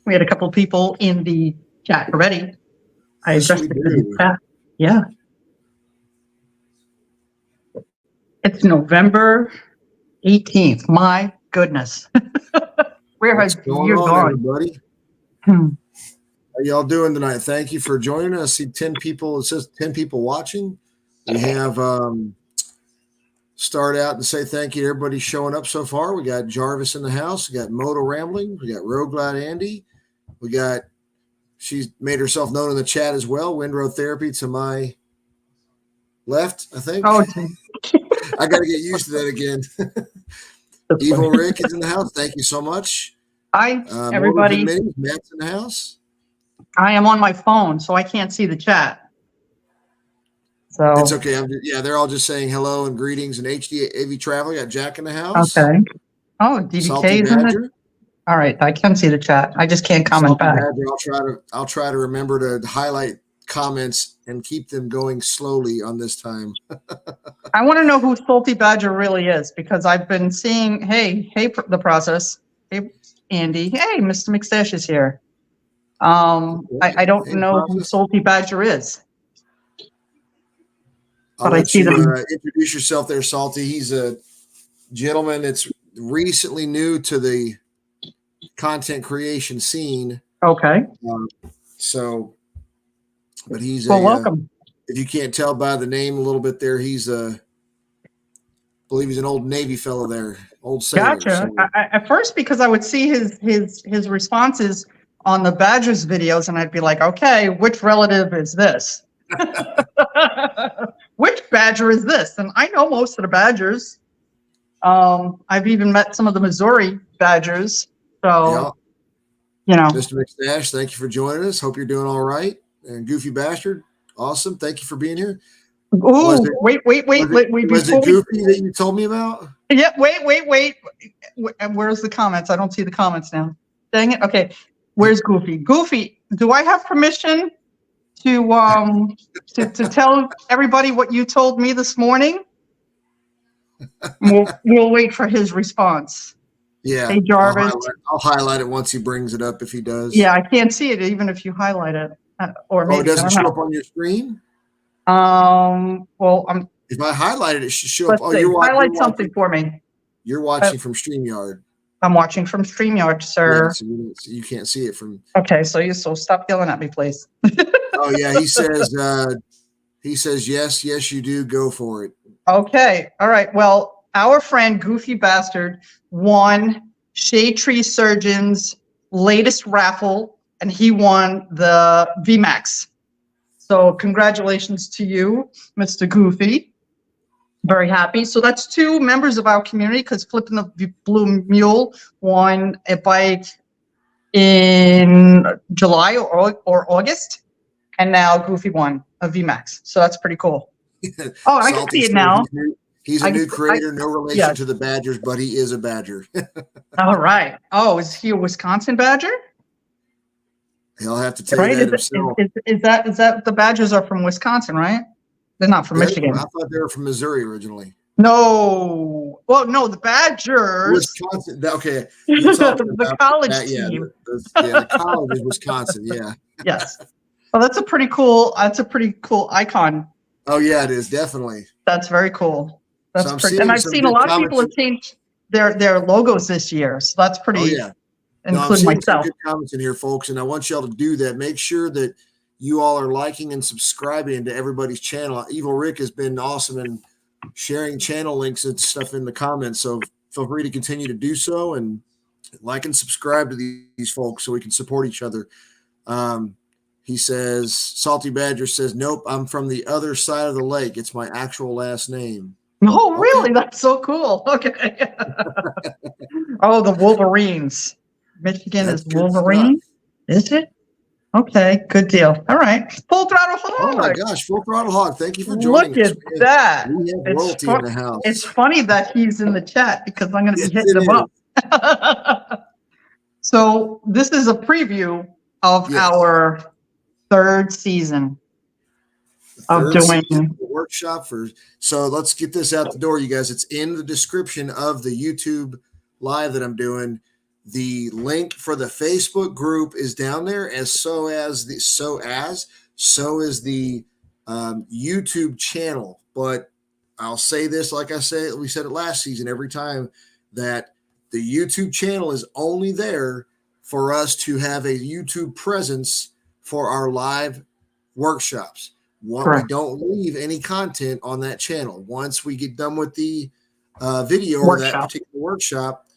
We had a couple of people in the chat already. I Yes, addressed we it in the do. chat. Yeah. It's November 18th. My goodness. Where has What's the going year on, gone? everybody? Hmm. How y'all doing tonight? Thank you for joining us. I see 10 people. It says 10 people watching. We have start out and say thank you to everybody showing up so far. We got Jarvis in the house. We got Moto Rambling. We got Roguelite Andy. We got, she's made herself known in the chat as well. Windrow Therapy to my left, I think. Oh, I got to get used to that again. that's Evil funny. Rick is in the house. Thank you so much. Hi, Motors and everybody. Minis, Matt's in the house. I am on my phone, so I can't see the chat. So It's okay. They're all just saying hello and greetings and HD AV Traveler. Got Jack in the house. okay. Oh, Salty DBK is in it. Badger. All right, I can see the chat. I just can't comment Salty back. Badger. I'll try to remember to highlight comments and keep them going slowly on this time. I want to know who Salty Badger really is because I've been seeing, hey, the process. Hey, Andy. Hey, Mr. McStash is here. I don't know who Salty Badger is. I'll But I let see you them. introduce yourself there, Salty. He's a gentleman that's recently new to the content creation scene. Okay. But he's welcome. If you can't tell by the name a little bit there, he's I believe he's an old Navy fellow there, old sailor. Gotcha. At first, because I would see his responses on the Badgers videos, and I'd be like, okay, which relative is this? Which Badger is this? And I know most of the Badgers. I've even met some of the Missouri Badgers. So, Mr. McStash, thank you for joining us. Hope you're doing all right. And Goofy Bastard, awesome. Thank you for being here. Ooh, wait. Was it Goofy that you told me about? Yeah, wait. Where's the comments? I don't see the comments now. Dang it. Okay. Where's Goofy? Goofy, do I have permission to tell everybody what you told me this morning? We'll wait for his response. Yeah. Hey, Jarvis. I'll highlight it once he brings it up if he does. Yeah, I can't see it even if you highlight it. Or maybe it doesn't show up on your screen? Well, if I highlight it, it should show up. Highlight something for me. You're watching from StreamYard. I'm watching from StreamYard, sir. Yeah, so you can't see it from. Okay, so stop yelling at me, please. Oh yeah, he says yes, you do. Go for it. Okay, all right. Well, our friend Goofy Bastard won Shade Tree Surgeon's latest raffle, and he won the VMAX. So congratulations to you, Mr. Goofy. Very happy. So that's 2 members of our community because Flipping the Blue Mule won a bike in July or August, and now Goofy won a VMAX. So that's pretty cool. Oh, I can see it now. He's a new creator, no relation to the Badgers, but he is a Badger. All right. Oh, is he a Wisconsin Badger? He'll have to tell you that himself. Is that the Badgers are from Wisconsin, right? They're not from Michigan. I thought they were from Missouri originally. No. Well, no, the Badgers. Wisconsin. Okay. The college team. The college is Wisconsin. Yeah. Yes. Well, that's a pretty cool icon. Oh yeah, it is definitely. That's very cool. That's pretty. And I've seen a lot of people have changed their logos this year, so that's pretty. Oh yeah. Including myself. Good comments in here, folks, and I want y'all to do that. Make sure that you all are liking and subscribing to everybody's channel. Evil Rick has been awesome in sharing channel links and stuff in the comments, so feel free to continue to do so and like and subscribe to these folks so we can support each other. He says, Salty Badger says, nope, I'm from the other side of the lake. It's my actual last name. Oh, really? That's so cool. Okay. Oh, the Wolverines. Michigan is Wolverine? Is it? Okay, good deal. All right. Full Throttle Hog. Oh my gosh, Full Throttle Hog. Thank you for joining us. Look at that. We have royalty in the house. It's funny that he's in the chat because I'm going to be hitting him up. So this is a preview of our 3rd season of doing the workshop so let's get this out the door, you guys. It's in the description of the YouTube live that I'm doing. The link for the Facebook group is down there, so is the YouTube channel. But I'll say this, like I said, we said it last season, every time, that the YouTube channel is only there for us to have a YouTube presence for our live workshops. We don't leave any content on that channel. Once we get done with the video or that particular workshop,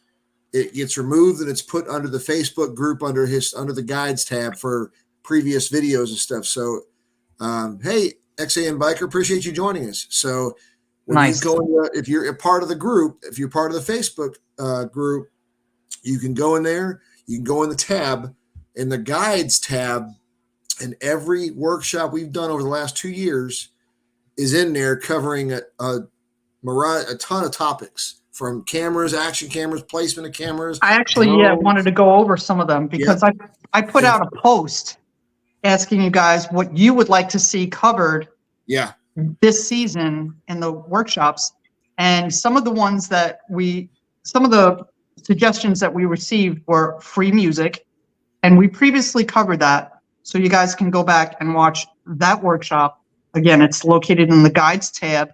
it gets removed and it's put under the Facebook group under the guides tab for previous videos and stuff. So, hey, XAN Biker, appreciate you joining us. So, when you go, if you're a part of the group, if you're part of the Facebook group, you can go in there. You can go in the tab, in the guides tab, and every workshop we've done over the last 2 years is in there, covering a ton of topics, from cameras, action cameras, placement of cameras. I actually wanted to go over some of them because I put out a post asking you guys what you would like to see covered this season in the workshops. And some of the suggestions that we received were free music. And we previously covered that. So you guys can go back and watch that workshop. Again, it's located in the guides tab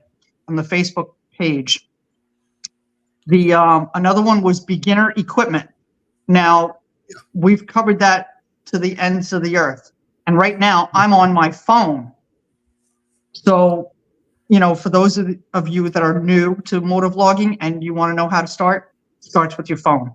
on the Facebook page. The another one was beginner equipment. Now, we've covered that to the ends of the earth. And right now, I'm on my phone. So, for those of you that are new to motovlogging and you want to know how to start, it starts with your phone.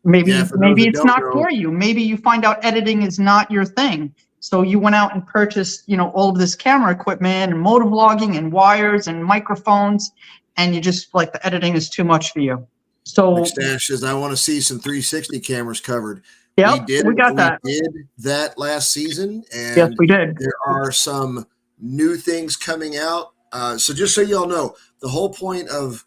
Maybe it's not for you. Maybe you find out editing is not your thing. So you went out and purchased, all of this camera equipment and motovlogging and wires and microphones, and you just like the editing is too much for you. So Stash says, I want to see some 360 cameras covered. Yeah, we got that. We did that last season, and yes, we did. There are some new things coming out. So just so y'all know, the whole point of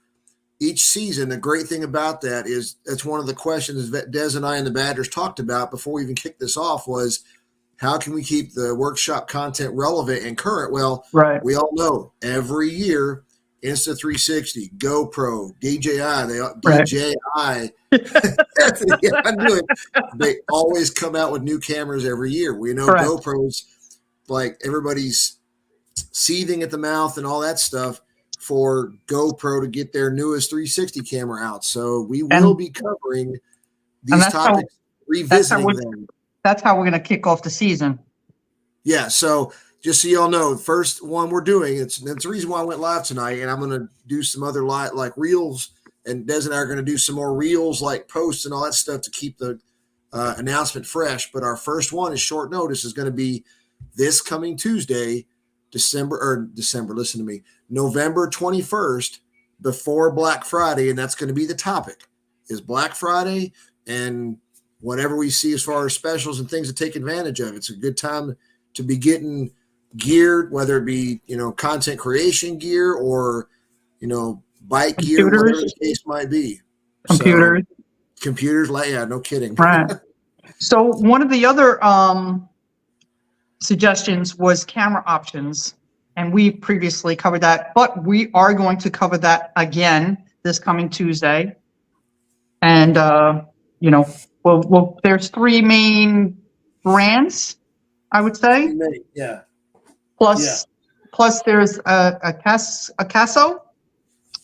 each season, the great thing about that is that's one of the questions that Des and I and the Badgers talked about before we even kicked this off was, how can we keep the workshop content relevant and current? Well, we all know every year, Insta360, GoPro, DJI, I knew it. They always come out with new cameras every year. We know GoPros, like everybody's seething at the mouth and all that stuff for GoPro to get their newest 360 camera out. So we will be covering these topics, revisiting them. That's how we're going to kick off the season. Yeah. So just so y'all know, the first one we're doing, it's the reason why I went live tonight, and I'm going to do some other like reels, and Des and I are going to do some more reels, like posts and all that stuff to keep the announcement fresh. But our first one is short notice, is going to be this coming Tuesday, November 21st, before Black Friday. And that's going to be the topic, is Black Friday and whatever we see as far as specials and things to take advantage of. It's a good time to be getting geared, whether it be, content creation gear or, bike gear, whatever the case might be. Computers, no kidding. Right. So one of the other suggestions was camera options, and we previously covered that, but we are going to cover that again this coming Tuesday. And, well, there's three main brands, I would say. Yeah. Plus there's a Casso.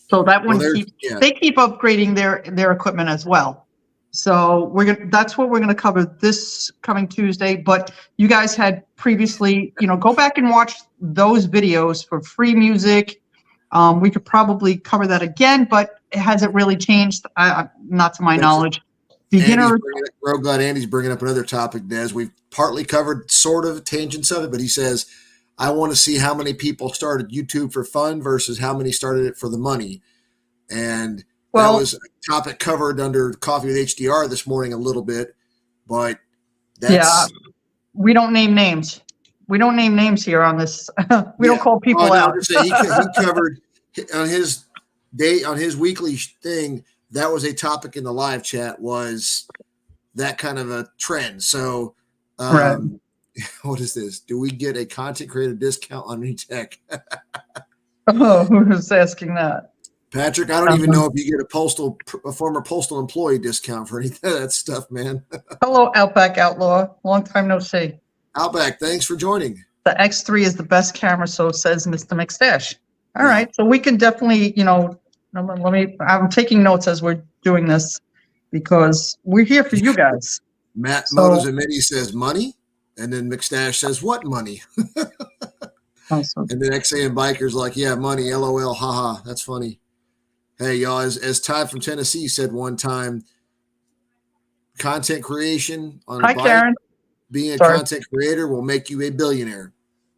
So that one they keep upgrading their equipment as well. So that's what we're gonna cover this coming Tuesday. But you guys had previously, go back and watch those videos for free music. We could probably cover that again, but it hasn't really changed, not to my knowledge. Andy's bringing up another topic, Des. We've partly covered sort of tangents of it, but he says, I want to see how many people started YouTube for fun versus how many started it for the money. And that was a topic covered under Coffee with HDR this morning a little bit, but we don't name names. We don't name names here on this. We don't call people out. He covered on his weekly thing. That was a topic in the live chat, was that kind of a trend. So, what is this? Do we get a content creator discount on new tech? Oh, who's asking that? Patrick, I don't even know if you get a former postal employee discount for any of that stuff, man. Hello, Outback Outlaw. Long time no see. Outback, thanks for joining. The X3 is the best camera, so says Mr. McStash. All Yeah. right, so we can definitely, I'm taking notes as we're doing this because we're here for you guys. Matt So- Motos and Mini says money, and then McStash says what money? Awesome. And then XAM Biker's like, yeah, money, LOL, haha, that's funny. Hey, y'all, as Ty from Tennessee said one time, content creation on a Hi, bike, Karen. being a Sorry. content creator will make you a billionaire.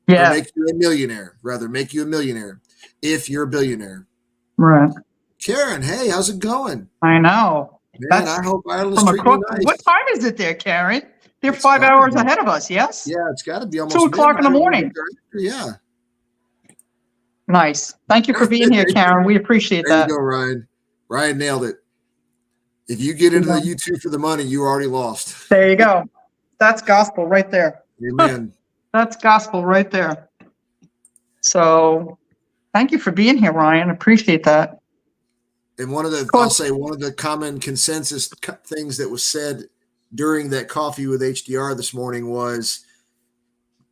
Yeah, Or make you a millionaire, rather, make you a millionaire if you're a billionaire. right. Karen, hey, how's it going? I know. Man, That's I hope Ireland's From treating you across, nice. what time is it there, Karen? They're It's 5 gotta hours be. ahead of us, yes? Yeah, it's got to be almost 2 o'clock in the midnight. morning. Yeah. Nice. Thank you for being here, Karen. We appreciate There that. you go, Ryan. Ryan nailed it. If you get into the YouTube for the money, you already lost. There you go. That's gospel right there. Amen. That's gospel right there. So thank you for being here, Ryan. Appreciate that. And one of the common consensus things that was said during that coffee with HDR this morning was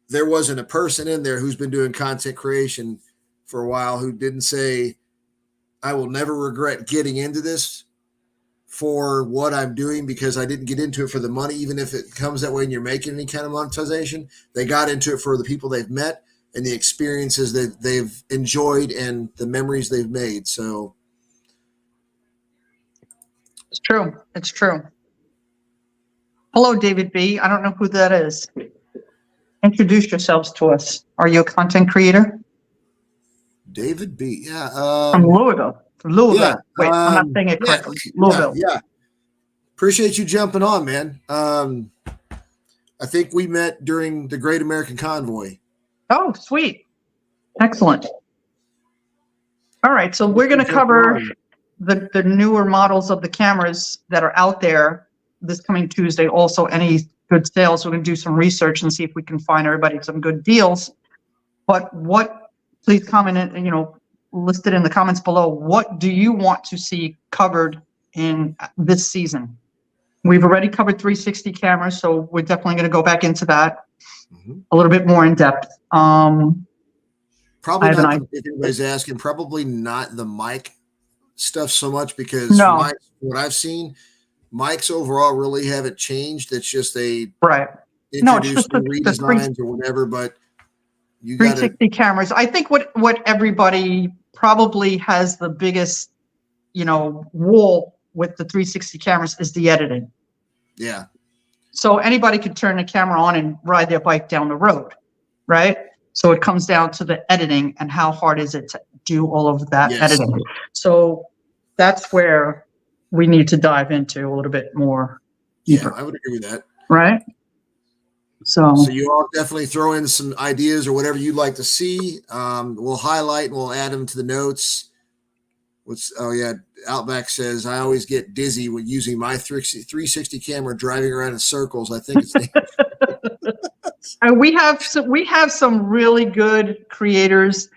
there wasn't a person in there who's been doing content creation for a while who didn't say, I will never regret getting into this for what I'm doing because I didn't get into it for the money, even if it comes that way and you're making any kind of monetization. They got into it for the people they've met and the experiences that they've enjoyed and the memories they've made. So It's true. It's true. Hello, David B. I don't know who that is. Introduce yourselves to us. Are you a content creator? David B. Yeah. From Louisville. Yeah, Wait, I'm not saying it correctly. Louisville. Yeah. Appreciate you jumping on, man. I think we met during the Great American Convoy. Oh, sweet. Excellent. All right, so we're going to cover the newer models of the cameras that are out there this coming Tuesday. Also, any good sales. We're going to do some research and see if we can find everybody some good deals. But please comment and, list it in the comments below. What do you want to see covered in this season? We've already covered 360 cameras, so we're definitely going to go back into that a little bit more in depth. Probably not, if anybody's asking, probably not the mic stuff so much because what I've seen, mics overall really haven't changed. It's just they introduced new redesigns or whatever, but you got 360 cameras. I think what everybody probably has the biggest, wall with the 360 cameras is the editing. Yeah. So anybody could turn the camera on and ride their bike down the road, right? So it comes down to the editing and how hard is it to do all of that editing. So that's where we need to dive into a little bit more deeper. Yeah, I would agree with that. Right? So you all definitely throw in some ideas or whatever you'd like to see. We'll highlight and we'll add them to the notes. Outback says, I always get dizzy when using my 360 camera driving around in circles. I think it's and we have some really good creators.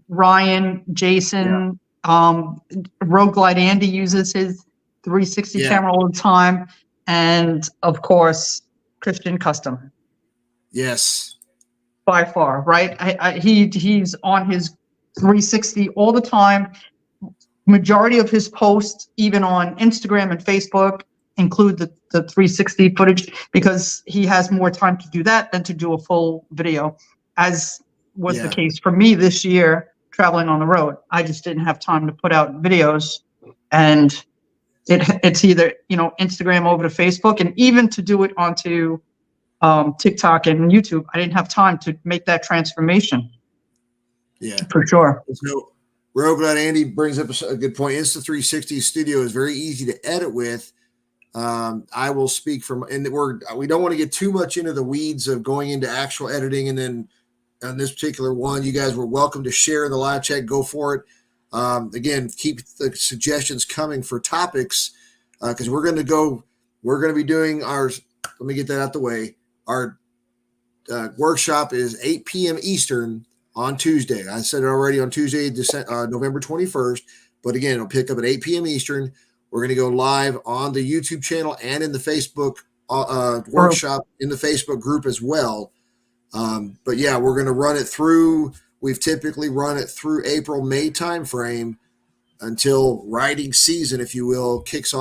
Ryan, Jason, Roguelite Andy uses his 360 camera all the time. And of course, Christian Custom. Yes. By far, right? He's on his 360 all the time. Majority of his posts, even on Instagram and Facebook, include the 360 footage because he has more time to do that than to do a full video, as was the case for me this year traveling on the road. I just didn't have time to put out videos, and it's either Instagram over to Facebook, and even to do it onto TikTok and YouTube, I didn't have time to make that transformation. Yeah, for sure. So Roguelite Andy brings up a good point. Insta360 Studio is very easy to edit with. I will speak from, and we don't want to get too much into the weeds of going into actual editing. And then on this particular one, you guys were welcome to share in the live chat. Go for it. Again, keep the suggestions coming for topics because we're going to be doing ours. Let me get that out the way. Our workshop is 8 p.m. Eastern on Tuesday. I said it already on Tuesday, November 21st. But again, it'll pick up at 8 p.m. Eastern. We're going to go live on the YouTube channel and in the Facebook workshop in the Facebook group as well. But yeah, we're going to run it through. We've typically run it through April, May timeframe until writing season, if you will, kicks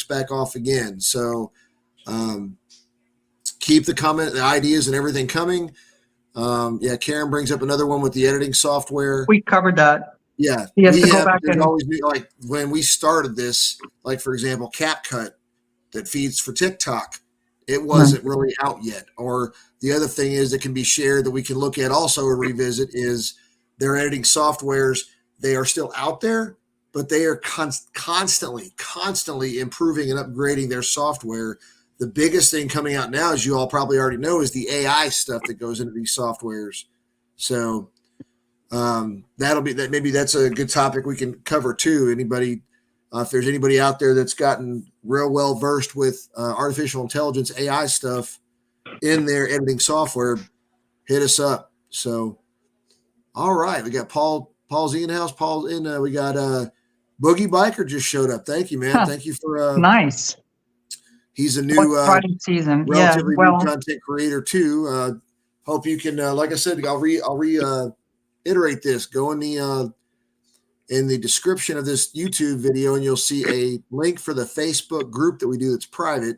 back off again. So keep the ideas and everything coming. Yeah, Karen brings up another one with the editing software. We covered that. Yeah, he has to go back and always be like when we started this, like for example, CapCut that feeds for TikTok, it wasn't really out yet. Or the other thing is that can be shared that we can look at also or revisit is their editing softwares. They are still out there, but they are constantly improving and upgrading their software. The biggest thing coming out now, as you all probably already know, is the AI stuff that goes into these softwares. So maybe that's a good topic we can cover too. Anybody, if there's anybody out there that's gotten real well versed with artificial intelligence, AI stuff in their editing software, hit us up. So, all right, we got Paul's in house. Paul's in. We got Boogie Biker just showed up. Thank you, man. Thank you for nice. He's a new season, relatively new content creator too. Hope you can, like I said, I'll reiterate this. Go in the description of this YouTube video, and you'll see a link for the Facebook group that we do that's private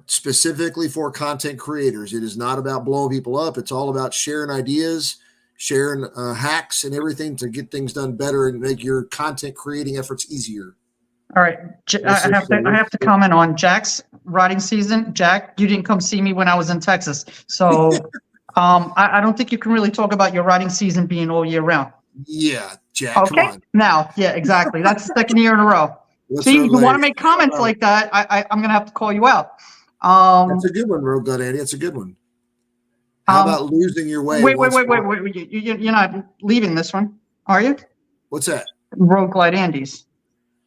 specifically for content creators. It is not about blowing people up. It's all about sharing ideas, sharing hacks and everything to get things done better and make your content creating efforts easier. All right. I have to comment on Jack's writing season. Jack, you didn't come see me when I was in Texas. So I don't think you can really talk about your writing season being all year round. Yeah, Jack, okay. Come on. Now, yeah, exactly. That's the second year in a row. See, you want to make comments like that, I'm going to have to call you out. That's a good one, Rogue God Andy. That's a good one. How about losing your way? Wait. You're not leaving this one, are you? What's that? Roguelite Andy's.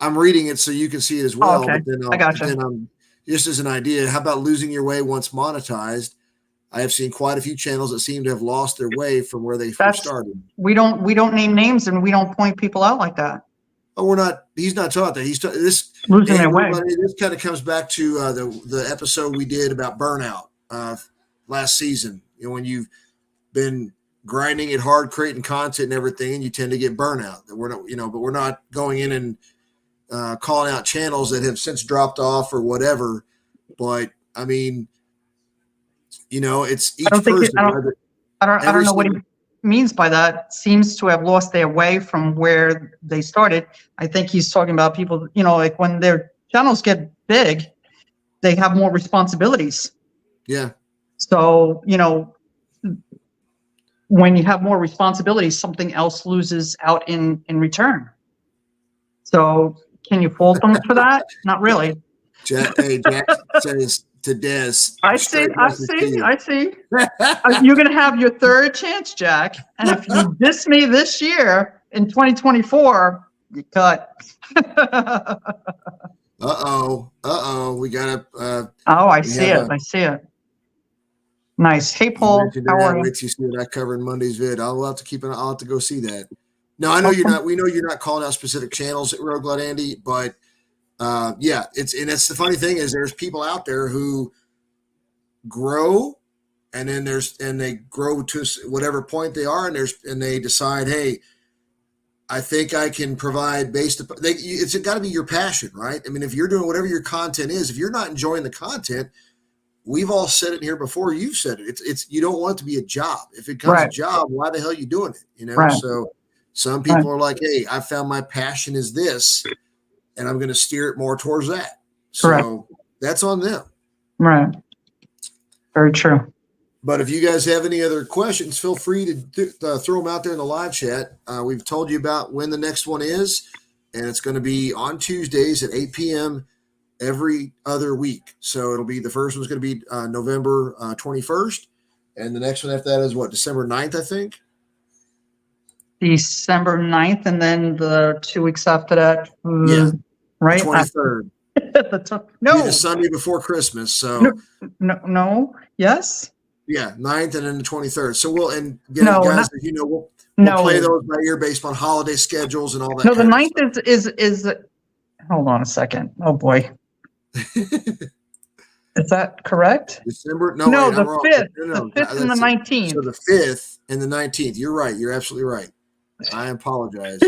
I'm reading it so you can see it as well. Okay. But then I got you. Just as an idea, how about losing your way once monetized? I have seen quite a few channels that seem to have lost their way from where they first started. We don't name names and we don't point people out like that. Oh, we're not. He's not taught that. This losing their way. This kind of comes back to the episode we did about burnout last season. You know, when you've been grinding it hard, creating content and everything, and you tend to get burnout. That we're not, but we're not going in and calling out channels that have since dropped off or whatever. But I mean, it's each person. I don't know what he means by that. Seems to have lost their way from where they started. I think he's talking about people, like when their channels get big, they have more responsibilities. Yeah. So, when you have more responsibilities, something else loses out in return. So can you fault them for that? Not really. Jack says to Des. I see. You're going to have your third chance, Jack. And if you diss me this year in 2024, you cut. Uh-oh. We got to. I see it. Nice. Hey, Paul. How are you? Wait till you see what I cover in Monday's vid. I'll have to go see that. No, I know you're not. We know you're not calling out specific channels at Rogue God Andy, but yeah, it's the funny thing is there's people out there who grow, and then they grow to whatever point they are, and they decide, hey, I think I can provide based upon. It's got to be your passion, right? I mean, if you're doing whatever your content is, if you're not enjoying the content. We've all said it here before. You've said it. It's you don't want it to be a job. If it becomes a job, why the hell are you doing it? Right. So some people are like, hey, I found my passion is this, and I'm going to steer it more towards that. So that's on them. Right. Very true. But if you guys have any other questions, feel free to throw them out there in the live chat. We've told you about when the next one is, and it's going to be on Tuesdays at 8 p.m. every other week. So it'll be the first one's going to be November 21st. And the next one after that is what, December 9th, I think? December 9th. And then the 2 weeks after that. Yeah. Right. 23rd. No. The Sunday before Christmas. So no. Yes. Yeah. 9th and then the 23rd. So guys, we'll No, play those by ear based on holiday schedules and all that. no, the kind of 9th is. Hold on a second. Oh boy, is that correct? December. No, No, wait, I'm the wrong. 5th, No, the 5th and the that's it. So 19th. the 5th and the 19th. You're right. You're absolutely right. I apologize.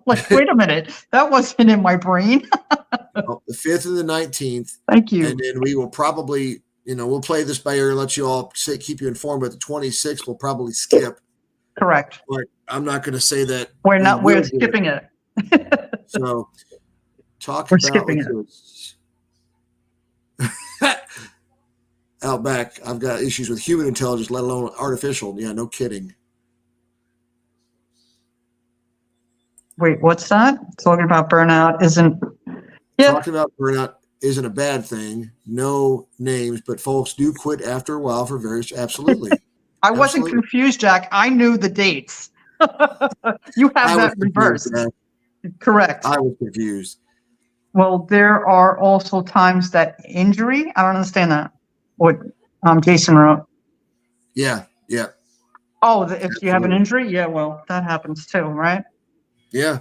Like, wait a minute, that wasn't in my brain. Oh, the 5th and the 19th. Thank you. And then we will probably, we'll play this by ear and let you all keep you informed. But the 26th we'll probably skip. Correct. But I'm not going to say that We're skipping it. So talk We're about skipping it. Outback, I've got issues with human intelligence, let alone artificial. Yeah, no kidding. Wait, what's that? Talking about burnout isn't. Yeah, Talking about burnout isn't a bad thing. No names, but folks do quit after a while for various. Absolutely. I wasn't Absolutely. confused, Jack. I knew the dates. You have that reversed. Correct. I was confused. Well, there are also times that injury. I don't understand that. What Jason wrote. Yeah, yeah, Oh, if you have an Absolutely. injury, yeah. Well, that happens too, right? yeah.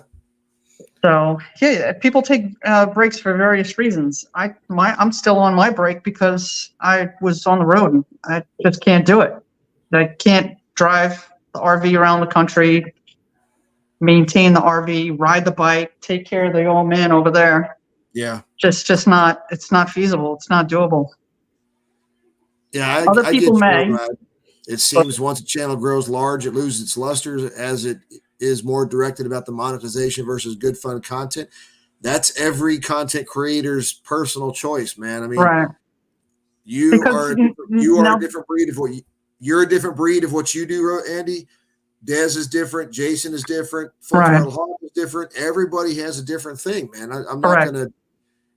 So yeah, people take breaks for various reasons. I'm still on my break because I was on the road and I just can't do it. I can't drive the RV around the country, maintain the RV, ride the bike, take care of the old man over there. Yeah. Just not. It's not feasible. It's not doable. Yeah, Other I people get may. you. It seems once a channel grows large, it loses its luster as it is more directed about the monetization versus good fun content. That's every content creator's personal choice, man. I mean, Right. you Because are a different breed of you're a different breed of what you do, Andy. Dez is different. Jason is different. Full Right. Throttle Hawk is different. Everybody has a different thing, man. I'm not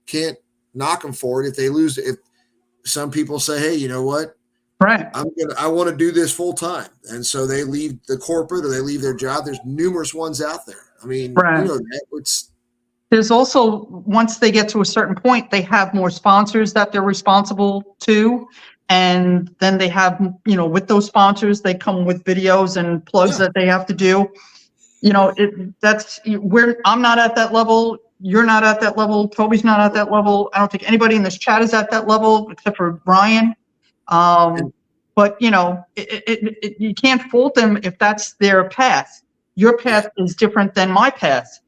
can't knock them for it if they lose. If some people say, hey, you know what? Right. I want to do this full time. And so they leave the corporate or they leave their job. There's numerous ones out there. I mean, Right. There's also, once they get to a certain point, they have more sponsors that they're responsible to. And then they have, with those sponsors, they come with videos and plugs that they have to do. I'm not at that level. You're not at that level. Toby's not at that level. I don't think anybody in this chat is at that level except for Brian. But you can't fault them if that's their path. Your path is different than my path,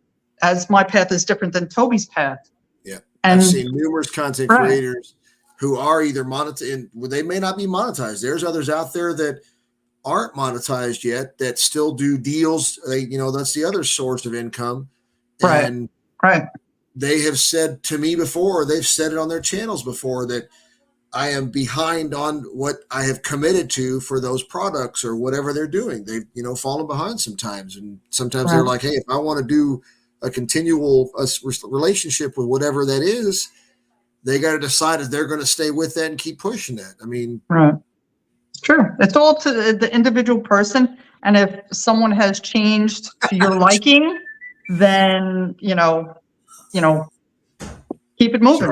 as my path is different than Toby's path. Yeah. And I've seen numerous content creators who are either monetized, and they may not be monetized. There's others out there that aren't monetized yet that still do deals. That's the other source of income. And they have said to me before, they've said it on their channels before, that I am behind on what I have committed to for those products or whatever they're doing. They've, fallen behind sometimes. And sometimes they're like, hey, if I want to do a continual relationship with whatever that is, they got to decide if they're going to stay with that and keep pushing that. I mean, it's true. It's all to the individual person. And if someone has changed to your liking, then, keep it moving.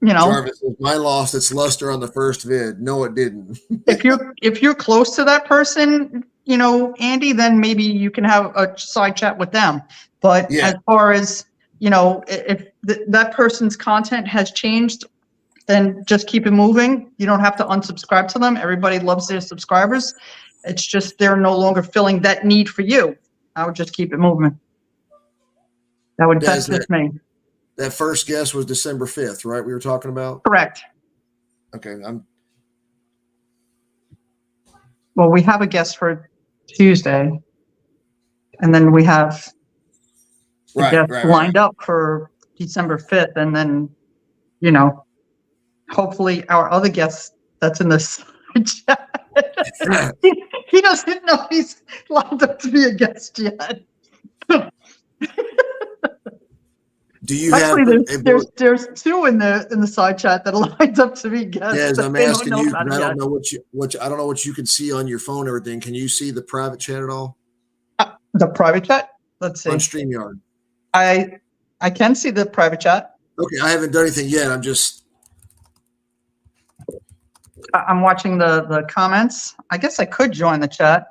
Jarvis says, mine lost its luster on the first vid. No, it didn't. if you're close to that person, Andy, then maybe you can have a side chat with them. But as far as, if that person's content has changed, then just keep it moving. You don't have to unsubscribe to them. Everybody loves their subscribers. It's just they're no longer filling that need for you. I would just keep it moving. That's just me. That first guest was December 5th, right? We were talking about? Correct. Okay. Well, we have a guest for Tuesday, and then we have a guest lined up for December 5th, and then, hopefully our other guest that's in this chat, he doesn't know he's lined up to be a guest yet. Do you actually, there's two in the side chat that are lined up to be guests. Yes, I'm asking you. I don't know I don't know what you can see on your phone. And everything. Can you see the private chat at all? The private chat. Let's see. On StreamYard. I can see the private chat. Okay, I haven't done anything yet. I'm watching the comments. I guess I could join the chat.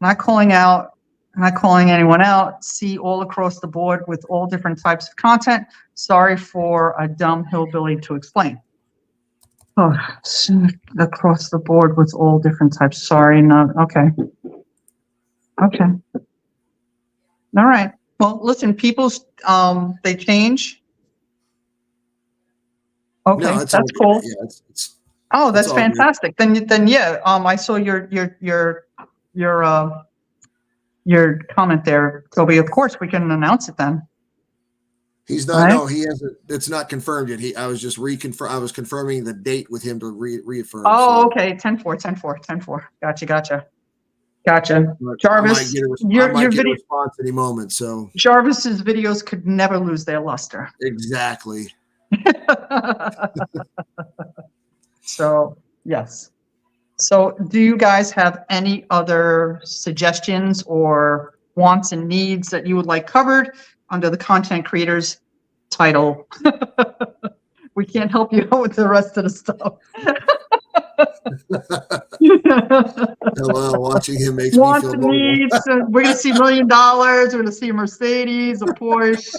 Not calling out not calling anyone out. See all across the board with all different types of content. Sorry for a dumb hillbilly to explain. Oh, across the board with all different types. Sorry, no. Okay. Okay. All right. Well, listen, people's they change. Okay, No, it's that's all cool. good. Yeah, it's Oh, that's all good. fantastic. Then yeah. I saw your comment there, Toby. Of course, we can announce it then. He's not. Right? No, he hasn't. It's not confirmed yet. I was just I was confirming the date with him to reaffirm. Oh, so. okay. 10-4. Gotcha. I Jarvis, might your get a video, response any moment. So Jarvis's videos could never lose their luster. exactly. So yes. So do you guys have any other suggestions or wants and needs that you would like covered under the content creators title? We can't help you out with the rest of the stuff. Hello, watching him makes Wants me feel and normal. needs. We're gonna see $1 million. We're gonna see a Mercedes, a Porsche.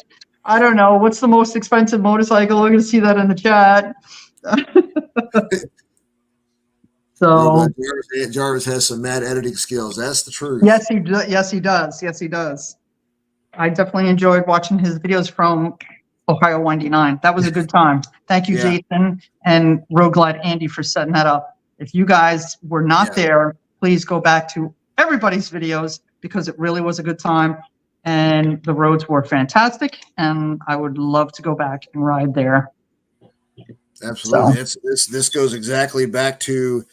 I don't know. What's the most expensive motorcycle? We're gonna see that in the chat. So Jarvis has some mad editing skills. That's the truth. yes, he does. Yes, he does. I definitely enjoyed watching his videos from Ohio 99. That was a good time. Thank you, Yeah. Jason and Roguelite Andy, for setting that up. If you guys were not there, please go back to everybody's videos because it really was a good time and the roads were fantastic. And I would love to go back and ride there. Absolutely. This goes exactly back to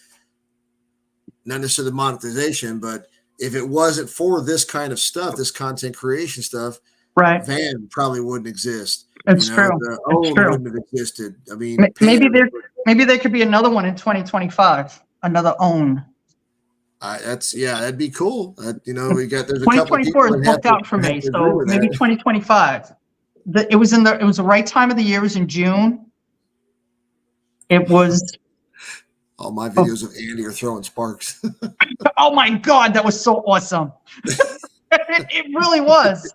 not necessarily monetization, but if it wasn't for this kind of stuff, this content creation stuff, right, Van probably wouldn't exist. It's true. The It's true. wouldn't have existed. I mean, maybe there could be another one in 2025. Another own. That'd be cool. We got there's a 2024 is booked out for me, so maybe 2025. It was the right time of the year. It was in June. It was. All my videos of Andy are throwing sparks. Oh my God, that was so awesome. It really was.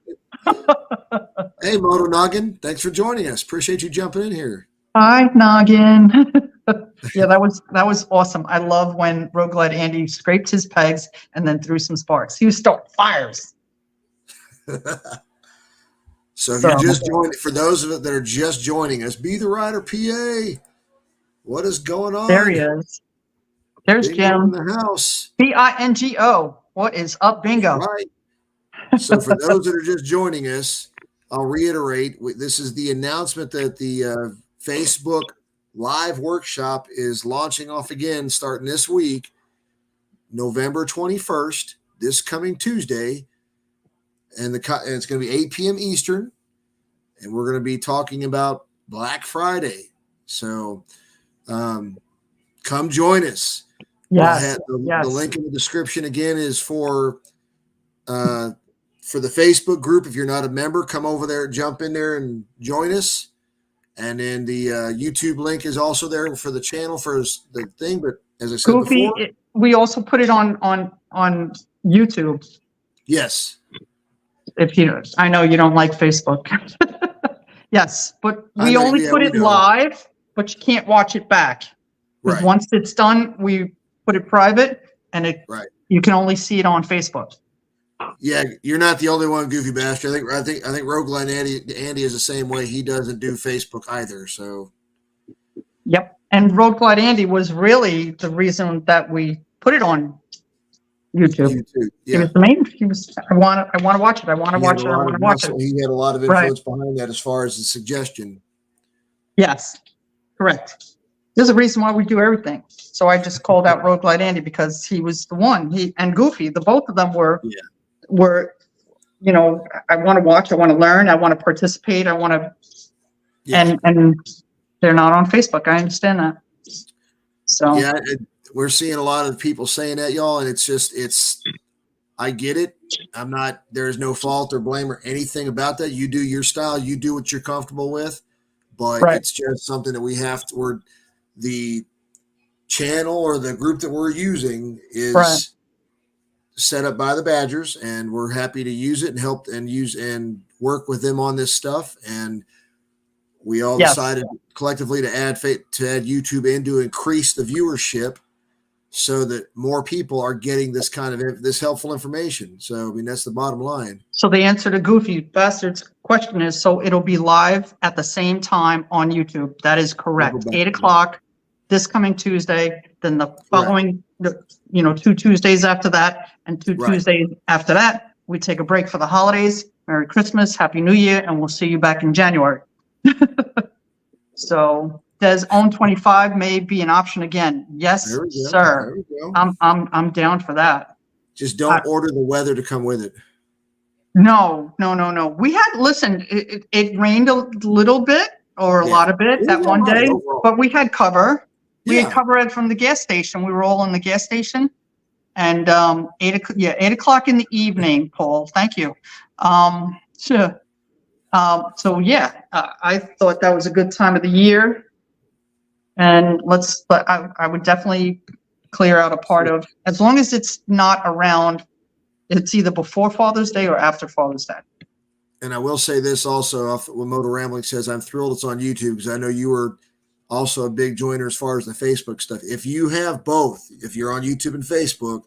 Hey, Moto Noggin, thanks for joining us. Appreciate you jumping in here. Hi, Noggin. Yeah, that was awesome. I love when Roguelite Andy scraped his pegs and then threw some sparks. He was starting fires. So if you're just joining, for those of it that are just joining us, Be the Rider PA. What is going on? There he is. There's Jim. In the house. Bingo. What is up, Bingo? Right. So for those that are just joining us, I'll reiterate, this is the announcement that the Facebook Live Workshop is launching off again starting this week, November 21st, this coming Tuesday. And it's going to be 8 p.m. Eastern. And we're going to be talking about Black Friday. So come join us. Yes. The link in the description again is for the Facebook group. If you're not a member, come over there, jump in there and join us. And then the YouTube link is also there for the channel for the thing. But as I said before, we also put it on YouTube. Yes. I know you don't like Facebook. Yes, but we only put it live, but you can't watch it back. Because once it's done, we put it private, and you can only see it on Facebook. Yeah, you're not the only one, Goofy Bastard. I think Rogueline Andy is the same way. He doesn't do Facebook either. So. Yep, and Roguelite Andy was really the reason that we put it on YouTube. Yeah. He was the main. I want to watch it. I want to watch it. He had a lot of influence behind that as far as the suggestion. Yes, correct. There's a reason why we do everything. So I just called out Roguelite Andy because he was the one. He and Goofy, the both of them were, I want to watch, I want to learn, I want to participate, I want to, and they're not on Facebook. I understand that. So yeah, we're seeing a lot of people saying that, y'all, and I get it. There's no fault or blame or anything about that. You do your style, you do what you're comfortable with, but it's just something that we have to, the channel or the group that we're using is set up by the Badgers, and we're happy to use it and help and use and work with them on this stuff. And we all decided collectively to add YouTube in to increase the viewership, so that more people are getting this kind of this helpful information. So, I mean, that's the bottom line. So the answer to Goofy Bastard's question is, so it'll be live at the same time on YouTube. That is correct. 8 o'clock this coming Tuesday, then the following, 2 Tuesdays after that, and 2 Tuesdays after that. We take a break for the holidays. Merry Christmas, Happy New Year, and we'll see you back in January. So Des Own 25 may be an option again. Yes, sir. I'm down for that. Just don't order the weather to come with it. No. We had listened. It rained a little bit or a lot of it that one day, but we had cover. We had cover it from the gas station. We were all in the gas station, and 8 o'clock in the evening. Paul, thank you. Sure. I thought that was a good time of the year. And I would definitely clear out a part of, as long as it's not around, it's either before Father's Day or after Father's Day. And I will say this also, when Motor Rambling says, I'm thrilled it's on YouTube, because I know you were also a big joiner as far as the Facebook stuff. If you have both, if you're on YouTube and Facebook,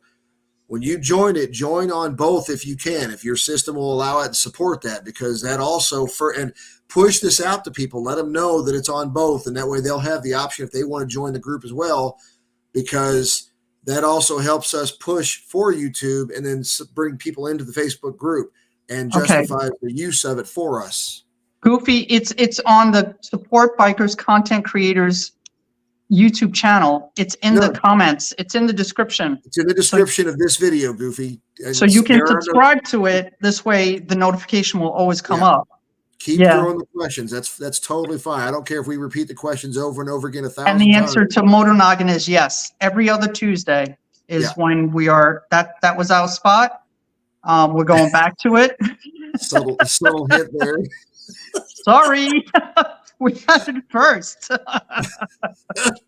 when you join it, join on both if you can, if your system will allow it and support that, because that also and push this out to people, let them know that it's on both, and that way they'll have the option if they want to join the group as well, because that also helps us push for YouTube and then bring people into the Facebook group and justify the use of it for us. Goofy, it's on the Support Bikers Content Creators YouTube channel. It's in the comments. It's in the description. It's in the description of this video, Goofy. And so you can subscribe to it. This way the notification will always come up. Keep throwing the questions. That's totally fine. I don't care if we repeat the questions over and over again 1,000 times. And the answer to Motor Noggin is yes. Every other Tuesday is when we are, that was our spot. We're going back to it. subtle hit there. Sorry. We had it first.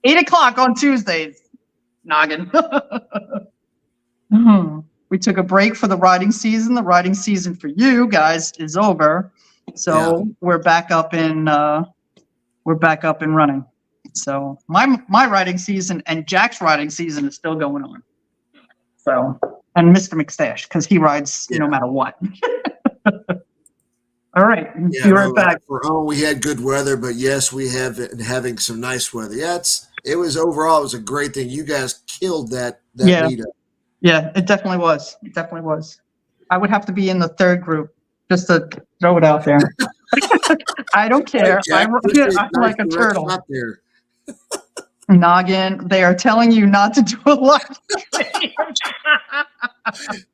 8 o'clock on Tuesdays. Noggin. We took a break for the riding season. The riding season for you guys is over. So we're back up and running. So my riding season and Jack's riding season is still going on. So, and Mr. McStash, because he rides no matter what. All right, be right back. We had good weather, but yes, we have been having some nice weather. It was overall, it was a great thing. You guys killed that meetup. Yeah, it definitely was. It definitely was. I would have to be in the third group just to throw it out there. I don't care. I'm like a turtle. Noggin, they are telling you not to do a live stream.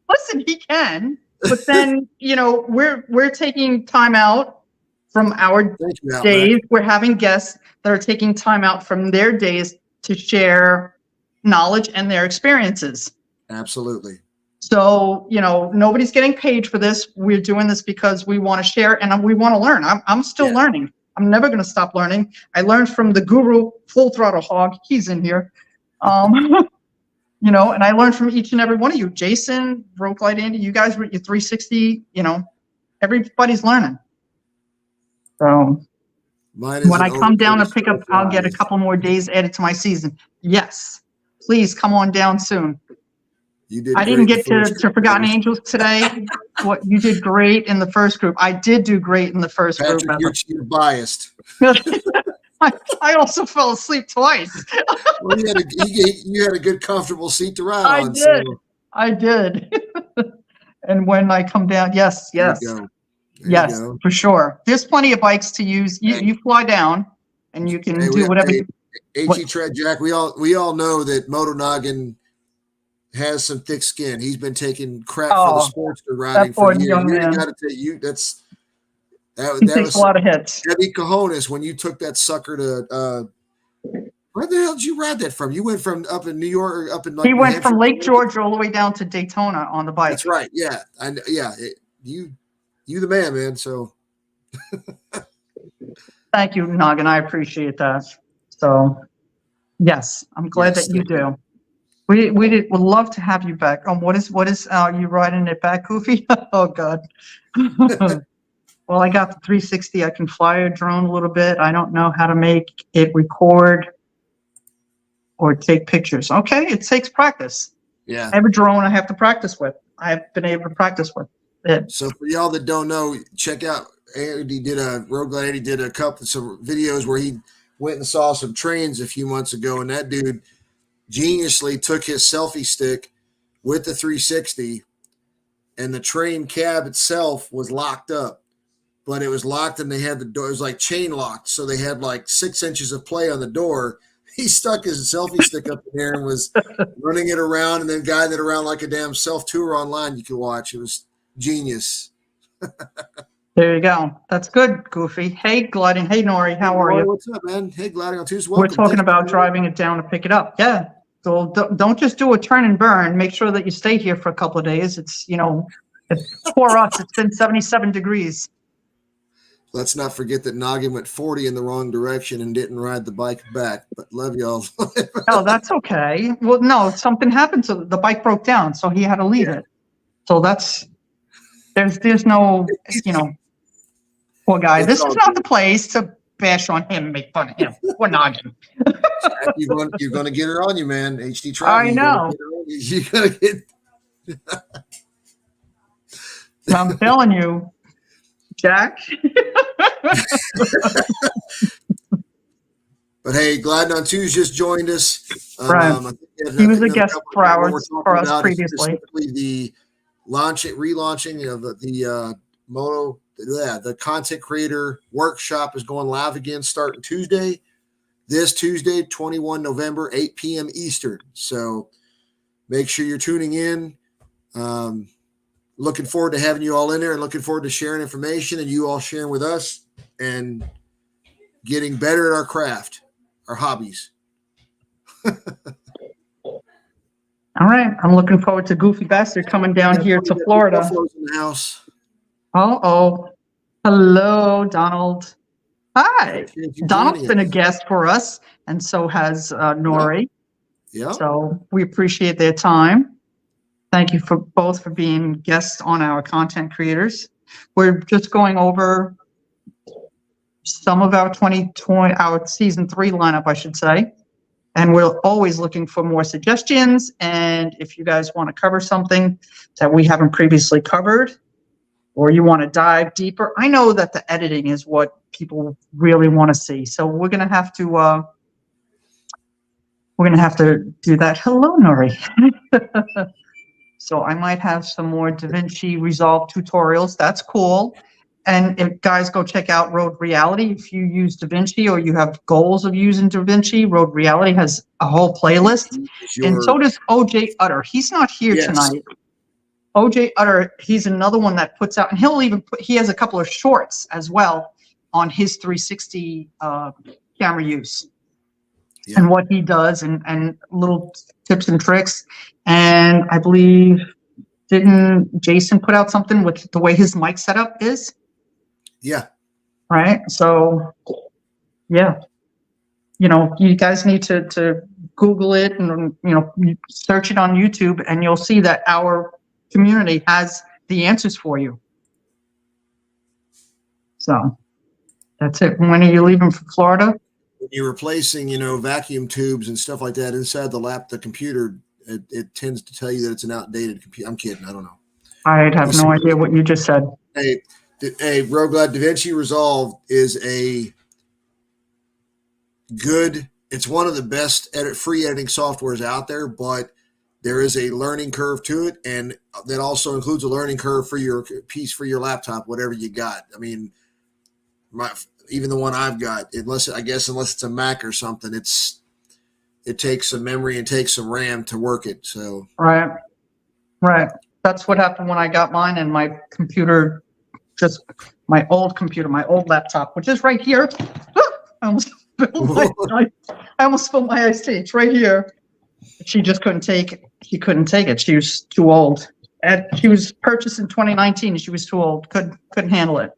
Listen, he can. But then, we're taking time out from our days. We're having guests that are taking time out from their days to share knowledge and their experiences. Absolutely. So, nobody's getting paid for this. We're doing this because we want to share and we want to learn. I'm still learning. I'm never going to stop learning. I learned from the guru, Full Throttle Hog. He's in here. And I learned from each and every one of you. Jason, Broke Light Andy, you guys were at your 360, everybody's learning. So when I come down and pick up, I'll get a couple more days added to my season. Yes, please come on down soon. I didn't get to Forgotten Angels today. You did great in the first group. I did do great in the first group. You're biased. I also fell asleep twice. Well, you had a good, comfortable seat to ride on. I did. And when I come down, yes, for sure. There's plenty of bikes to use. You fly down, and you can do whatever. HE Tread Jack. We all know that Motor Noggin has some thick skin. He's been taking crap for the Sportster riding for years. That was a lot of hits. Heavy cojones when you took that sucker to where the hell did you ride that from? You went from up in New York or up in He went from Lake George all the way down to Daytona on the bike. That's right. Yeah. You the man. So thank you, Noggin. I appreciate that. So yes, I'm glad that you do. We'd love to have you back. What is you riding it back, Goofy? Oh God. Well, I got the 360. I can fly a drone a little bit. I don't know how to make it record or take pictures. Okay, it takes practice. Yeah. I have a drone I have to practice with. I've been able to practice with it. So for y'all that don't know, check out Road Glad Eddie did some videos where he went and saw some trains a few months ago, and that dude geniusly took his selfie stick with the 360, and the train cab itself was locked up. But it was locked, and they had the door. It was like chain locked, so they had like 6 inches of play on the door. He stuck his selfie stick up in there and was running it around, and then guiding it around like a damn self tour online you could watch. It was genius. There you go. That's good, Goofy. Hey, Gliding. Hey, Nori. How are you? What's up, man? Hey, Gliding on Tuesday. We're talking about driving it down to pick it up. Yeah. So don't just do a turn and burn. Make sure that you stay here for a couple of days. It's for us. It's been 77 degrees. Let's not forget that Noggin went 40 in the wrong direction and didn't ride the bike back. But love y'all. Oh, that's okay. Well, no, something happened. So the bike broke down, so he had to leave it. So there's no, poor guy. This is not the place to bash on him and make fun of him. We're Noggin. You're going to get her on you, man. HD Travel. I know. You're going to get. I'm telling you. Jack. But hey, Gliding on Twos just joined us. Right. He was a guest for us previously. The relaunching of the Moto, the content creator workshop is going live again starting Tuesday. This Tuesday, 21 November, 8 p.m. Eastern. So make sure you're tuning in. Looking forward to having you all in there and looking forward to sharing information and you all sharing with us and getting better at our craft, our hobbies. All right. I'm looking forward to Goofy Bastard coming down here to Florida. Buffalo's in the house. Oh. Hello, Donald. Hi. Donald's been a guest for us, and so has Nori. Yeah. So we appreciate their time. Thank you for both for being guests on our content creators. We're just going over some of our 2020, our season 3 lineup, I should say. And we're always looking for more suggestions. And if you guys want to cover something that we haven't previously covered, or you want to dive deeper, I know that the editing is what people really want to see. So we're going to have to do that. Hello, Nori. So I might have some more DaVinci Resolve tutorials. That's cool. And if guys go check out Road Reality, if you use DaVinci or you have goals of using DaVinci, Road Reality has a whole playlist. And so does OJ Utter. He's not here tonight. OJ Utter, he's another one that puts out, and he has a couple of shorts as well on his 360 camera use. Yeah. And what he does and little tips and tricks. And I believe, didn't Jason put out something with the way his mic setup is? Yeah. Right. So, yeah. You guys need to Google it and, search it on YouTube, and you'll see that our community has the answers for you. So that's it. When are you leaving for Florida? When you're replacing, vacuum tubes and stuff like that inside the computer, it tends to tell you that it's an outdated computer. I'm kidding. I don't know. I have no idea what you just said. Hey, Road Glad DaVinci Resolve is it's one of the best free editing softwares out there, but there is a learning curve to it, and that also includes a learning curve for your piece for your laptop, whatever you got. I mean, even the one I've got, unless it's a Mac or something, it takes some memory and takes some RAM to work it. So right. That's what happened when I got mine, and my computer, my old laptop, which is right here. I almost spilled my iced tea. It's right here. She just couldn't take it. She couldn't take it. She was too old. And she was purchased in 2019. She was too old. Couldn't handle it.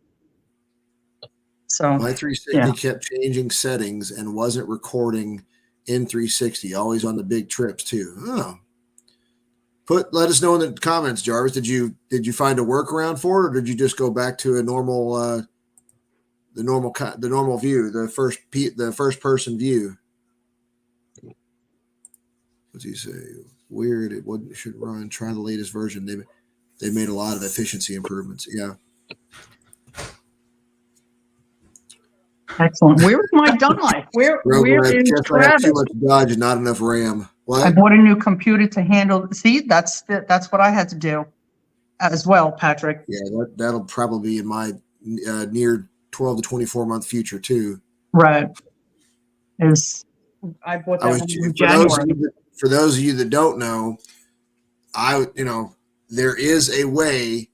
So my 360 kept changing settings and wasn't recording N360, always on the big trips too. Oh. Let us know in the comments, Jarvis. Did you find a workaround for it, or did you just go back to a normal the normal view, the first person view? What's he say? Weird. It should run. Try the latest version. They made a lot of efficiency improvements. Yeah. Excellent. Where is my done life? Where is Travis? Too much Dodge and not enough RAM. What? I bought a new computer to handle. See, that's what I had to do as well, Patrick. Yeah, that'll probably be in my near 12 to 24 month future too. Right. I bought that in January. For those of you that don't know, there is a way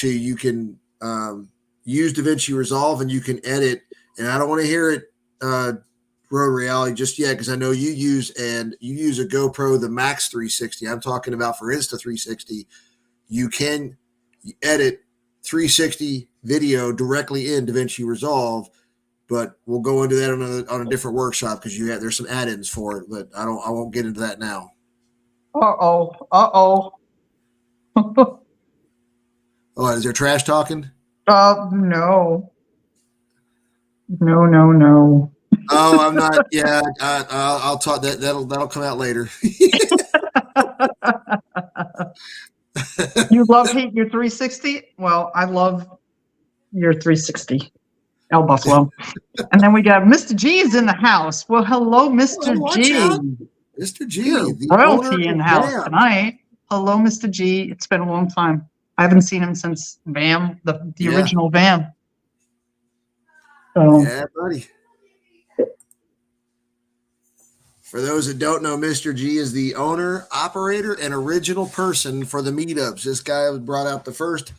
you can use DaVinci Resolve and you can edit. And I don't want to hear it, Road Reality, just yet, because I know you use a GoPro, the Max 360. I'm talking about for Insta360. You can edit 360 video directly in DaVinci Resolve, but we'll go into that on a different workshop because there's some add-ins for it. But I won't get into that now. Oh, is there trash talking? No. No. Oh, I'm not. Yeah, I'll talk. That'll come out later. You hate your 360? Well, I love your 360, El Buffalo. And then we got Mr. G is in the house. Well, hello, Mr. G. Mr. G, the royalty in the house tonight. Hello, Mr. G. It's been a long time. I haven't seen him since VAM, the original VAM. So, yeah, buddy. For those that don't know, Mr. G is the owner, operator, and original person for the meetups. This guy brought out the first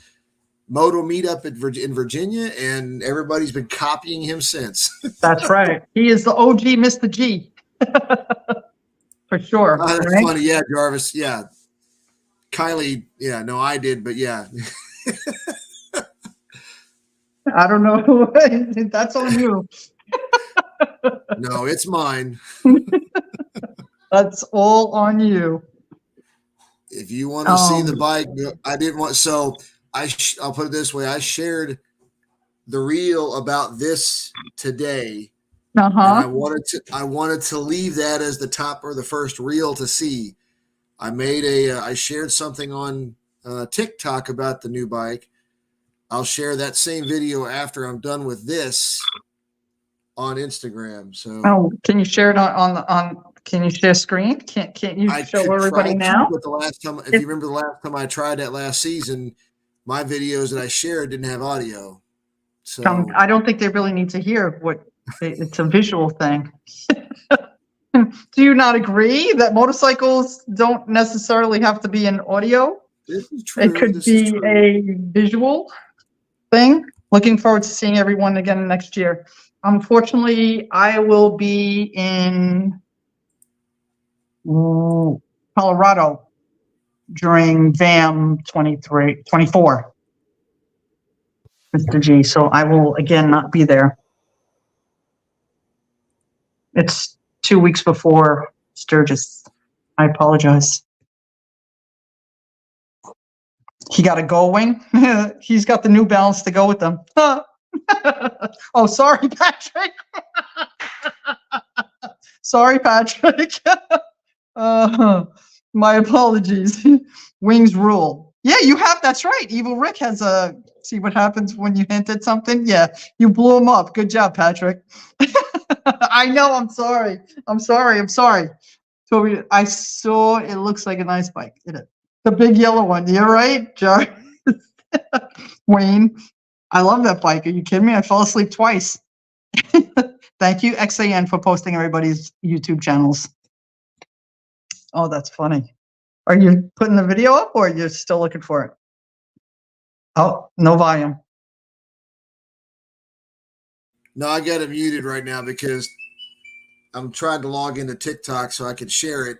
moto meetup in Virginia, and everybody's been copying him since. That's right. He is the OG Mr. G. For sure. That's funny. Yeah, Jarvis. Yeah. Kylie. Yeah, no, I did, but yeah. I don't know. That's on you. No, it's mine. That's all on you. If you want to see the bike, I didn't want. So I'll put it this way: I shared the reel about this today, and I wanted to leave that as the top or the first reel to see. I shared something on TikTok about the new bike. I'll share that same video after I'm done with this on Instagram. So, can you share it on? Can you share screen? Can't you show everybody now? But if you remember the last time I tried that last season, my videos that I shared didn't have audio. So I don't think they really need to hear what it's a visual thing. Do you not agree that motorcycles don't necessarily have to be an audio? This is true. It could be a visual thing. Looking forward to seeing everyone again next year. Unfortunately, I will be in Colorado during VAM 24, Mr. G. So I will again not be there. It's 2 weeks before Sturgis. I apologize. He got a Gull Wing. He's got the New Balance to go with them. Oh, sorry, Patrick. Sorry, Patrick. My apologies. Wings rule. Yeah, you have. That's right. Evil Rick has a. See what happens when you hint at something? Yeah, you blew him up. Good job, Patrick. I know. I'm sorry. Toby, I saw. It looks like a nice bike. The big yellow one. You're right, Jarvis. Wayne. I love that bike. Are you kidding me? I fell asleep twice. Thank you, XAN, for posting everybody's YouTube channels. Oh, that's funny. Are you putting the video up or you're still looking for it? Oh, no volume. No, I got it muted right now because I'm trying to log into TikTok so I can share it,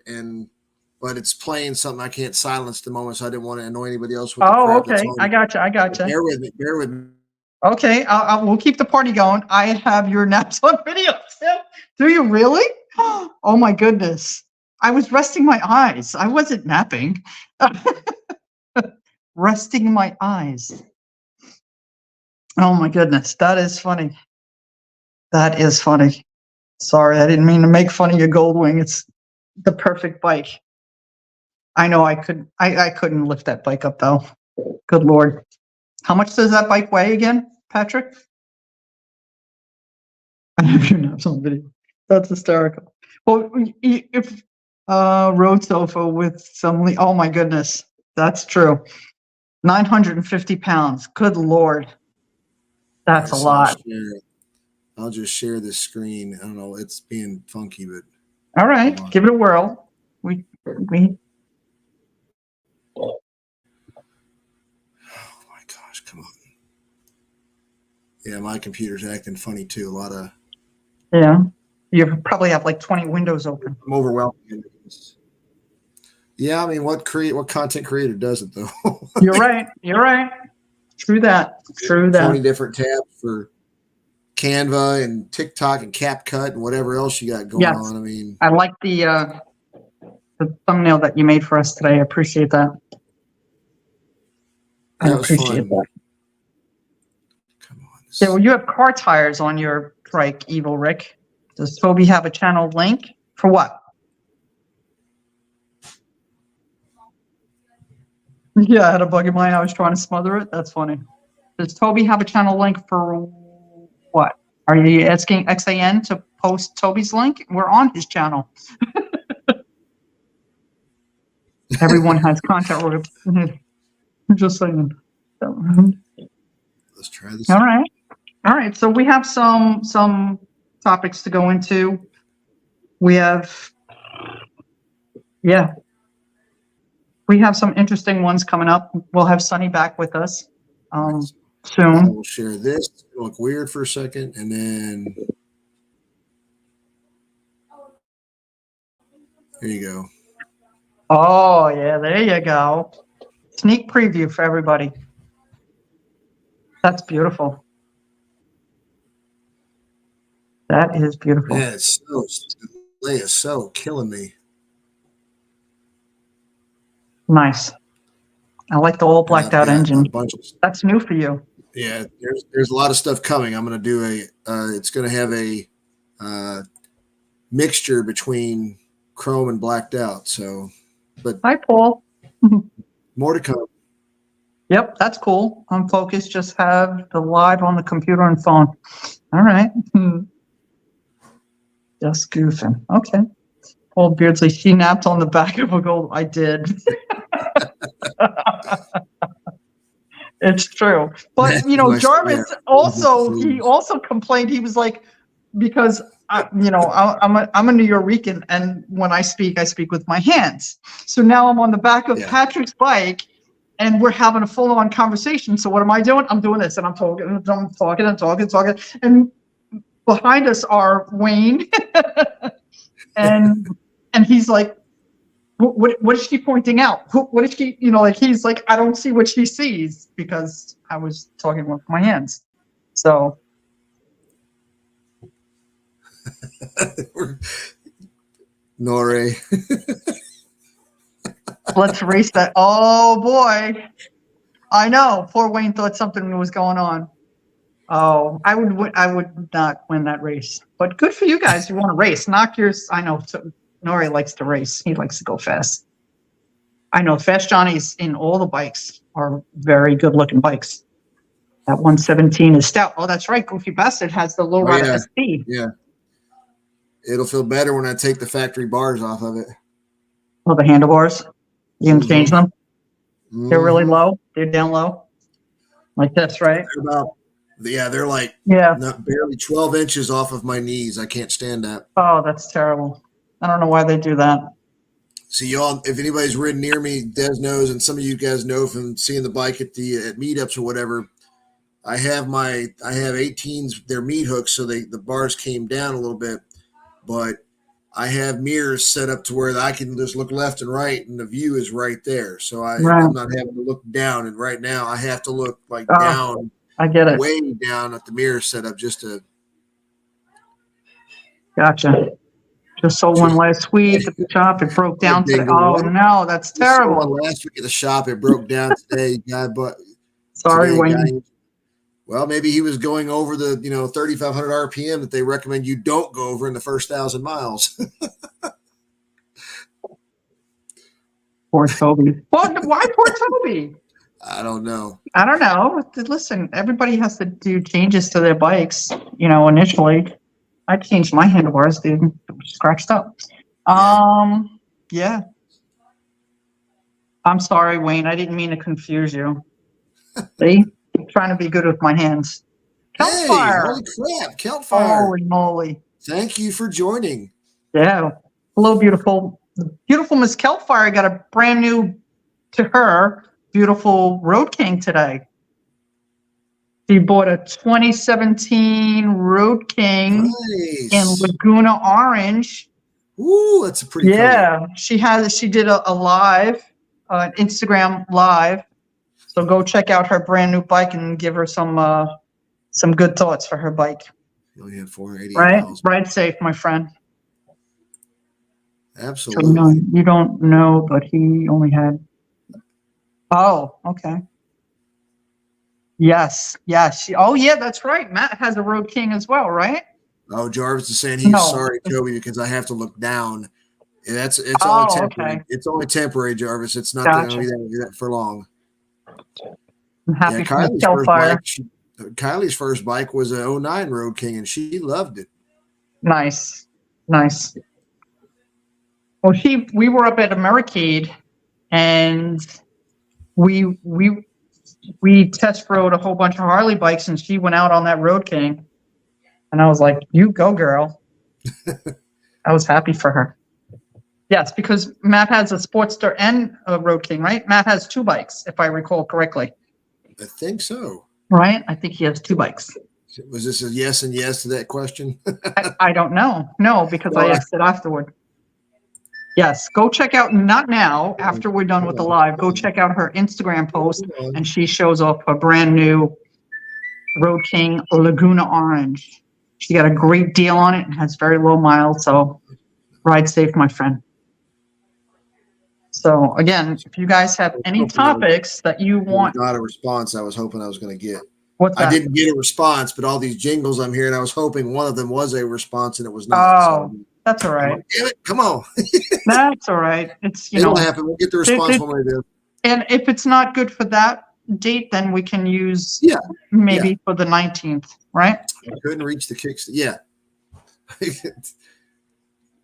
but it's playing something I can't silence at the moment, so I didn't want to annoy anybody else with the crap okay. I got you. Bear with me. Okay, we'll keep the party going. I have your naps on video too. Do you really? Oh my goodness. I was resting my eyes. I wasn't napping. Resting my eyes. Oh my goodness. That is funny. That is funny. Sorry, I didn't mean to make fun of your Goldwing. It's the perfect bike. I know I couldn't lift that bike up though. Good Lord. How much does that bike weigh again, Patrick? I have your naps on video. That's hysterical. Well, if road sofa with some, oh my goodness, that's true. 950 pounds. Good Lord. That's a So lot. I'll just share this screen. I don't know, it's being funky, but all right, give it a whirl. We oh my gosh, come on. Yeah, my computer's acting funny too. A lot of you probably have like 20 windows open. I'm overwhelmed. Yeah, I mean, what content creator does it though? You're right. You're right. True that. 20 different tabs for Canva and TikTok and CapCut and whatever else you got going on. I mean, I like the thumbnail that you made for us today. I appreciate that. I appreciate that. Come on. Yeah, well, you have car tires on your trike, Evil Rick. Does Toby have a channel link for what? Yeah, I had a bug in mine. I was trying to smother it. That's funny. Does Toby have a channel link for what? Are you asking XAN to post Toby's link? We're on his channel. Everyone has content. Just saying. Let's try this. All right. All right. So we have some topics to go into. We have, we have some interesting ones coming up. We'll have Sunny back with us soon. We'll share this. It'll look weird for a second, and then there you go. Oh, yeah, there you go. Sneak preview for everybody. That's beautiful. That is beautiful. Yeah, it's Leia is so killing me. Nice. I like the all blacked out engine. That's new for you. Yeah, there's a lot of stuff coming. I'm going to do it's going to have a mixture between chrome and blacked out. So, but hi, Paul. More to come. Yep, that's cool. I'm focused. Just have the live on the computer and phone. All right. Just goofing. Okay. Paul Beardsley, she napped on the back of a gold. I did. It's true. But, Jarvis he also complained. He was like, because, I'm a New Yorker, and when I speak with my hands. So now I'm on the back of Patrick's bike, and we're having a full-on conversation. So what am I doing? I'm doing this, and I'm talking. And behind us are Wayne, and he's like, what is she pointing out? What is she, he's like, I don't see what she sees because I was talking with my hands. So. Nore. Let's race that. Oh boy. I know. Poor Wayne thought something was going on. Oh, I would not win that race. But good for you guys. You want to race. Knock yours. I know. Nori likes to race. He likes to go fast. I know Fast Johnny's in all the bikes are very good looking bikes. That 117 is stout. Oh, that's right. Goofy Bastard has the low rider SP. Yeah. It'll feel better when I take the factory bars off of it. Oh, the handlebars. You can change them. They're really low. They're down low. Like this, right? They're like not barely 12 inches off of my knees. I can't stand that. Oh, that's terrible. I don't know why they do that. So y'all, if anybody's ridden near me, Des knows, and some of you guys know from seeing the bike at meetups or whatever. I have 18s. They're meat hooks, so the bars came down a little bit, but I have mirrors set up to where I can just look left and right, and the view is right there. So I'm not having to look down. And right now, I have to look down. I get it. Way down at the mirror setup just to. Gotcha. Just sold one last week at the shop. It broke down today. Oh no, that's Just sold terrible. one last week at the shop. It broke down today. Sorry, Wayne. Well, maybe he was going over the 3,500 RPM that they recommend you don't go over in the first 1,000 miles. Poor Toby. Why poor Toby? I don't know. I don't know. Listen, everybody has to do changes to their bikes. Initially, I changed my handlebars. They were scratched up. Yeah. I'm sorry, Wayne. I didn't mean to confuse you. See? I'm trying to be good with my hands. Keltfire. Holy crap, Keltfire. Holy moly. Thank you for joining. Yeah. Hello, beautiful. Beautiful Miss Keltfire got a brand new, to her, beautiful Road King today. She bought a 2017 Road King in Laguna Orange. Ooh, that's a pretty color. She did a live, an Instagram live. So go check out her brand new bike and give her some good thoughts for her bike. You only had 480 miles. Ride safe, my friend. Absolutely. So, no, you don't know, but he only had. Oh, okay. Yes. Oh, yeah, that's right. Matt has a Road King as well, right? Oh, Jarvis is saying he's sorry, Toby, because I have to look down. It's only temporary. Okay. It's only temporary, Jarvis. It's not going to be that for long. I'm happy for Keltfire. Kylie's first bike was a 09 Road King, and she loved it. Nice. Well, we were up at Americade, and we test rode a whole bunch of Harley bikes, and she went out on that Road King, and I was like, "You go, girl!" I was happy for her. Yes, because Matt has a Sportster and a Road King, right? Matt has two bikes, if I recall correctly. I think so. Right? I think he has two bikes. Was this a yes and yes to that question? I don't know. No, because I asked it afterward. Yes, go check out, not now, after we're done with the live, go check out her Instagram post, and she shows off a brand new Road King Laguna Orange. She got a great deal on it and has very low miles, so ride safe, my friend. So, again, if you guys have any topics that you want. Not a response I was hoping I was going to get. What's that? I didn't get a response, but all these jingles I'm hearing, I was hoping one of them was a response, and it was not. Oh, so, that's all right. Damn it, come on. That's all right. It'll happen. We'll get the response one way or the other. And if it's not good for that date, then we can use maybe for the 19th, right? I couldn't reach the kicks. Yeah.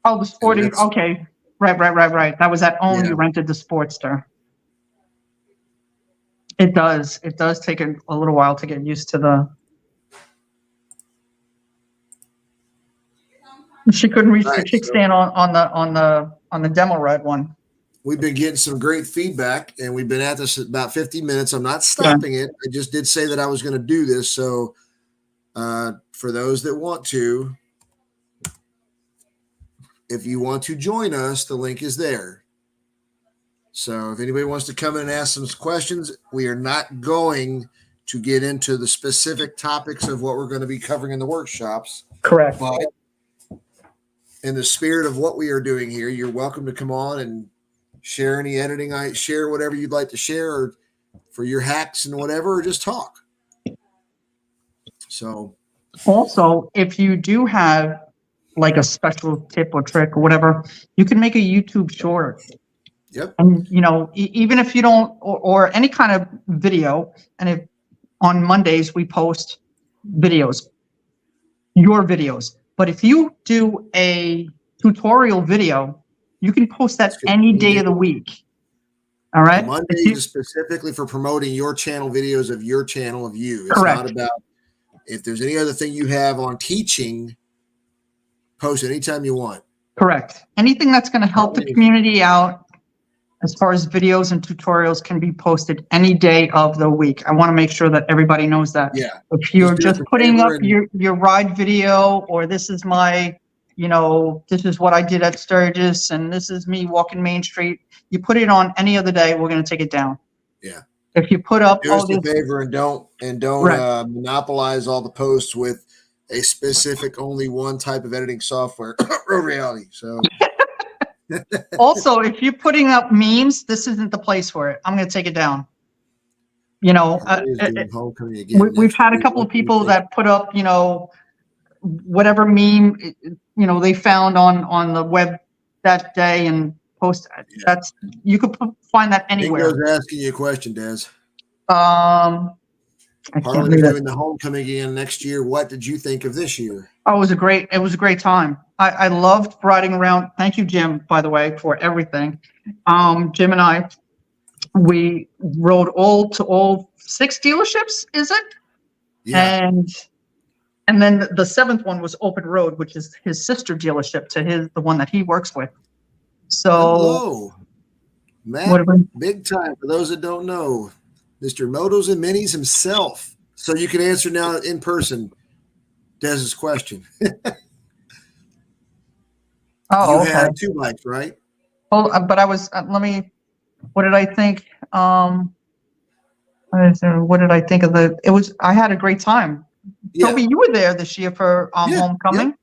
Oh, the sporting. Okay. Right. That was at Own. You rented the Sportster. It does. It does take a little while to get used to the. She couldn't reach the kickstand on the demo ride one. We've been getting some great feedback, and we've been at this about 50 minutes. I'm not stopping it. I just did say that I was going to do this. So for those that want to, if you want to join us, the link is there. So if anybody wants to come in and ask some questions, we are not going to get into the specific topics of what we're going to be covering in the workshops. Correct. But in the spirit of what we are doing here, you're welcome to come on and share any editing. Share whatever you'd like to share, or for your hacks and whatever, or just talk. So also, if you do have like a special tip or trick or whatever, you can make a YouTube short. Yep. And even if you don't, or any kind of video, and if on Mondays we post videos, your videos. But if you do a tutorial video, you can post that any day of the week. All right. Monday is specifically for promoting your channel videos of your channel of you. It's Correct. Not about if there's any other thing you have on teaching, post anytime you want. Correct. Anything that's going to help the community out as far as videos and tutorials can be posted any day of the week. I want to make sure that everybody knows that. Yeah. If you're just putting up your ride video, or this is my, this is what I did at Sturgis, and this is me walking Main Street, you put it on any other day, we're going to take it down. Yeah. If you put up do us a favor and don't monopolize all the posts with a specific only one type of editing software, Rode Reality. So Also, if you're putting up memes, this isn't the place for it. I'm going to take it down. You know, Harley is doing homecoming again we've next had a year. couple What of do you people think? that put up, you know, whatever meme, you know, they found on the web that day and post. Yeah. That's, you could find that anywhere. Bingo's asking you a question, Des. I can't Harley's read it. doing the homecoming again next year. What did you think of this year? Oh, it was a great time. I loved riding around. Thank you, Jim, by the way, for everything. Jim and I, we rode to all 6 dealerships, is it? Yeah. And then the 7th one was Open Road, which is his sister dealership to the one that he works with. So Hello, what Matt. Big time. For those that don't know, Mr. Motos and Minis himself. So you can answer now in person Dez's question. Oh, You okay. had 2 bikes, right? Well, but I was, what did I think? What did I think of I had a great time. Yeah. Toby, you were there this year for Yeah, homecoming. yep.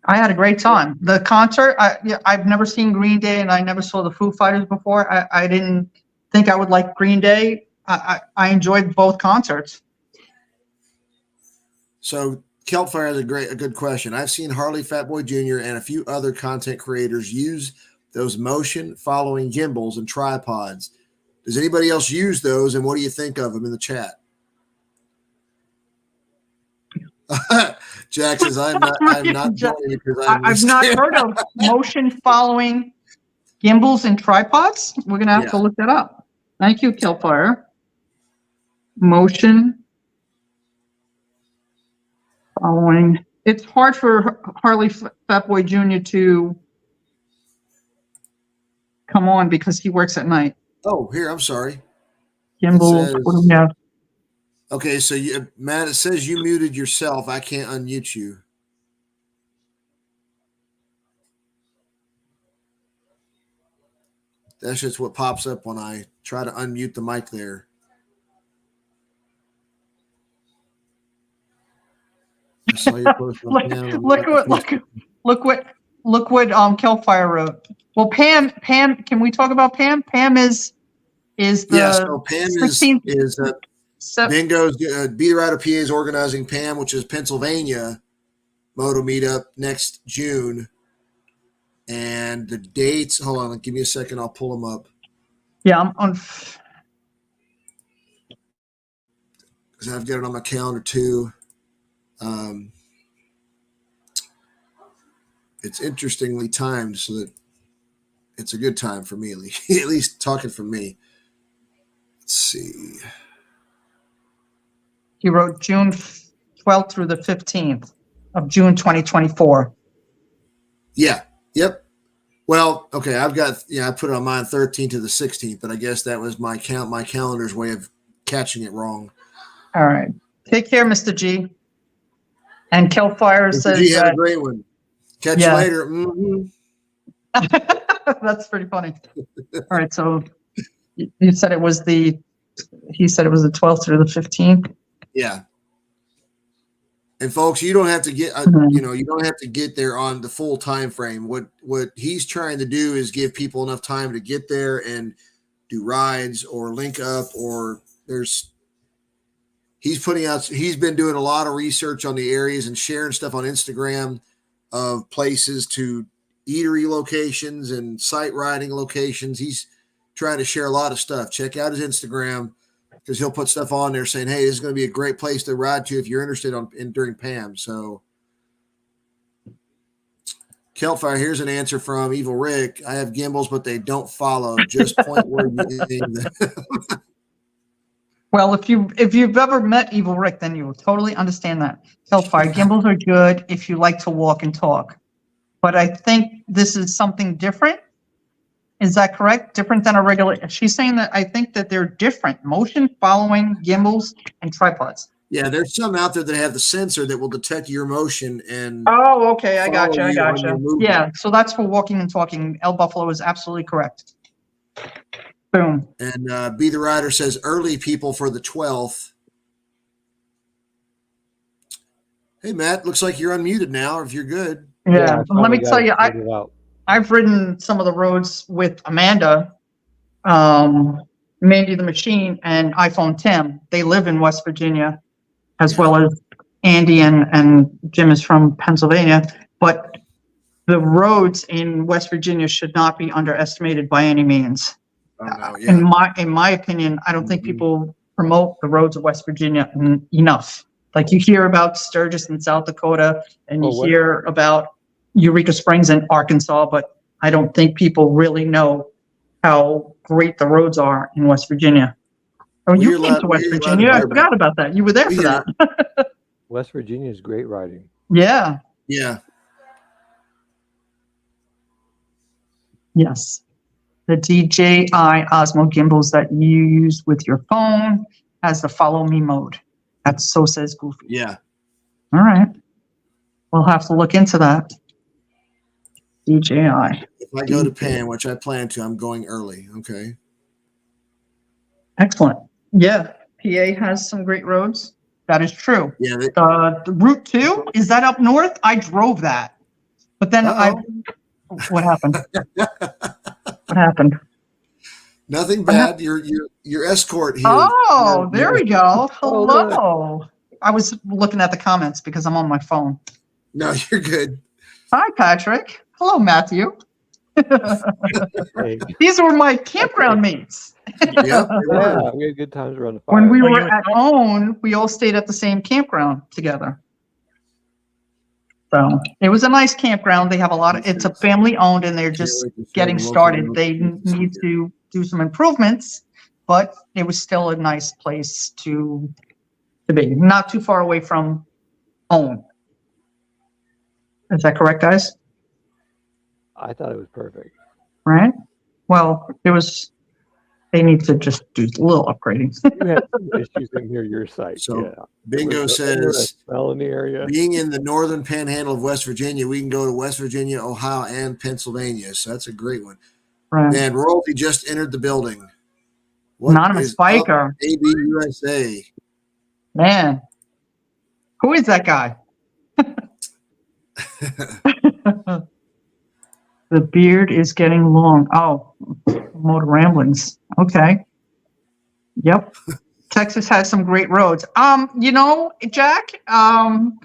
I had a great time. The concert, I've never seen Green Day and I never saw the Foo Fighters before. I didn't think I would like Green Day. I enjoyed both concerts. So Keltfire has a good question. I've seen Harley Fatboy Jr. and a few other content creators use those motion following gimbals and tripods. Does anybody else use those, and what do you think of them in the chat? Jack says, I'm not joining because I've not heard of motion following gimbals and tripods. We're going to have to look that up. Thank you, Kelfire. Motion following. It's hard for Harley Fatboy Jr. to come on because he works at night. Oh, here, I'm sorry. Gimbals, what do we have? Okay, so Matt, it says you muted yourself. I can't unmute you. That's just what pops up when I try to unmute the mic there. I saw your post on Pam. Look what Kelfire wrote. Well, Pam, can we talk about Pam? Pam is the so Pam 16th, is Bingo's Be the Rider PA is organizing Pam, which is Pennsylvania Moto Meetup next June. And the dates, hold on, give me a second, I'll pull them up. Yeah, I'm on. Because I've got it on my calendar too. It's interestingly timed so that it's a good time for me, at least talking for me. Let's see. He wrote June 12th through the 15th of June 2024. Yeah. Yep. Well, okay. I've got, I put it on mine 13th to the 16th, but I guess that was my calendar's way of catching it wrong. All right. Take care, Mr. G. And Kelfire says G had a great one. Catch you later. Mm-hmm. That's pretty funny. All right. So you said it was he said it was the 12th through the 15th. Yeah. And folks, you don't have to get, you don't have to get there on the full time frame. What he's trying to do is give people enough time to get there and do rides or link up, or he's been doing a lot of research on the areas and sharing stuff on Instagram of places to eatery locations and site riding locations. He's trying to share a lot of stuff. Check out his Instagram, because he'll put stuff on there saying, hey, this is going to be a great place to ride to if you're interested during PAM. So Keltfire, here's an answer from Evil Rick. I have gimbals, but they don't follow. Just point where you aim them. Well, if you've ever met Evil Rick, then you will totally understand that. Kelfire, gimbals are good if you like to walk and talk. But I think this is something different. Is that correct? Different than a regular? She's saying that I think that they're different. Motion following gimbals and tripods. Yeah, there's some out there that have the sensor that will detect your motion and. Oh, okay. I gotcha. Yeah, so that's for walking and talking. El Buffalo is absolutely correct. Boom. And Be the Rider says early people for the 12th. Hey, Matt, looks like you're unmuted now. If you're good. Yeah. I Let me finally tell got it you, figured out. I've ridden some of the roads with Amanda, Mandy the Machine, and iPhone Tim. They live in West Virginia, as well as Andy and Jim is from Pennsylvania. But the roads in West Virginia should not be underestimated by any means. Oh, no, yeah. In my opinion, I don't think people promote the roads of West Virginia enough. Like, you hear about Sturgis in South Dakota, and you hear about Eureka Springs in Arkansas, but I don't think people really know how great the roads are in West Virginia. Oh, you came to West Virginia. I forgot about that. You were there for that. West Virginia is great riding. Yeah. Yeah. Yes. The DJI Osmo gimbals that you use with your phone has the follow me mode. That's so says Goofy. Yeah. All right. We'll have to look into that. DJI. If I go to Pan, which I plan to, I'm going early. Okay. Excellent. Yeah. PA has some great roads. That is true. Yeah. The Route 2, is that up north? I drove that. But then what happened? What happened? Nothing bad. Your escort here. Oh, there we go. Hello. I was looking at the comments because I'm on my phone. No, you're good. Hi, Patrick. Hello, Matthew. These were my campground mates. Yeah, we had good times around the fire. When we were at OWN, we all stayed at the same campground together. So it was a nice campground. They have it's a family owned, and they're just getting started. They need to do some improvements, but it was still a nice place to be. Not too far away from OWN. Is that correct, guys? I thought it was perfect. Right? Well, they need to just do a little upgrading. You had some issues near your site. So Bingo says, smell in the area. Being in the northern panhandle of West Virginia, we can go to West Virginia, Ohio, and Pennsylvania. So that's a great one. Right. Man, royalty just entered the building. Anonymous biker. AB USA. Man, who is that guy? The beard is getting long. Oh, motor ramblings. Okay. Yep. Texas has some great roads. Jack, that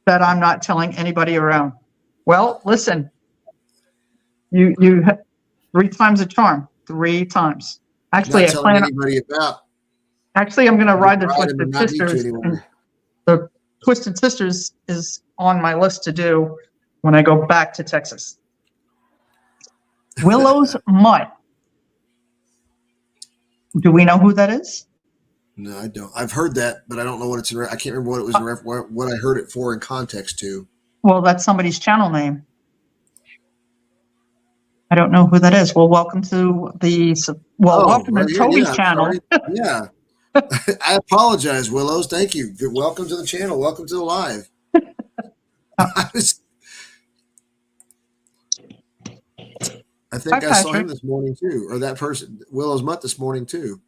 I'm not telling anybody around. Well, listen, you 3 times a charm, 3 times. Actually, not telling anybody about. Actually, I'm going to ride the Twisted Sisters. And the Twisted Sisters is on my list to do when I go back to Texas. Willow's Mutt. Do we know who that is? No, I don't. I've heard that, but I don't know what it's in. I can't remember what it was what I heard it for in context to. Well, that's somebody's channel name. I don't know who that is. Well, welcome to welcome to Toby's channel. Yeah. I apologize, Willows. Thank you. Welcome to the channel. Welcome to the live. I think I saw him this morning too, or that person, Willow's Mutt, this morning too.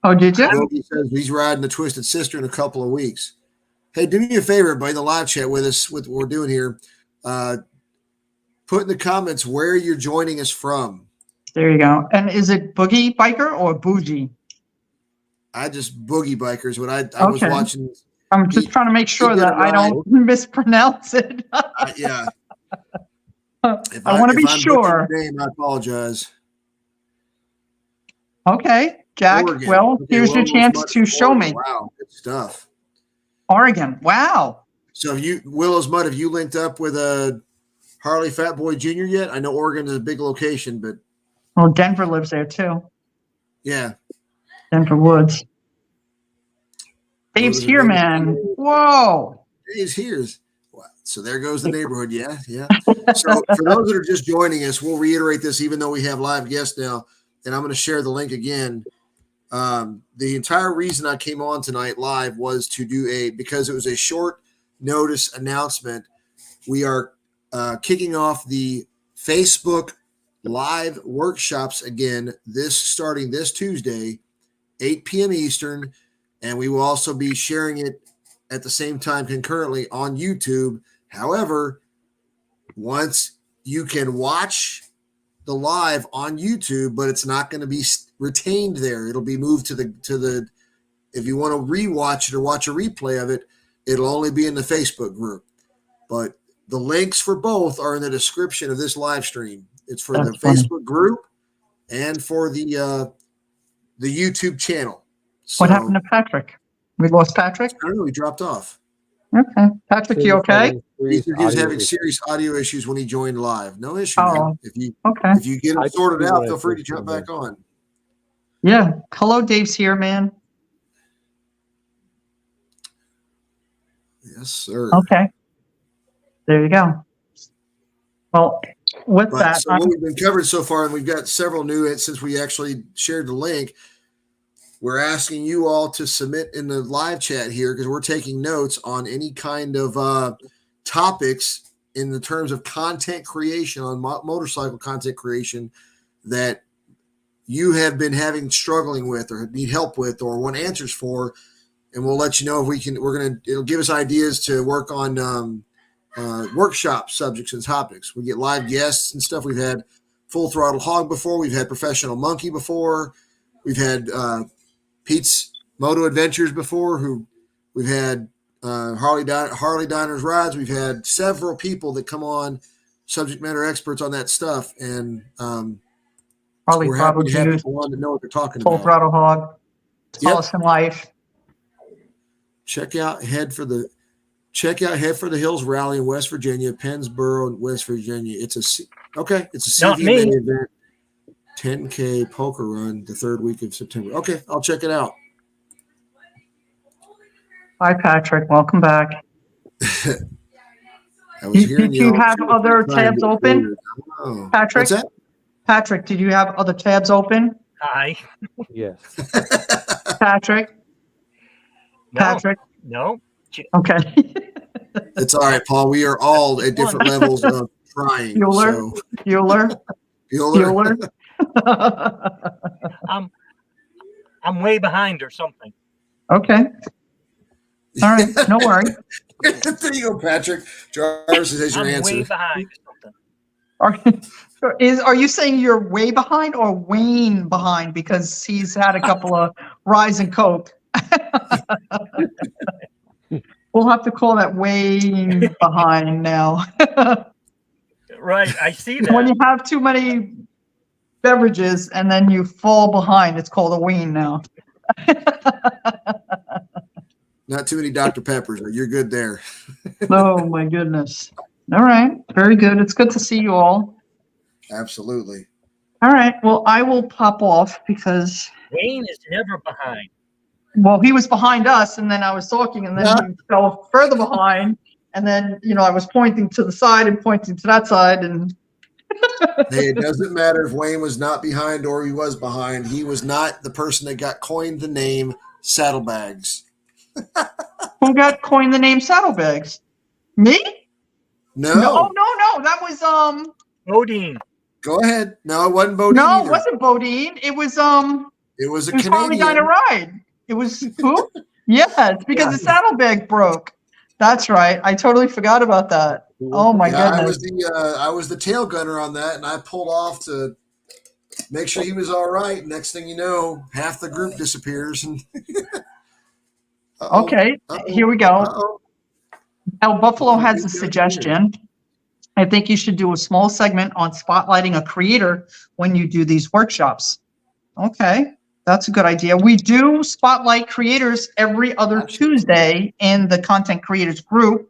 Oh, did you? He says he's riding the Twisted Sister in a couple of weeks. Hey, do me a favor, everybody, in the live chat with us, with what we're doing here. Put in the comments where you're joining us from. There you go. And is it Boogie Biker or Bougie? I just Boogie Bikers. What I was watching. I'm just trying to make sure that I don't mispronounce it. Yeah. I want to be sure. Name, I apologize. Okay, Jack. Oregon. Well, here's your chance to show me. Wow, good stuff. Oregon. Wow. So, Willow's Mud, have you linked up with a Harley Fat Boy Jr. yet? I know Oregon is a big location, but well, Denver lives there too. Yeah. Denver Woods. Dave's here, man. Whoa. Dave's here. So there goes the neighborhood. Yeah. So for those that are just joining us, we'll reiterate this even though we have live guests now, and I'm going to share the link again. The entire reason I came on tonight live was to do because it was a short notice announcement. We are kicking off the Facebook live workshops again, starting this Tuesday, 8 p.m. Eastern, and we will also be sharing it at the same time concurrently on YouTube. However, once you can watch the live on YouTube, but it's not going to be retained there. It'll be moved to the if you want to rewatch it or watch a replay of it, it'll only be in the Facebook group. But the links for both are in the description of this live stream. It's for the Facebook group and for the YouTube channel. So, What happened to Patrick? We lost Patrick? I don't know. He dropped off. Okay. Patrick, you okay? He was having serious audio issues when he joined live. No issue. Oh, If you get it I sorted just out, wanted feel free to to jump back on. Yeah. Hello, Dave's here, man. Yes, sir. Okay. There you go. Well, with But that, so what we've been covered so far, and we've got several new since we actually shared the link. We're asking you all to submit in the live chat here because we're taking notes on any kind of topics in the terms of content creation on motorcycle content creation that you have been struggling with or need help with or want answers for. And we'll let you know if we can. It'll give us ideas to work on workshop subjects and topics. We get live guests and stuff. We've had Full Throttle Hog before. We've had Professional Monkey before. We've had Pete's Moto Adventures before. We've had Harley Diners Rides. We've had several people that come on, subject matter experts on that stuff, and Harley we're happy to have Juice, people on that know what they're talking Full about. Throttle Hog, Yep. Allison Life. Check out Head for the Hills Rally in West Virginia, Pennsboro, West Virginia. It's a Not me. CVMA event, 10K poker run the third week of September. Okay, I'll check it out. Hi, Patrick. Welcome back. I was hearing Did you have two other times tabs open, later. Oh. Patrick? What's Patrick, did you have other tabs open? Hi. Yes. that? Patrick? No, Patrick? no. Okay. It's all right, Paul. We are all at different levels of trying. Bueller? So. Bueller? Bueller. Bueller? I'm way behind or something. Okay. All right. No worry. There you go, Patrick. Jarvis has your I'm answer. way behind or something. Are you saying you're way behind or Wayne behind because he's had a couple of Rise and Coke? We'll have to call that Wayne behind now. Right, I see When that. you have too many beverages and then you fall behind, it's called a Wayne now. Not too many Dr. Peppers. You're good there. Oh my goodness. All right. Very good. It's good to see you all. Absolutely. All right. Well, I will pop off because, Wayne is never behind. well, he was behind us and then I was talking and then he fell further behind. And then, I was pointing to the side and pointing to that side. And Hey, it doesn't matter if Wayne was not behind or he was behind. He was not the person that got coined the name Saddlebags. who got coined the name Saddlebags? Me? No. No, no. That was, Odin. Go ahead. No, it wasn't Bodine no, either. it wasn't Bodine. It was, It was a it was Harley Canadian. Ride. It was who? Yeah, it's because the saddlebag broke. That's right. I totally forgot about that. Oh my goodness. I was the tail gunner on that, and I pulled off to make sure he was all right. Next thing you know, half the group disappears. And Okay, here we go. El Buffalo has a suggestion. I think you should do a small segment on spotlighting a creator when you do these workshops. Okay, that's a good idea. We do spotlight creators every other Tuesday in the content creators group.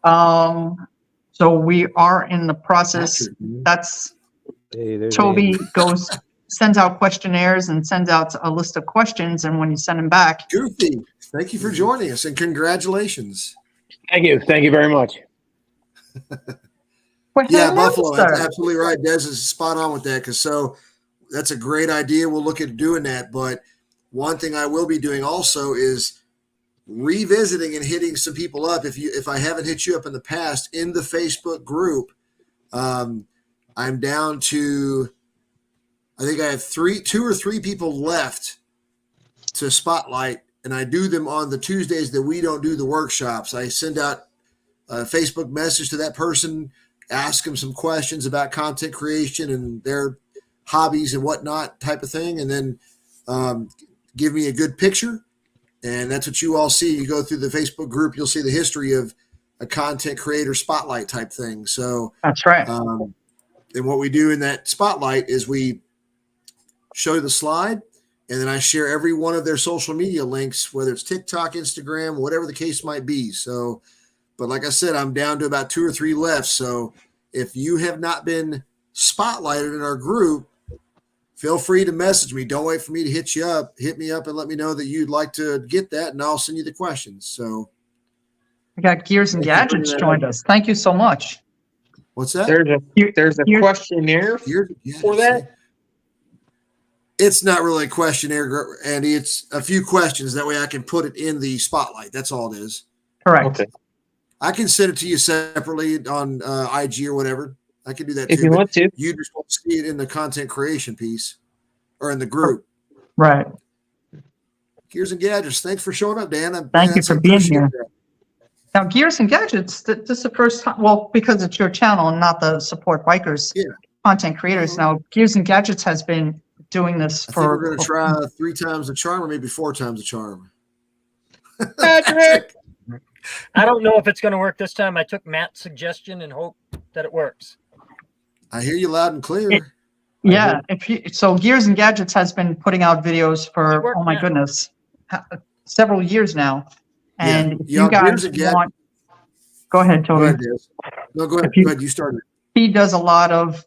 So we are in the process. That's Toby sends out questionnaires and sends out a list of questions. And when you send them back, Goofy, thank you for joining us and congratulations. Thank you. Thank you very much. well, Yeah, hello, Buffalo, sir. that's absolutely right. Des is spot on with that that's a great idea. We'll look at doing that. But one thing I will be doing also is revisiting and hitting some people up. If I haven't hit you up in the past in the Facebook group, I'm down to, I think I have two or three people left to spotlight and I do them on the Tuesdays that we don't do the workshops. I send out a Facebook message to that person, ask them some questions about content creation and their hobbies and whatnot type of thing, and then give me a good picture. And that's what you all see. You go through the Facebook group, you'll see the history of a content creator spotlight type thing. So That's right. and what we do in that spotlight is we show you the slide, and then I share every one of their social media links, whether it's TikTok, Instagram, whatever the case might be. So, but like I said, I'm down to about 2 or 3 left. So if you have not been spotlighted in our group, feel free to message me. Don't wait for me to hit you up. Hit me up and let me know that you'd like to get that, and I'll send you the questions. So We got Gears and Gadgets joined us. Thank you so much. what's that? There's a questionnaire for that. It's not really a questionnaire, Andy. It's a few questions. That way I can put it in the spotlight. That's all it is. Correct. Okay. I can send it to you separately on IG or whatever. I can do that If too. you but want to. You just want to see it in the content creation piece or in the group. Right. Gears and Gadgets. Thanks for showing up, Dan. Thank you for being here. That. Now, Gears and Gadgets, this is the first time, well, because it's your channel and not the Support Bikers content creators. Now, Gears and Gadgets has been doing this I for. think we're going to try 3 times the charm or maybe 4 times the charm. Patrick! I don't know if it's going to work this time. I took Matt's suggestion and hope that it works. I hear you loud and clear. Yeah. So Gears and Gadgets has been putting out videos for, oh my now. goodness, several years now. And if Yeah, you guys Gears and Gadgets- want, go ahead, Go Toby. ahead, Des. No, go ahead. If you- Go ahead. You started. He does a lot of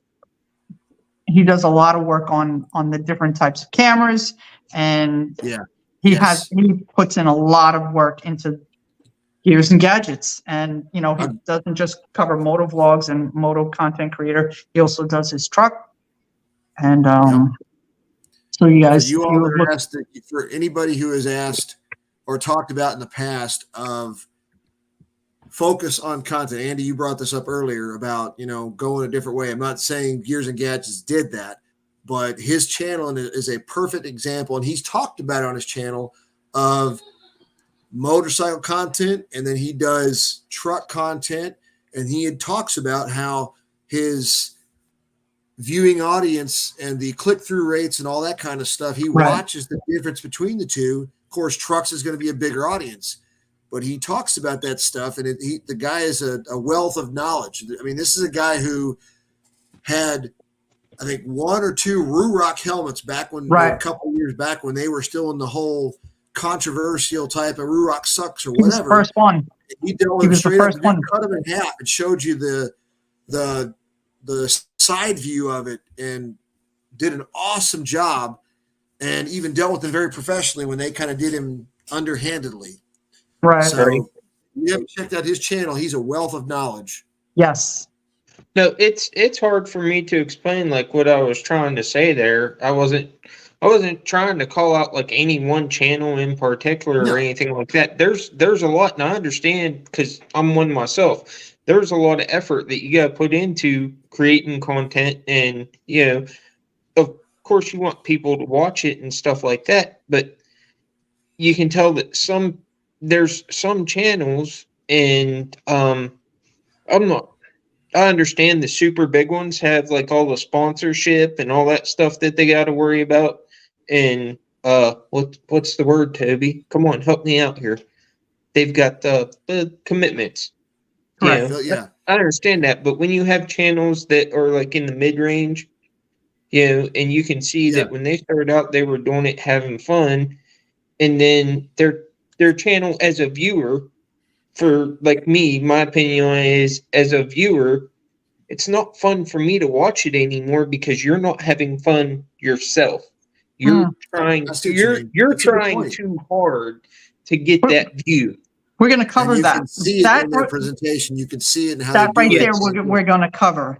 work on the different types of cameras, and he puts in a lot of work into Gears and Gadgets. And he doesn't just cover moto vlogs and moto content creator. He also does his truck. And so you guys, You all are asked, for anybody who has asked or talked about in the past of focus on content. Andy, you brought this up earlier about, going a different way. I'm not saying Gears and Gadgets did that, but his channel is a perfect example. And he's talked about it on his channel of motorcycle content. And then he does truck content. And he talks about how his viewing audience and the click-through rates and all that kind of stuff, he watches the difference between the two. Of course, trucks is going to be a bigger audience. But he talks about that stuff, and the guy is a wealth of knowledge. I mean, this is a guy who had, I think, 1 or 2 Ruroc helmets back when a couple of years back when they were still in the whole controversial type of Ruroc sucks or whatever. He was the first one. He dealt with straight up, cut them in half. It showed you the side view of it, and did an awesome job, and even dealt with them very professionally when they kind of did him underhandedly. Right. So you haven't checked out his channel. He's a wealth of knowledge. Yes. No, it's hard for me to explain like what I was trying to say there. I wasn't trying to call out like any one channel in particular or anything like that. There's a lot, and I understand because I'm one myself. There's a lot of effort that you got to put into creating content, and of course you want people to watch it and stuff like that. But you can tell that there's some channels, and I understand the super big ones have like all the sponsorship and all that stuff that they got to worry about. And what's the word, Toby? Come on, help me out here. They've got the commitments. Right. I understand that, but when you have channels that are like in the mid range, and you can see that when they started out, they were doing it having fun, and then their channel as a viewer, for like me, my opinion is as a viewer, it's not fun for me to watch it anymore because you're not having fun yourself. You're trying too hard to get that view. We're going to cover that. Can see it in their presentation. You can see it in how that right there. We're going to cover.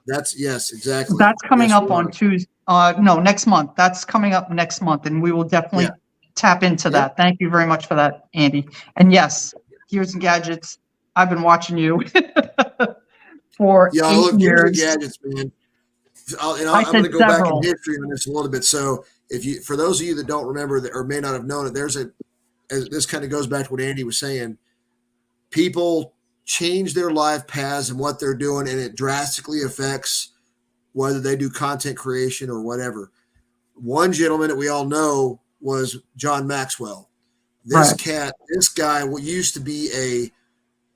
Yes, exactly. That's coming up on Tuesday. Next month. That's coming up next month, and we will definitely tap into that. Thank you very much for that, Andy. And yes, Gears and Gadgets. I've been watching you for 8 years. Gears and Gadgets, man. I'm going to go back in history on this a little bit. So, for those of you that don't remember that or may not have known it, there's a as this kind of goes back to what Andy was saying, people change their life paths and what they're doing, and it drastically affects whether they do content creation or whatever. One gentleman that we all know was John Maxwell. This guy used to be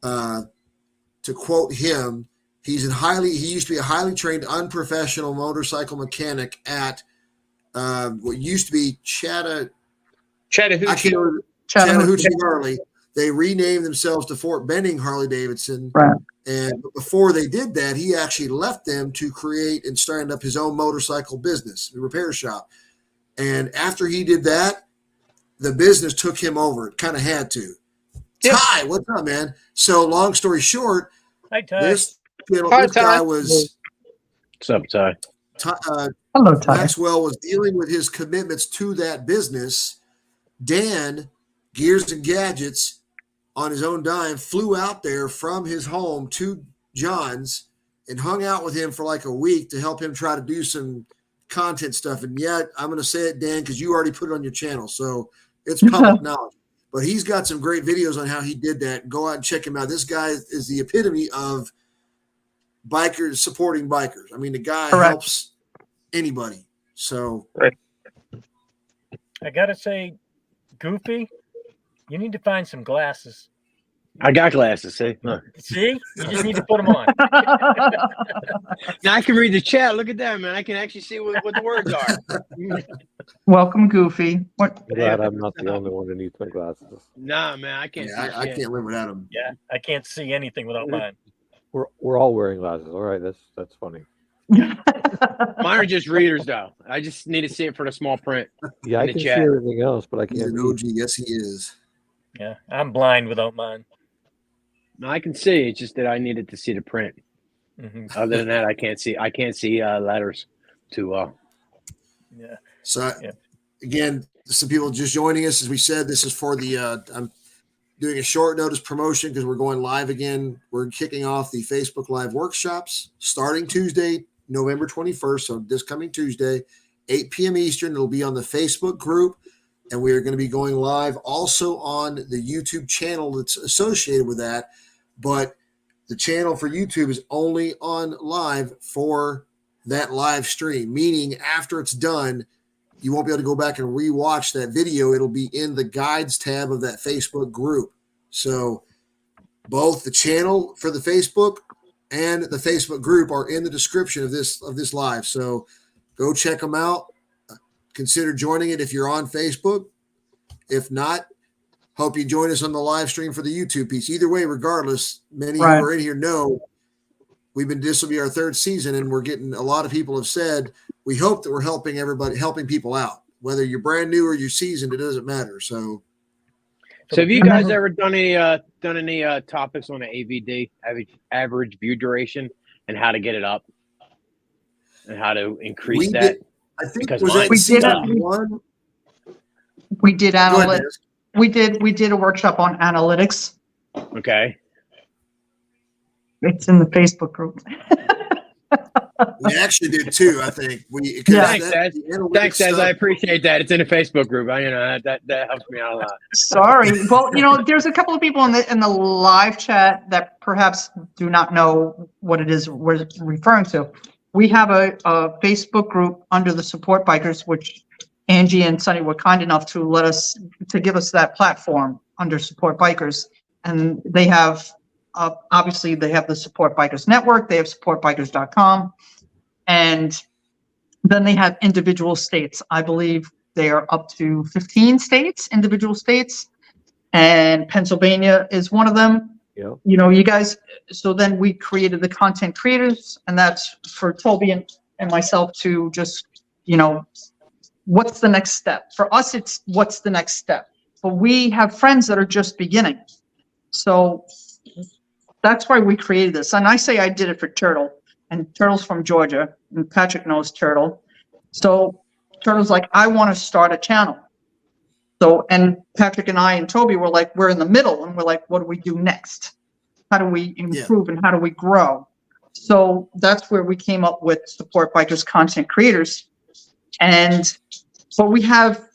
to quote him, he used to be a highly trained, unprofessional motorcycle mechanic at what used to be Chattahoochee Harley. They renamed themselves to Fort Benning Harley Davidson. Right. And before they did that, he actually left them to create and start up his own motorcycle business, a repair shop. And after he did that, the business took him over. It kind of had to. Yeah. Ty, what's up, man? So long story short, Hi, Ty. this Hi, guy Ty. was What's up, Ty? Hello, Ty. Maxwell was dealing with his commitments to that business. Dan, Gears and Gadgets, on his own dime, flew out there from his home to John's and hung out with him for like a week to help him try to do some content stuff. And yet, I'm going to say it, Dan, because you already put it on your channel, so it's public knowledge. But he's got some great videos on how he did that. Go out and check him out. This guy is the epitome of bikers supporting bikers. I mean, the guy helps anybody. So I gotta say, Goofy, you need to find some glasses. I got glasses. See, look. See, you just need to put them on. Now I can read the chat. Look at that, man. I can actually see what the words are. Welcome, Goofy. What? I'm glad I'm not the only one who needs my glasses. Nah, man, I can't. yeah, I can't live without him. Yeah, I can't see anything without mine. We're all wearing glasses. All right, that's funny. Mine are just readers, though. I just need to see it for the small print. Yeah, I in the can chat. see everything else, but I He's can't an read. OG. Yes, he is. Yeah, I'm blind without mine. No, I can see. It's just that I needed to see the print. Hmm. Other than that, I can't see. I can't see letters too well. Yeah. So Yeah. again, some people just joining us. As we said, this is for the I'm doing a short notice promotion because we're going live again. We're kicking off the Facebook Live workshops starting Tuesday, November 21st. So this coming Tuesday, 8 p.m. Eastern. It'll be on the Facebook group, and we are going to be going live also on the YouTube channel that's associated with that. But the channel for YouTube is only on live for that live stream, meaning after it's done, you won't be able to go back and rewatch that video. It'll be in the guides tab of that Facebook group. So both the channel for the Facebook and the Facebook group are in the description of this live. So go check them out. Consider joining it if you're on Facebook. If not, hope you join us on the live stream for the YouTube piece. Either way, regardless, many who are in here know this will be our third season, and we're getting a lot of people have said we hope that we're helping people out. Whether you're brand new or you're seasoned, it doesn't matter. So have you guys ever done any topics on the AVD, average view duration, and how to get it up, and how to increase that? I think Because was that we season did one? We did Go ahead, analytics. Dennis. We did a workshop on analytics. Okay. It's in the Facebook group. We actually did too. I think we. Yeah. Thanks, Dad. Thanks, Dad. I appreciate that. It's in a Facebook group. That helps me out a lot. Sorry. Well, there's a couple of people in the live chat that perhaps do not know what it is we're referring to. We have a Facebook group under the Support Bikers, which Angie and Sunny were kind enough to give us that platform under Support Bikers, and they have obviously they have the Support Bikers Network. They have supportbikers.com, and then they have individual states. I believe they are up to 15 states, individual states, and Pennsylvania is one of them. Yeah. You guys. So then we created the content creators, and that's for Toby and myself to just what's the next step? For us, it's what's the next step. But we have friends that are just beginning. So that's why we created this. And I say I did it for Turtle, and Turtle's from Georgia, and Patrick knows Turtle. So Turtle's like, I want to start a channel. So, and Patrick and I and Toby were like, we're in the middle, and we're like, what do we do next? How do we improve and how do we grow? So that's where we came up with Support Bikers Content Creators. But we have,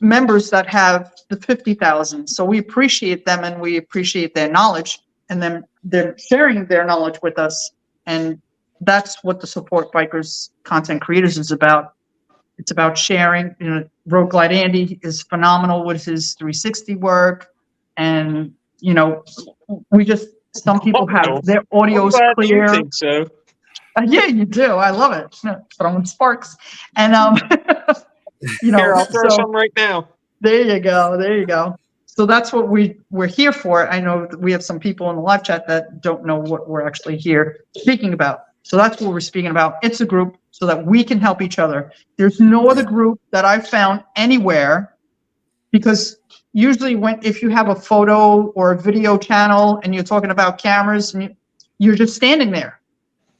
members that have the 50,000. So we appreciate them and we appreciate their knowledge, and then they're sharing their knowledge with us. And that's what the Support Bikers Content Creators is about. It's about sharing. You know, Road Glide Andy is phenomenal with his 360 work. And, you know, we just, some people have their audio's I'm glad you clear. think so. Yeah, you do. I love it. Throwing sparks. And, you Here, know, I'll throw so some right now. there you go. There you go. So that's what we're here for. I know that we have some people in the live chat that don't know what we're actually here speaking about. So that's what we're speaking about. It's a group so that we can help each other. There's no other group that I've found anywhere, because usually if you have a photo or a video channel and you're talking about cameras, and you're just standing there,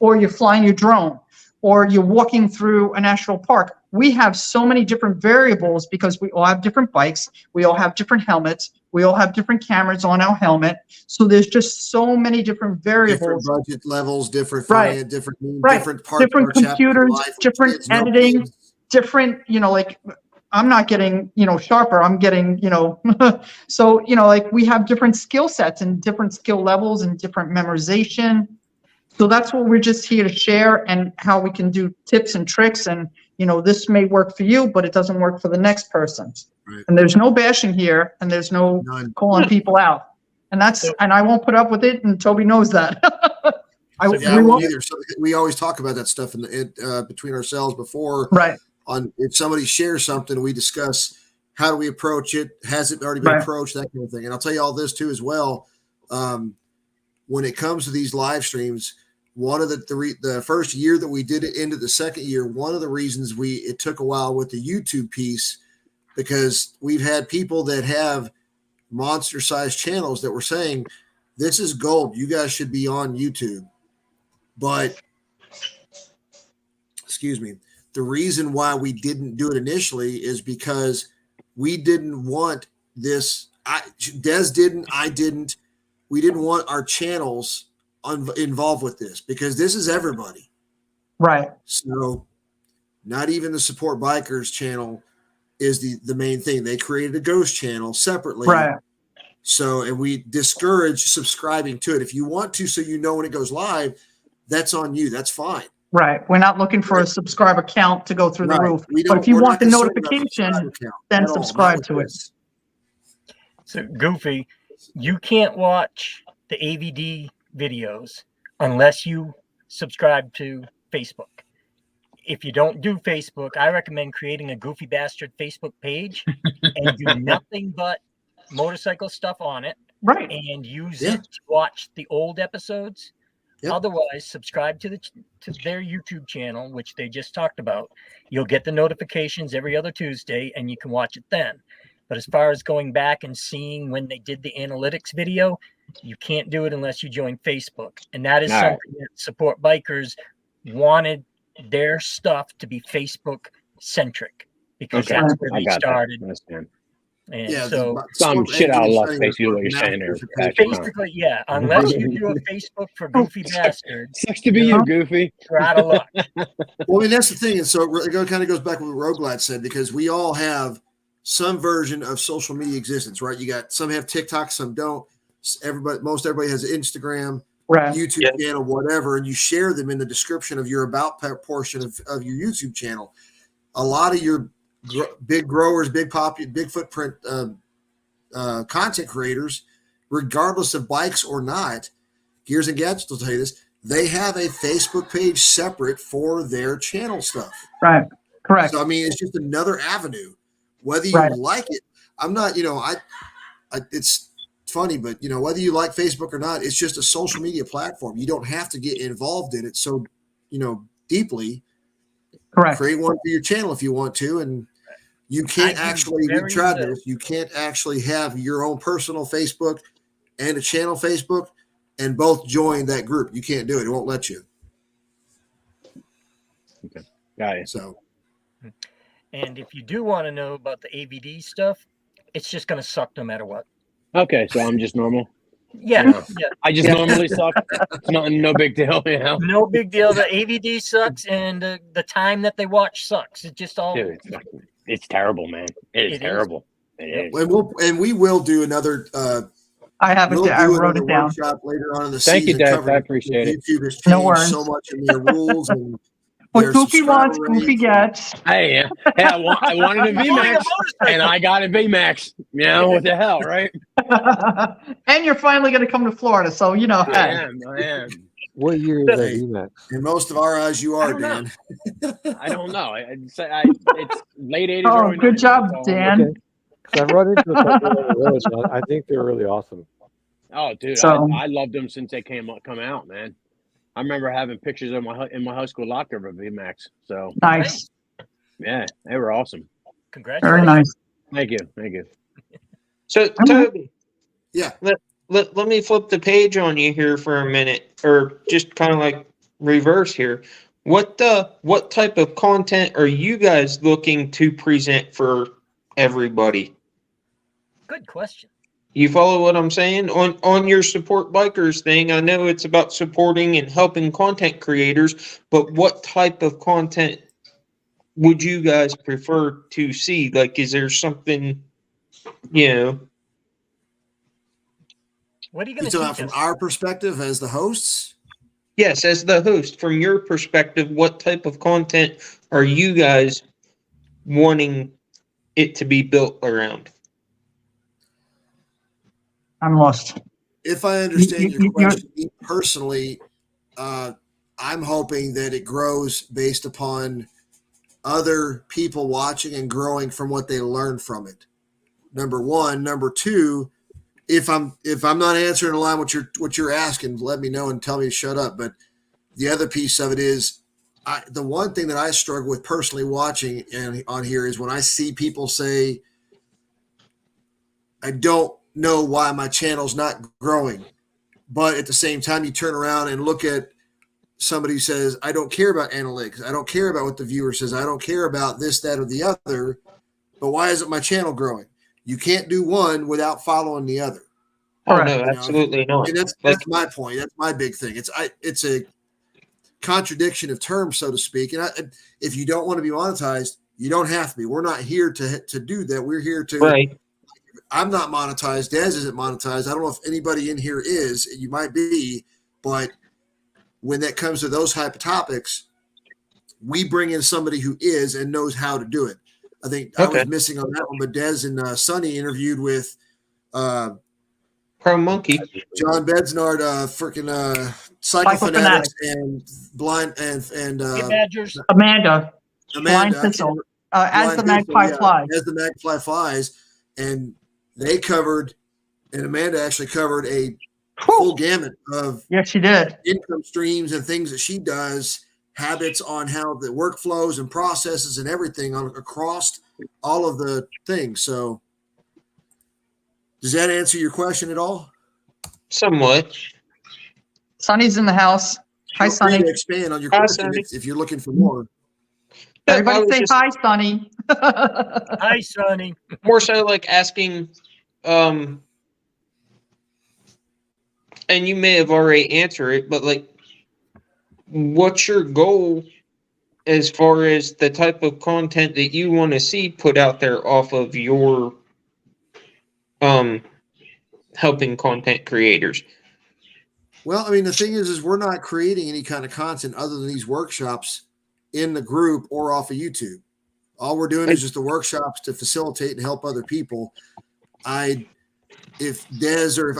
or you're flying your drone, or you're walking through a national park. We have so many different variables because we all have different bikes. We all have different helmets. We all have different cameras on our helmet. So there's just so many different variables. Different budget levels, different Right. finance, different Right. parts Different of our chapter computers, life with different kids, no editing, kids. different, you know, like I'm not getting, you know, sharper. I'm getting, you know, so, you know, like we have different skill sets and different skill levels and different memorization. So that's what we're just here to share, and how we can do tips and tricks. And, you know, this may work for you, but it doesn't work for the next person. Right. And there's no bashing here, and there's no None. calling people out. And and I won't put up with it, and Toby knows that. Yeah, I won't either. So we always talk about that stuff between ourselves before. Right. If somebody shares something, we discuss how do we approach it? Has it already been approached? That kind of thing. And I'll tell you all this too as well. When it comes to these live streams, one of the first year that we did it into the second year, one of the reasons it took a while with the YouTube piece, because we've had people that have monster sized channels that were saying, this is gold. You guys should be on YouTube. But excuse me, the reason why we didn't do it initially is because we didn't want this. Des didn't, I didn't. We didn't want our channels involved with this, because this is everybody. Right. So not even the Support Bikers channel is the main thing. They created a ghost channel separately. Right. So, and we discourage subscribing to it. If you want to, so you know when it goes live, that's on you. That's fine. Right. We're not looking for a subscriber count to go through the roof. But if you we're want not the concerned about notification, subscriber count then at all, subscribe not to with it. this. So Goofy, you can't watch the AVD videos unless you subscribe to Facebook. If you don't do Facebook, I recommend creating a Goofy Bastard Facebook page and do nothing but motorcycle stuff on it. Right. And use it to watch the old episodes. Yep. Otherwise, subscribe to their YouTube channel, which they just talked about. You'll get the notifications every other Tuesday, and you can watch it then. But as far as going back and seeing when they did the analytics video, you can't do it unless you join Facebook. And that is something that Support Bikers wanted their stuff to be Facebook centric, because that's where they started. And Yeah, so some shit out of luck, basically, what you're saying there. basically, yeah, unless you do a Facebook for Goofy Bastard, Sucks to be you, Goofy. you're out of luck. Well, I mean, that's the thing. And so it kind of goes back to what Roguelad said, because we all have some version of social media existence, right? You got some have TikTok, some don't. Most everybody has Instagram, Right. YouTube channel, whatever, and you share them in the description of your about portion of your YouTube channel. A lot of your big growers, big footprint content creators, regardless of bikes or not, Gears and Gadgets will tell you this, they have a Facebook page separate for their channel stuff. Right. Correct. So, I mean, it's just another avenue. Whether you like it, I'm not, it's funny, but, whether you like Facebook or not, it's just a social media platform. You don't have to get involved in it so, deeply. Correct. Create one for your channel if you want to, and you can't you can't actually have your own personal Facebook and a channel Facebook and both join that group. You can't do it. It won't let you. Okay. Got it. So, And if you do want to know about the AVD stuff, it's just going to suck no matter what. Okay, so I'm just normal. Yeah. I just normally suck. It's no big deal, No big deal. The AVD sucks, and the time that they watch sucks. It just all. Dude, It's terrible, man. It is It is. terrible. It is. And we will do another. I have it. We'll I do wrote another it down. workshop later on in the Thank you, season. Dad. covering I appreciate it. YouTube has No changed worries. so much in their rules and What their Goofy wants, subscriber Goofy rates. gets. Hey, I wanted a VMAX, and I got a VMAX. You know what the hell, right? And you're finally going to come to Florida, so you know. I am. What year is that VMAX? In most of our eyes, you are, I don't Dan. I don't know. It's late 80s. Oh, early good 90s. job, That's all. Dan. Okay. Because I've run into a couple of those. I think they're really awesome. Oh, dude, So- I loved them since they come out, man. I remember having pictures of in my high school locker of a VMAX. So Nice. yeah, they were awesome. Congratulations. Very nice. Thank you. So Toby, Yeah. let me flip the page on you here for a minute, or just kind of like reverse here. What type of content are you guys looking to present for everybody? Good question. You follow what I'm saying? On your support bikers thing, I know it's about supporting and helping content creators, but what type of content would you guys prefer to see? Like, is there something, What are you You going to talking teach about from us? our perspective as the hosts? yes, as the host, from your perspective, what type of content are you guys wanting it to be built around? I'm lost. If I understand You- your you're- question, me personally, I'm hoping that it grows based upon other people watching and growing from what they learn from it. Number one. Number two, if I'm not answering in line what you're asking, let me know and tell me to shut up. But the other piece of it is, the one thing that I struggle with personally watching and on here is when I see people say, I don't know why my channel's not growing. But at the same time, you turn around and look at somebody who says, I don't care about analytics. I don't care about what the viewer says. I don't care about this, that, or the other. But why isn't my channel growing? You can't do one without following the other. Oh Correct. no, You know, absolutely not. And that's my point. That's my big thing. It's a contradiction of terms, so to speak. And if you don't want to be monetized, you don't have to be. We're not here to do that. We're here to. Right. I'm not monetized. Dez isn't monetized. I don't know if anybody in here is. You might be, but when that comes to those type of topics, we bring in somebody who is and knows how to do it. I think I was missing on that one, but Dez and Sonny interviewed with Pro Monkey. John Bedsnard, freaking Psychofanatics and Blind and Hey, Badgers. Amanda. Amanda. Blind Thistle. As the Blind magpie Thistle, flies. As the magpie flies. And they covered, and Amanda actually covered a full gamut of Yes, she did. income streams and things that she does, habits on how the workflows and processes and everything across all of the things. So does that answer your question at all? Somewhat. Sonny's in the house. Hi, Feel free Sonny. to expand on your Hi, question Sonny. if you're looking for more. I Everybody was say just hi, Sonny. Hi, Sonny. more so like asking, and you may have already answered it, but like, what's your goal as far as the type of content that you want to see put out there off of your helping content creators? Well, I mean, the thing is we're not creating any kind of content other than these workshops in the group or off of YouTube. All we're doing is just the workshops to facilitate and help other people. If Des or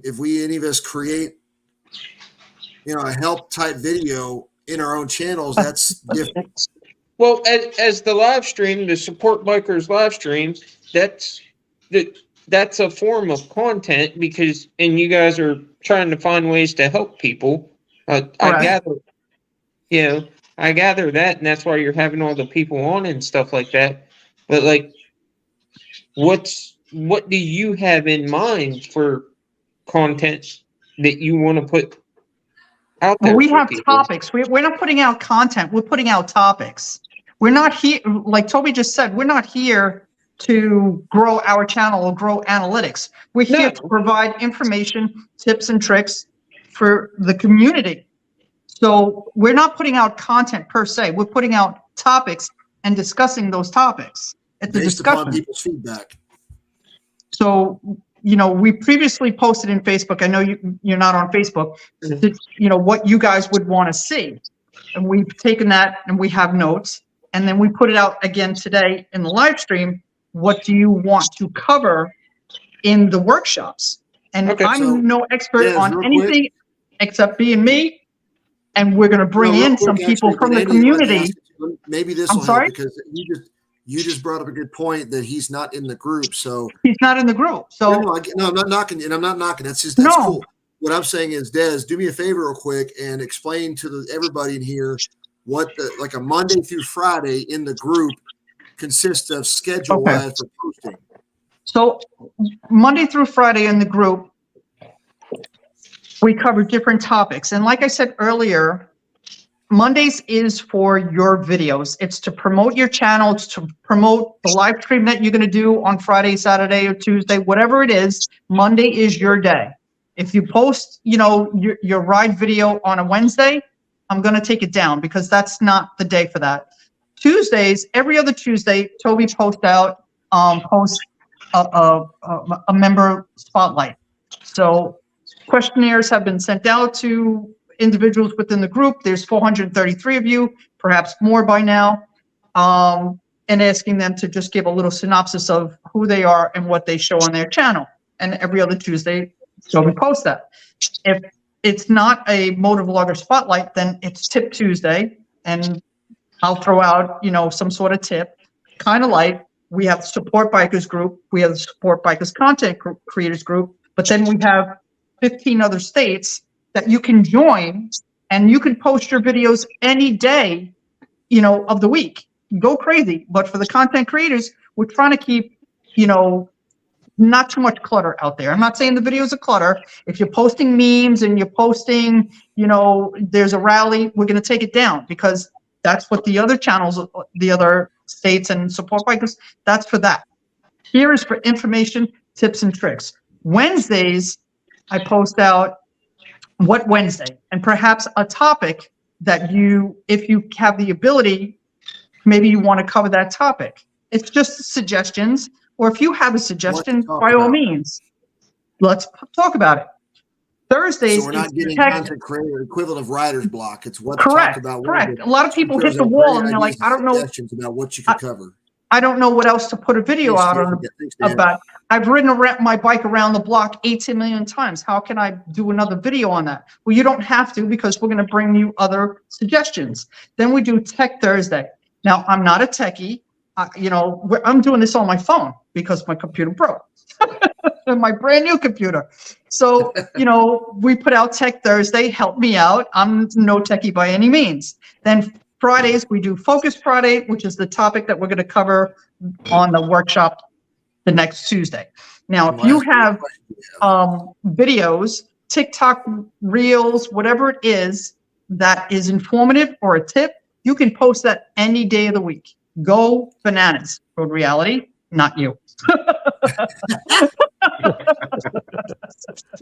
if we any of us create, a help type video in our own channels, that's different. Well, as the live stream, the Support Bikers live stream, that's a form of content because, and you guys are trying to find ways to help people. I gather that, and that's why you're having all the people on and stuff like that. But like, what do you have in mind for content that you want to put out there? Well, we for have people? topics. We're not putting out content. We're putting out topics. We're not here, like Toby just said, we're not here to grow our channel or grow analytics. We're here to provide information, tips, and tricks for the community. So we're not putting out content per se. We're putting out topics and discussing those topics. It's a based upon discussion. people's feedback. So, we previously posted in Facebook. I know you're not on Facebook. What you guys would want to see, and we've taken that and we have notes, and then we put it out again today in the live stream. What do you want to cover in the workshops? And Okay, I'm so, no expert Des, on real anything quick. except being me. And we're going to bring Real in quick, some people actually, from the Andy, let me community. ask you, maybe this I'm will help sorry? because you just brought up a good point that he's not in the group. So He's not in the group. So no, I'm not knocking, and I'm not knocking. That's No. cool. What I'm saying is, Des, do me a favor real quick and explain to everybody in here what like a Monday through Friday in the group consists of schedule wise for posting. So Monday through Friday in the group, we cover different topics. And like I said earlier, Mondays is for your videos. It's to promote your channel. It's to promote the live stream that you're going to do on Friday, Saturday, or Tuesday, whatever it is. Monday is your day. If you post, your ride video on a Wednesday, I'm going to take it down because that's not the day for that. Tuesdays, every other Tuesday, Toby posts a member spotlight. So questionnaires have been sent out to individuals within the group. There's 433 of you, perhaps more by now, and asking them to just give a little synopsis of who they are and what they show on their channel. And every other Tuesday, Toby posts that. If it's not a motovlogger spotlight, then it's Tip Tuesday, and I'll throw out, some sort of tip, kind of like we have the Support Bikers group, we have the Support Bikers Content Creators group, but then we have 15 other states that you can join, and you can post your videos any day, of the week. Go crazy. But for the content creators, we're trying to keep, not too much clutter out there. I'm not saying the videos are clutter. If you're posting memes and you're posting, there's a rally, we're going to take it down because that's what the other channels, the other states and Support Bikers, that's for that. Here is for information, tips, and tricks. Wednesdays, I post out what Wednesday, and perhaps a topic that if you have the ability, maybe you want to cover that topic. It's just suggestions, or if you have a suggestion, by all means, let's talk about it. Thursdays, so we're not getting content creator equivalent of writer's block. It's what correct, to talk about. Correct. A lot of people hit the wall and they're like, I don't know. Suggestions about what you could cover. I don't know what else to put a video out on about. I've ridden my bike around the block 18 million times. How can I do another video on that? Well, you don't have to because we're going to bring you other suggestions. Then we do Tech Thursday. Now, I'm not a techie. I'm doing this on my phone because my computer broke. My brand new computer. So, we put out Tech Thursday. Help me out. I'm no techie by any means. Then Fridays, we do Focus Friday, which is the topic that we're going to cover on the workshop the next Tuesday. Now, if you have videos, TikTok, Reels, whatever it is that is informative or a tip, you can post that any day of the week. Go bananas. Road Reality, not you.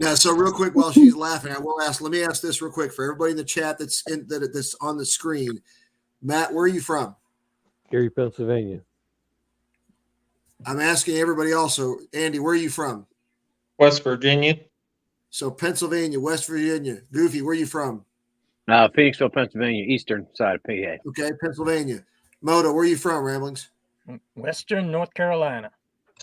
Now, so real quick, while she's laughing, let me ask this real quick for everybody in the chat that's on the screen. Matt, where are you from? Gary, Pennsylvania. I'm asking everybody also. Andy, where are you from? West Virginia. So Pennsylvania, West Virginia. Goofy, where are you from? Phoenixville, Pennsylvania, eastern side of PA. Okay, Pennsylvania. Moto, where are you from, Ramblings? Western North Carolina.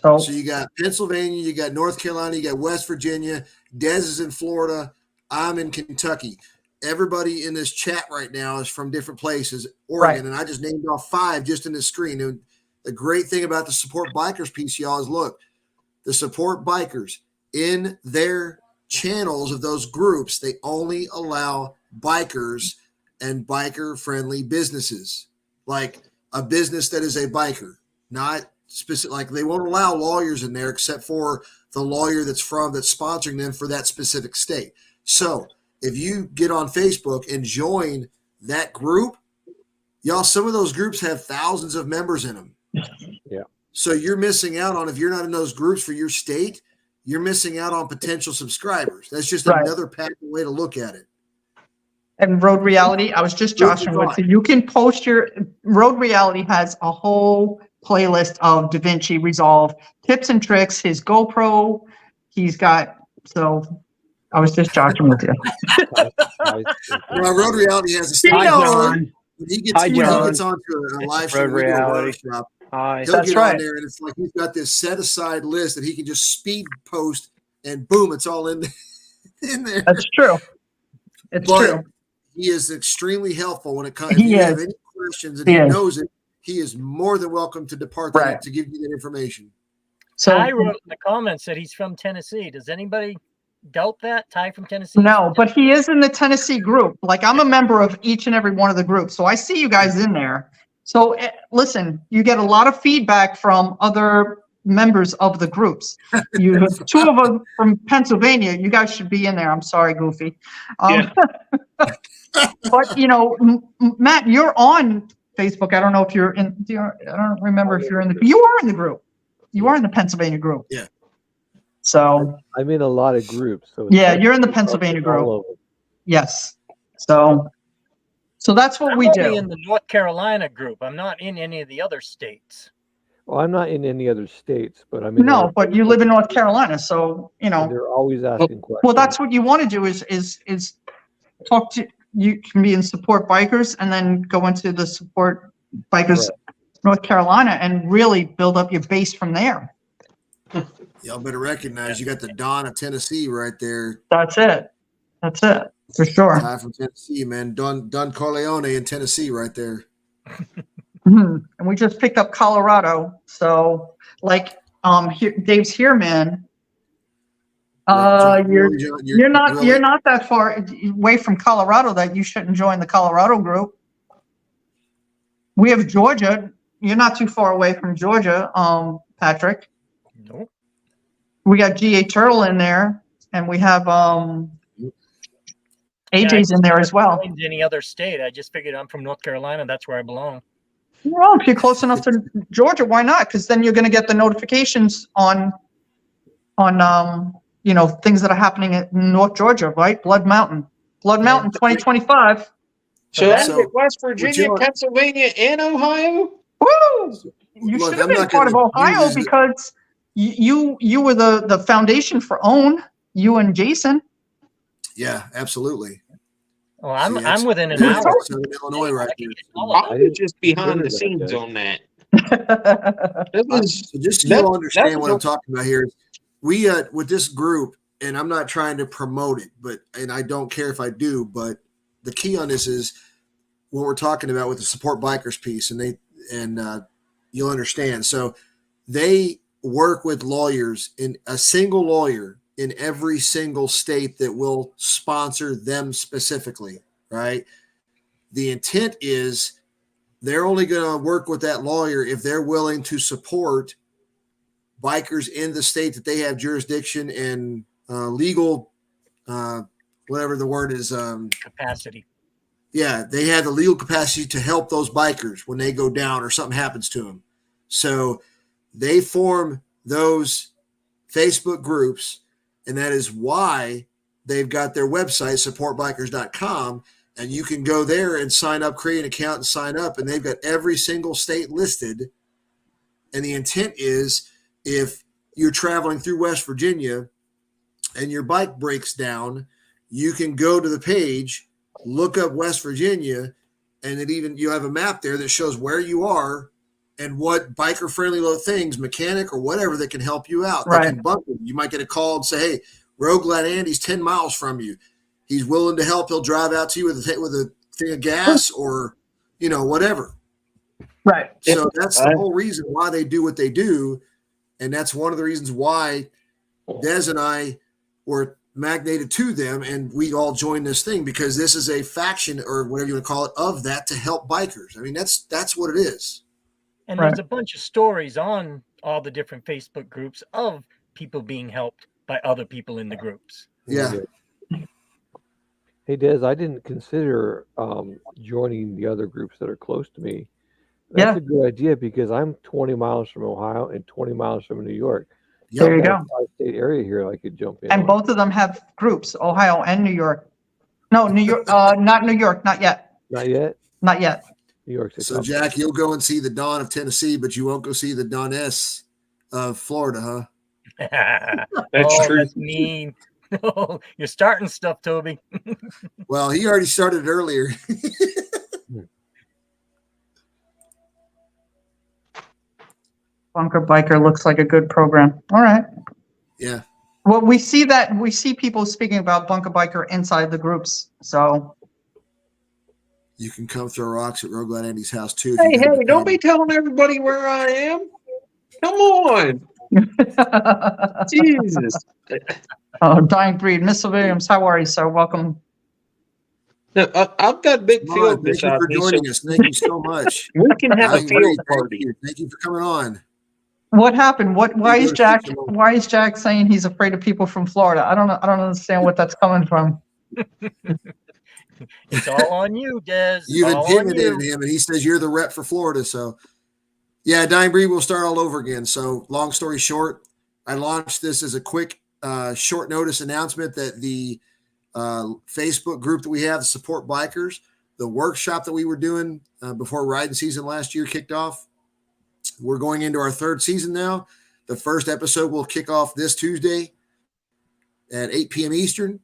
So you got Pennsylvania, you got North Carolina, you got West Virginia. Des is in Florida. I'm in Kentucky. Everybody in this chat right now is from different places, Oregon, and I just named off 5 just in this screen. And the great thing about the Support Bikers piece, y'all, is look, the Support Bikers in their channels of those groups, they only allow bikers and biker-friendly businesses, like a business that is a biker, not specific. Like they won't allow lawyers in there except for the lawyer that's sponsoring them for that specific state. So if you get on Facebook and join that group, y'all, some of those groups have thousands of members in them. Yeah. So you're missing out on, if you're not in those groups for your state, you're missing out on potential subscribers. That's just another way to look at it. And Road Reality, I was just joshing with you. You can post your Road Reality has a whole playlist of DaVinci Resolve tips and tricks, his GoPro. He's got, so I was just joking with you. Well, Road Reality has a He station. knows. John. When he gets, Hi, when he John. gets onto a live Road stream, we do a Reality. workshop. Hi. He'll That's get right. on there, and it's like he's got this set aside list that he can just speed post, and boom, it's all in there. That's true. It's But true. he is extremely helpful when it comes. If He you have is. any questions and He he is. knows it, he is more than welcome to depart that Right. to give you that information. So Ty wrote in the comments that he's from Tennessee. Does anybody doubt that? Ty from Tennessee? no, but he is in the Tennessee group. Like I'm a member of each and every one of the groups. So I see you guys in there. So listen, you get a lot of feedback from other members of the groups. You have two of them from Pennsylvania. You guys should be in there. I'm sorry, Goofy. But you know, Matt, you're on Facebook. I don't know if you're in. I don't remember if you're in the. You are in the group. You are in the Pennsylvania group. Yeah. So I'm in a lot of groups. So it's yeah, like you're in the Pennsylvania all group. over. Yes. So that's what I'm we only do. in the North Carolina group. I'm not in any of the other states. Well, I'm not in any other states, but I'm in. No, other but you live in North Carolina, so you and know. they're always asking questions. Well, that's what you want to do is talk to. You can be in Support Bikers and then go into the Support Bikers North Carolina and really build up your base from there. Y'all better recognize you got the Don of Tennessee right there. That's it. That's it for sure. Guy from Tennessee, man. Don Corleone in Tennessee right there. Mhm. And we just picked up Colorado. So like here, Dave's here, man. You're not that far away from Colorado that you shouldn't join the Colorado group. We have Georgia. You're not too far away from Georgia, Patrick. Nope. We got GA Turtle in there, and we have AJ's in there as well. Any other state? I just figured I'm from North Carolina. That's where I belong. Well, if you're close enough to Georgia, why not? Because then you're going to get the notifications on you know, things that are happening in North Georgia, right? Blood Mountain 2025. So that's So- West Virginia, Well, Pennsylvania, and Ohio. Woo! You Look, should have I'm been not part of gonna Ohio use it. because you were the foundation for OWN. You and Jason. Yeah, absolutely. Well, I'm See, that's- within an Yeah. hour. Southern Illinois right there. I was just behind the scenes on that. That was So just so That- you all that understand was what I'm a- talking about here, we with this group, and I'm not trying to promote it, and I don't care if I do, but the key on this is what we're talking about with the Support Bikers piece, and you'll understand. So they work with lawyers, in a single lawyer in every single state that will sponsor them specifically, right? The intent is they're only going to work with that lawyer if they're willing to support bikers in the state that they have jurisdiction and legal, whatever the word is. Capacity. Yeah, they have the legal capacity to help those bikers when they go down or something happens to them. So they form those Facebook groups, and that is why they've got their website, supportbikers.com, and you can go there and sign up, create an account and sign up, and they've got every single state listed. And the intent is if you're traveling through West Virginia and your bike breaks down, you can go to the page, look up West Virginia, and you have a map there that shows where you are and what biker-friendly little things, mechanic or whatever, that can help you out. Right. They can bump you. You might get a call and say, hey, Rogue Glad Andy's 10 miles from you. He's willing to help. He'll drive out to you with a thing of gas or, whatever. Right. So that's the whole reason why they do what they do. And that's one of the reasons why Des and I were magnated to them, and we all joined this thing, because this is a faction, or whatever you want to call it, of that to help bikers. I mean, that's what it is. And Right. there's a bunch of stories on all the different Facebook groups of people being helped by other people in the groups. Yeah. Hey, Des, I didn't consider joining the other groups that are close to me. That's Yeah. a good idea, because I'm 20 miles from Ohio and 20 miles from New York. There you I've got go. a 5-state area here I could jump in And on. both of them have groups, Ohio and New York. No, New York, not New York, not yet. Not yet? Not yet. New York State. So, Jack, you'll go and see the Dawn of Tennessee, but you won't go see the Dawness of Florida, huh? That's true. That's mean. You're starting stuff, Toby. Well, he already started earlier. Bunker Biker looks like a good program. All right. Yeah. Well, we see people speaking about Bunker Biker inside the groups. So You can come throw rocks at Rogue Andy's house, too. Hey, don't be telling everybody where I am. Come on. Jesus. Oh, Dying Breed. Mr. Williams, how are you, sir? Welcome. No, I've got a big Come on, field thank you beside for me, joining so us. Thank you so much. we can have a Dying Breed, field thank party. you. Thank you for coming on. What happened? Why You is go to Jack Switzerland. why is Jack saying he's afraid of people from Florida? I don't know. I don't understand what that's coming from. It's all on you, Des. You've All on intimidated you. him, and he says you're the rep for Florida. So, yeah, Dying Breed will start all over again. So, long story short, I launched this as a quick, short notice announcement that the Facebook group that we have, the Support Bikers, the workshop that we were doing before riding season last year kicked off. We're going into our third season now. The first episode will kick off this Tuesday at 8 p.m. Eastern,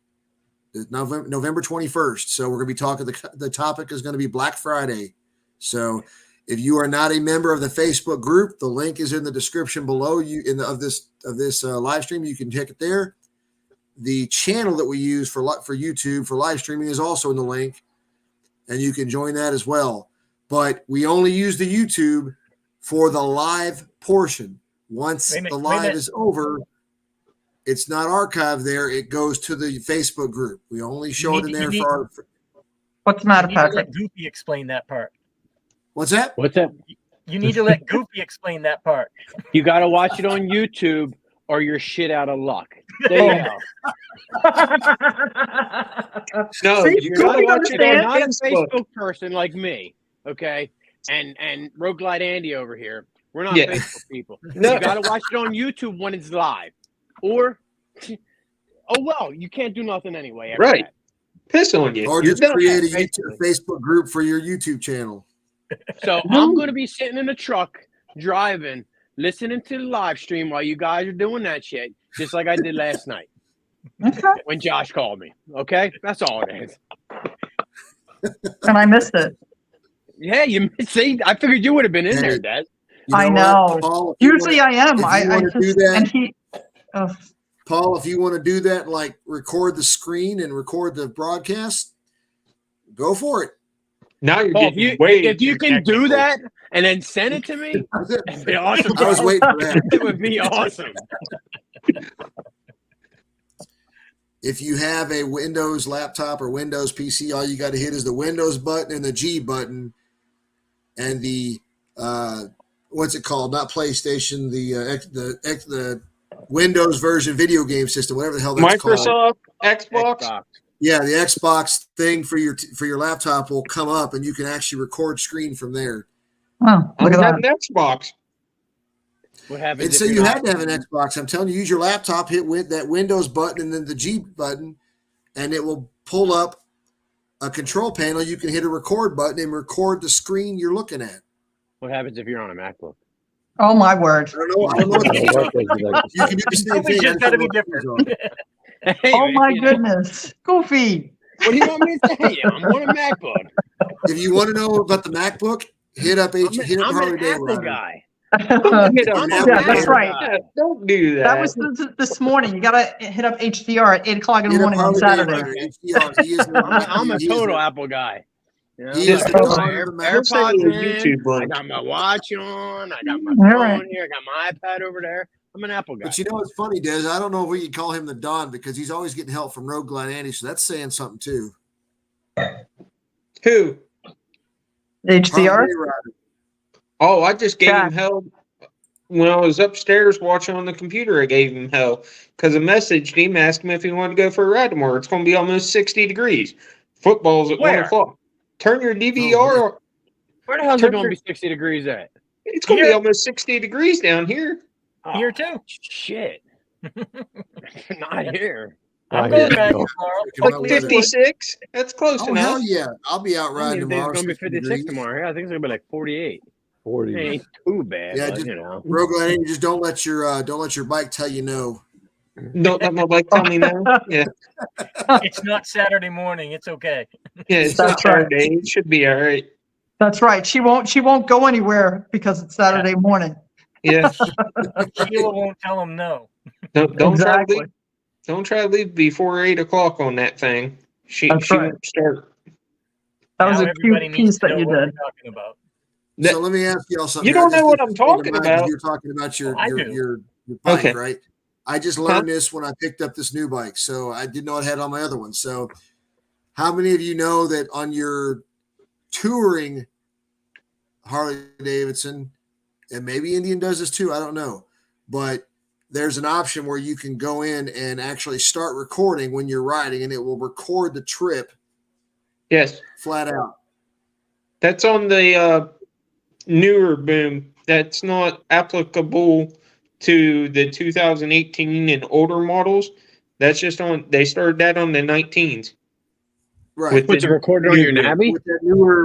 November 21st. So we're going to be talking, the topic is going to be Black Friday. So if you are not a member of the Facebook group, the link is in the description below you of this live stream. You can check it there. The channel that we use for YouTube for live streaming is also in the link, and you can join that as well. But we only use the YouTube for the live portion. Once the live is over, it's not archived there. It goes to the Facebook group. We only show it in there for our. What's the matter, You need to Patrick? let Goofy explain that part. What's that? What's that? You need to let Goofy explain that part. You got to watch it on YouTube or you're shit out of luck. There you go. No, See, you Goofy gotta watch it understands. on Not a Facebook. Facebook person like me, okay? And Rogue Andy over here. We're not Yeah. Facebook people. No. You got to watch it on YouTube when it's live. Or, oh, well, you can't do nothing anyway. After Right. that. Piss on you. Or You're just done. create a basically. Facebook group for your YouTube channel. So I'm going to be sitting in the truck driving, listening to the live stream while you guys are doing that shit, just like I did last night Okay. when Josh called me. Okay? That's all it is. And I missed it. Yeah, you see, I figured you would have been in there, Dad. You I what, know. Paul, if you Usually wanna- I am. if you I wanna do just that- and he. Paul, if you want to do that, like record the screen and record the broadcast, go for it. Now you're Paul, getting way if you too can do technical. that and then send it to me, it'd be awesome. I was bro. waiting for that. It would be awesome. If you have a Windows laptop or Windows PC, all you got to hit is the Windows button and the G button, and the what's it called? Not PlayStation, the Windows version video game system, whatever the hell that's called. Microsoft, Xbox. Yeah, the Xbox thing for your laptop will come up, and you can actually record screen from there. Oh, I look at have that. an Xbox. What happens And if so you're you not- have to have an Xbox. I'm telling you, use your laptop, hit that Windows button and then the G button, and it will pull up a control panel. You can hit a record button and record the screen you're looking at. What happens if you're on a MacBook? Oh my word. I don't know what What the does it like? you can do the same We thing. just I gotta don't be know what different. it's on. Hey, Oh my man, goodness. Goofy. What do you want me to say? I'm on a MacBook. If you want to know about the MacBook, hit up I'm Harley an Day Apple Rider. guy. Yeah, that's right. Yeah, don't do that. That was this morning. You gotta hit up HDR at 8 o'clock in the Hit up morning on Harley Day Saturday. Rider. HDR. He is I'm a he is total the- Apple guy. You know, He is I the got dog my of the Mac. We'll send AirPods you a in. YouTube I link. got my watch on. I got my All phone right. here. I got my iPad over there. I'm an Apple guy. But you know what's funny, Des? I don't know if we can call him the Don because he's always getting help from Rogue Andy, so that's saying something too. Who? HDR? Harley Day Rider. Oh, I just gave Yeah. him hell when I was upstairs watching on the computer. I gave him hell because I messaged him, asked him if he wanted to go for a ride tomorrow. It's going to be almost 60 degrees. Football's at Where? 1 o'clock. Turn your DVR. man. Where the hell's Turn it going your- to be 60 degrees at? It's going to be Here. almost 60 degrees down here. Oh, Here too. shit. Not here. I'm I going hear riding you. tomorrow. Like Like weather. 56. That's close Oh enough. hell yeah! I'll be out I riding don't think tomorrow. it's gonna be 60 56 degrees. tomorrow. I think it's gonna be like 48. 40. It ain't too bad, Yeah, but just you know. Rogaine, just don't let your bike tell you no. Don't let my bike tell me no. Yeah, It's not Saturday morning. It's okay. yeah. It's That's not right. Saturday. It should be all right. That's right. She won't go anywhere because it's Saturday morning. Yeah. Sheila won't tell him no. Don't try to Exactly. leave. Don't try to leave before 8 o'clock on that thing. She That's right. won't start. That was Now a everybody cute needs piece to that know you what did. we're talking about. That- So let me ask y'all something. You here. don't know what This I'm came to talking mind 'cause about. You're talking about your Oh, I your, do. your your bike, Okay. right? I just learned this when I picked up this new bike, so I didn't know it had on my other one. So, how many of you know that on your touring Harley Davidson, and maybe Indian does this too, I don't know, but there's an option where you can go in and actually start recording when you're riding, and it will record the trip Yes, flat out. that's on the newer boom. That's not applicable to the 2018 and older models. That's just on. They started that on the 19s. Right. With What's it the recorded on new your boom. Navi?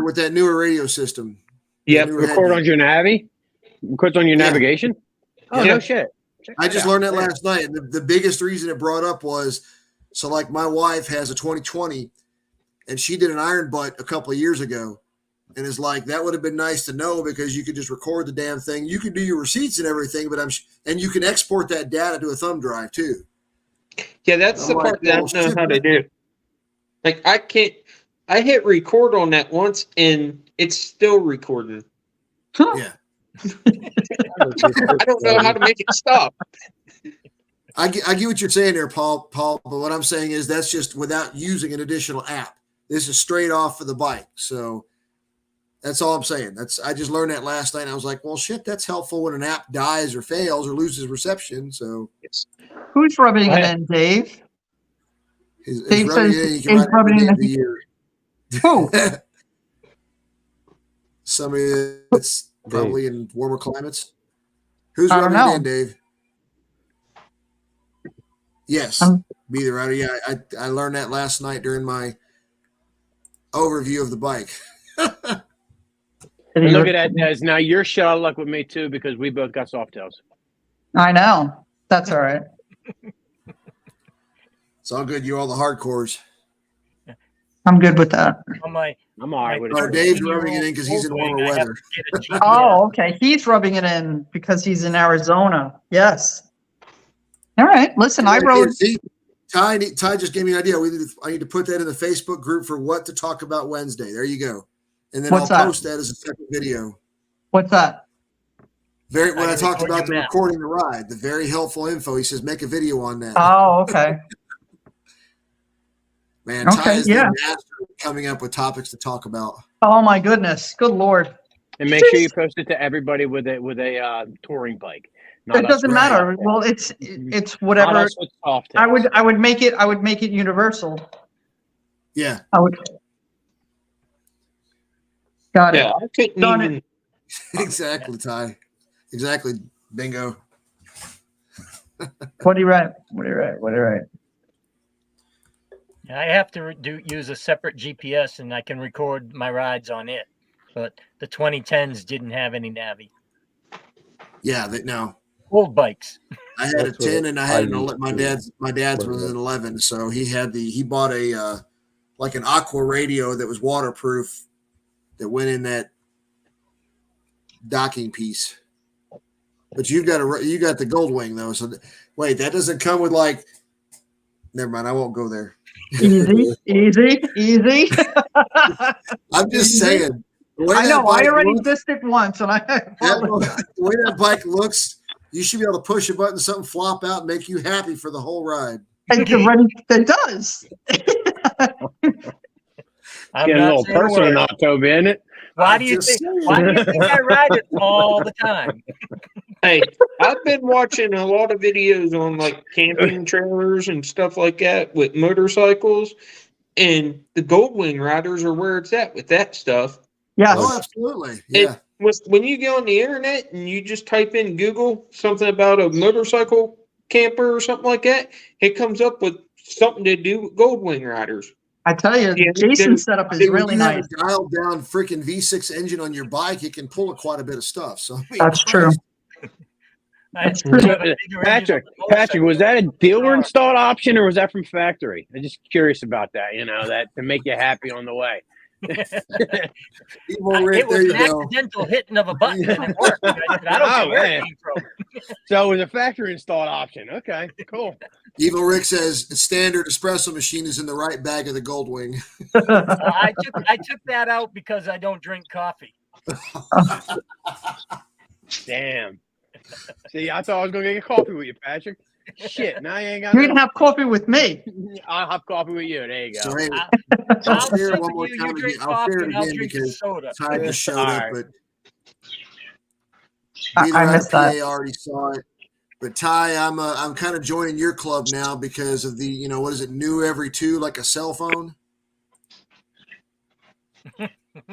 With that newer radio system. Yep. Newer Record head on your Navi? Records on your Yeah. navigation? Oh, Yeah. no shit. Check I that just out. learned that Yeah. last night. And the biggest reason it brought up was so, like, my wife has a 2020 and she did an iron butt a couple of years ago. And it's like, that would have been nice to know because you could just record the damn thing. You could do your receipts and everything, but and you can export that data to a thumb drive too. Yeah, that's I'm the like, part that I well, don't know shit, how to do. Like I can't. I hit record on that once, and it's still recording. Yeah. I don't know how to make it stop. I get what you're saying there, Paul, but what I'm saying is that's just without using an additional app. This is straight off of the bike. So that's all I'm saying. I just learned that last night. And I was like, well, shit, that's helpful when an app dies or fails or loses reception. So Who's rubbing it Right. in, Dave? it's Dave rubbing says it in. You can he's ride every rubbing day it of the in. year. Who? Somebody that's probably in warmer climates. Who's I don't rubbing it know. in, Dave? Yes, be the rider. Yeah, I learned that last night during my overview of the bike. And look at that, Des. Now you're shit out of luck with me too because we both got soft tails. I know. That's all right. It's all good. You're all the hardcores. I'm good with that. On my I'm all right with Oh, it. Dave's rubbing it in because he's in warmer weather. Oh, okay. He's rubbing it in because he's in Arizona. Yes. All right. Listen, I rode. See, Ty just gave me an idea. I need to put that in the Facebook group for what to talk about Wednesday. There you go. And then What's I'll that? post that as a separate video. What's that? When I you talked record about your the map. recording the ride, the very helpful info. He says, make a video on that. Oh, okay. Man, Okay, Ty is yeah. the master of coming up with topics to talk about. Oh my goodness. Good Lord. And make sure you post it to everybody with a touring bike. Not It us doesn't with matter. soft tails. Well, it's Not whatever. us with soft I tails. would make it universal. Yeah, I would. Got it. Yeah, I couldn't Done even. exactly, Ty. Exactly. Bingo. What do you write? What do you write? I have to use a separate GPS, and I can record my rides on it. But the 2010s didn't have any Navi. Yeah, no. Old bikes. I had a That's what 10 and I had an used my to. dad's was an 11, so he bought a like an aqua radio that was waterproof that went in that docking piece. But you got the gold wing though. So wait, that doesn't come with like. Never mind, I won't go there. Easy. I'm just saying. The way I that know. I bike already looks- dissed it once, and I apologize. the way that bike looks, you should be able to push a button, something flop out, and make you happy for the whole ride. It does. I'm Getting a not little saying a personal word. now, Toby, isn't it? Why I'm do you just think? saying. Why do you think I ride it all the time? Hey, I've been watching a lot of videos on like camping trailers and stuff like that with motorcycles, and the Goldwing riders are where it's at with that stuff. Yes. Oh, absolutely. Yeah. When you go on the internet and you just type in Google something about a motorcycle camper or something like that, it comes up with something to do with Goldwing riders. I tell you, Yeah, Jason's setup is When really you have nice. a dialed down freaking V6 engine on your bike, it can pull quite a bit of stuff. So I mean, That's true. That's true. Patrick, was that a dealer installed option or was that from factory? I'm just curious about that. That to make you happy on the way. Evil Rick, It was there you an go. accidental hitting of a button and it worked. I said, I don't Oh, care where man. it came from. So it was a factory installed option. Okay, cool. Evil Rick says the standard espresso machine is in the right bag of the Goldwing. I took that out because I don't drink coffee. Damn. See, I thought I was going to get coffee with you, Patrick. Shit, now you ain't got You're gonna have coffee with me. I'll have coffee with you. There you go. So hey, I'll I'll share sit it one with more you, time you drink again. I'll share coffee it and I'll again drink because soda. Ty just showed All up, right. but I Dealer out of missed PA that. already saw it. But Ty, I'm kind of joining your club now because of the what is it, new every two, like a cell phone.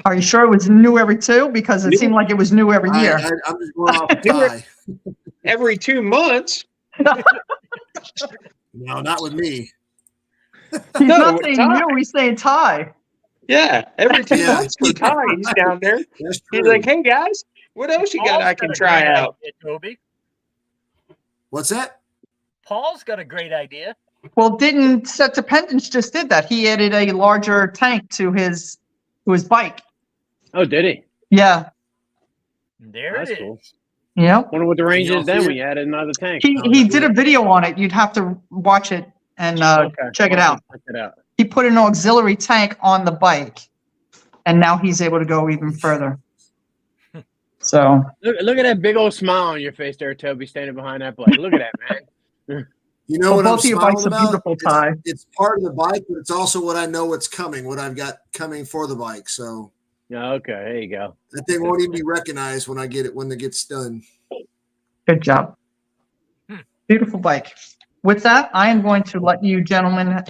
Are you sure it was new every 2? Because it seemed like it was new every year. I'm just going off of Ty. Every 2 months. No, not with me. He's No, not with saying Ty. you, he's saying Ty. Yeah, every 2 Yeah. months for Ty. He's down there. That's He's true. like, hey guys, what else you got Paul's I can a try great out? idea, Toby. What's that? Paul's got a great idea. Well, didn't Set Dependence just did that? He added a larger tank to his bike. Oh, did he? Yeah. There That's it is. cool. Yep. Wonder what the range You is don't then see when you add another tank. He did a video on it. You'd have to watch it and Okay. check it I'll out. Check it out. He put an auxiliary tank on the bike, and now he's able to go even further. So Look at that big old smile on your face there, Toby, standing behind that bike. Look at that, man. You know Well, what I'm both of your bikes smiling are about? beautiful, Ty. It's part of the bike, but it's also what I know what's coming, what I've got coming for the bike. So Yeah, okay, there you go. that thing won't even be recognized when it gets done. good job. Beautiful bike. With that, I am going to let you gentlemen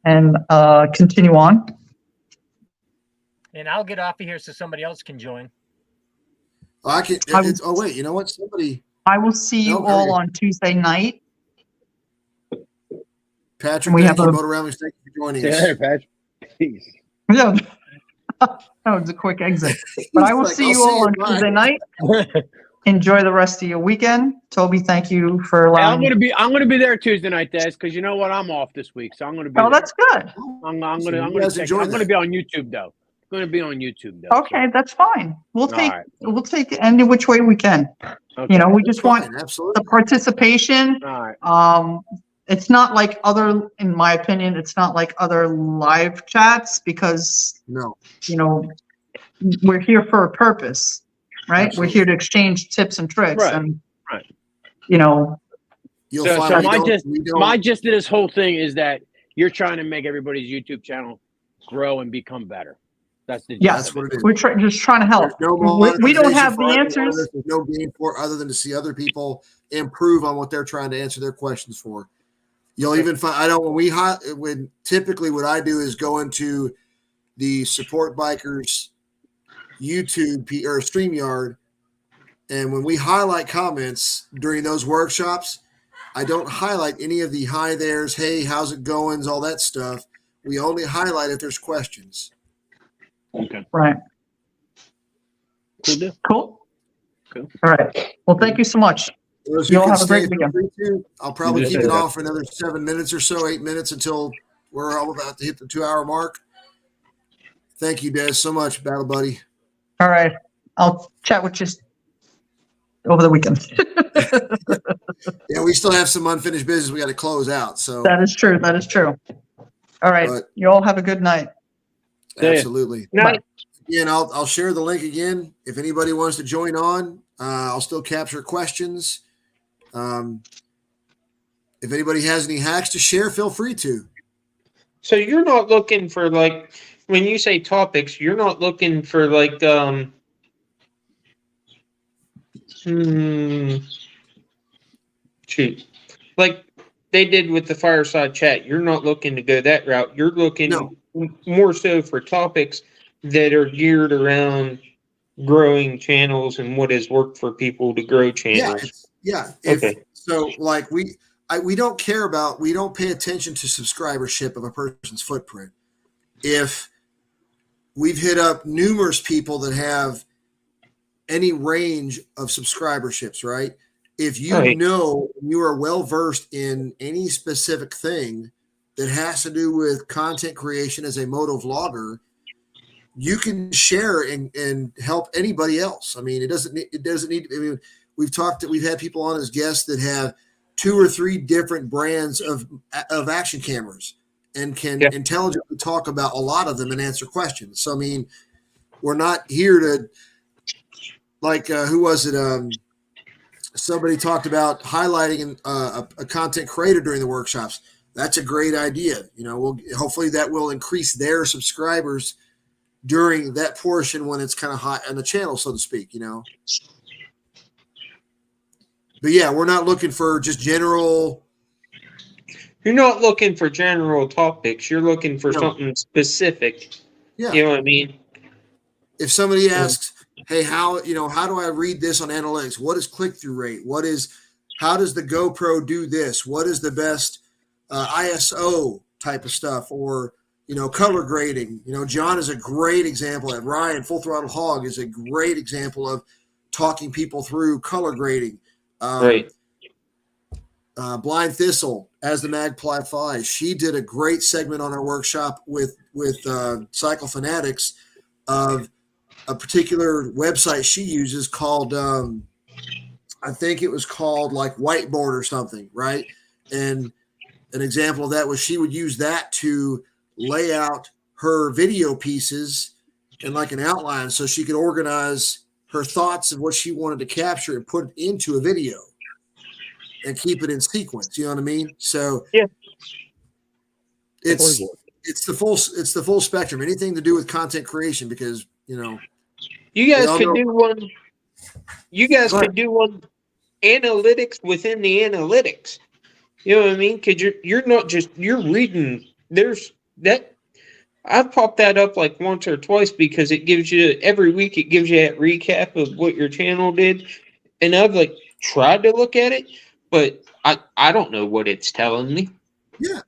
and continue on. And I'll get off of here so somebody else can join. I can. I will- Oh wait, you know what? Somebody, I will see you No, all hurry. on Tuesday night. Patrick, We thank have you. a- Motor Ramblings, thank you for joining See you us. later, Patrick. Peace. Yeah. That was a quick exit. But I will He's see like, you "I'll all on bye." Tuesday night. Enjoy the rest of your weekend. Toby, thank you for Hey, allowing me. I'm gonna be there Tuesday night, Des, because you know what? I'm off this week, so I'm gonna be Oh, there. that's good. I'm You gonna guys check. enjoy I'm gonna that. be on YouTube though. I'm gonna be on YouTube though. Okay, that's fine. We'll take right. any which way we can. Okay. You know, we That's just want fine, absolutely. the participation. All right. It's not like in my opinion, it's not like other live chats because, No, you know, we're here for a purpose, right? Absolutely. We're here to exchange tips and tricks Right, and, right. you know, you'll So find my we gist of this whole thing is that you're trying to make everybody's YouTube channel grow and become better. That's the gist Yes. That's of what it. it is. we're just trying to help. There's no We don't monetization have for the either answers. one of us. There's no gain for it other than to see other people improve on what they're trying to answer their questions for. You'll even find when typically what I do is go into the Support Bikers YouTube or StreamYard, and when we highlight comments during those workshops, I don't highlight any of the hi there's, hey, how's it going, all that stuff. We only highlight if there's questions. Okay. Right. Cool deal. Cool. Cool. All right. Well, thank you so much. Those You all can have a great stay, feel weekend. free to. I'll probably You keep too. it off for another 7 minutes or so, 8 minutes until we're all about to hit the 2-hour mark. Thank you, Des, so much, Battle Buddy. All right. I'll chat with you over the weekend. Yeah, we still have some unfinished business we got to close out. So That is true. That is true. All right. But- You all have a good night. See ya. absolutely. Bye. Again, I'll share the link again. If anybody wants to join on, I'll still capture questions. If anybody has any hacks to share, feel free to. So you're not looking for like when you say topics, you're not looking for like shoot. Like they did with the fireside chat. You're not looking to go that route. You're looking No. more so for topics that are geared around growing channels and what has worked for people to grow channels. Yeah. Okay. So like we don't pay attention to subscribership of a person's footprint. If we've hit up numerous people that have any range of subscriberships, right? If you know you are well versed in any specific thing that has to do with content creation as a moto vlogger, you can share and help anybody else. I mean, it doesn't need I mean, we've had people on as guests that have 2 or 3 different brands of action cameras and can intelligently talk about a lot of them and answer questions. So, I mean, we're not here to, like, who was it? Somebody talked about highlighting a content creator during the workshops. That's a great idea. You know, hopefully that will increase their subscribers during that portion when it's kind of hot on the channel, so to speak, you know. But yeah, we're not looking for just general. You're not looking for general topics. You're looking for something specific. Yeah. You know what I mean? If somebody asks, hey, how do I read this on analytics? What is click-through rate? How does the GoPro do this? What is the best ISO type of stuff? Or, you know, color grading. You know, John is a great example. And Ryan, Full Throttle Hog, is a great example of talking people through color grading. Blind Thistle, as the Magpie Flies, she did a great segment on our workshop with Cycle Fanatics of a particular website she uses called I think it was called like Whiteboard or something, right? And an example of that was she would use that to lay out her video pieces in like an outline so she could organize her thoughts of what she wanted to capture and put it into a video and keep it in sequence. You know what I mean? So yeah, it's the full spectrum, anything to do with content creation, because, you know, you guys could do one. You guys could do one analytics within the analytics. You know what I mean? Because you're not just reading. There's that. I've popped that up like once or twice because it gives you every week. It gives you that recap of what your channel did, and I've like tried to look at it, but I don't know what it's telling me. Yeah,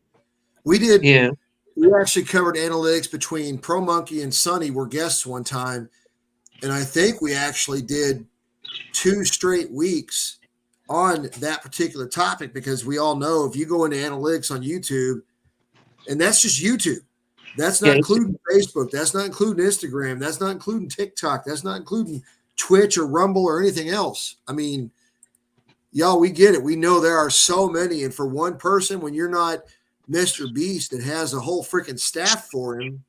we did. Yeah, we actually covered analytics between Pro Monkey and Sonny were guests one time, and I think we actually did 2 straight weeks on that particular topic, because we all know if you go into analytics on YouTube, and that's just YouTube. That's not including Facebook. That's not including Instagram. That's not including TikTok. That's not including Twitch or Rumble or anything else. I mean, y'all, we get it. We know there are so many. And for one person, when you're not Mr. Beast and has a whole freaking staff for him,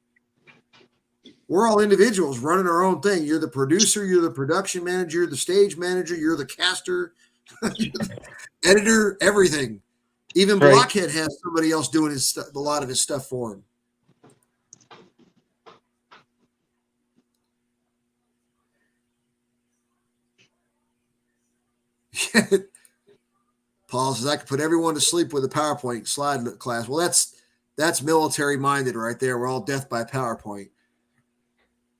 we're all individuals running our own thing. You're the producer. You're the production manager. You're the stage manager. You're the caster, editor, everything. Even Blockhead has somebody else doing a lot of his stuff for him. Paul says I could put everyone to sleep with a PowerPoint slide class. Well, that's military minded right there. We're all death by PowerPoint.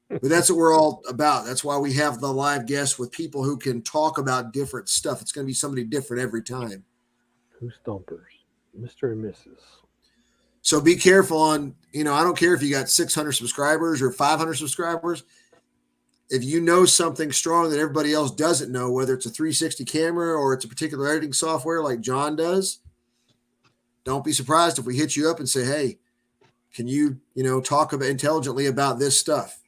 But that's what we're all about. That's why we have the live guests with people who can talk about different stuff. It's going to be somebody different every time. Who's Stompers? Mr. and Mrs. So be careful on, I don't care if you got 600 subscribers or 500 subscribers. If you know something strong that everybody else doesn't know, whether it's a 360 camera or it's a particular editing software like John does, don't be surprised if we hit you up and say, hey, can you, talk intelligently about this stuff?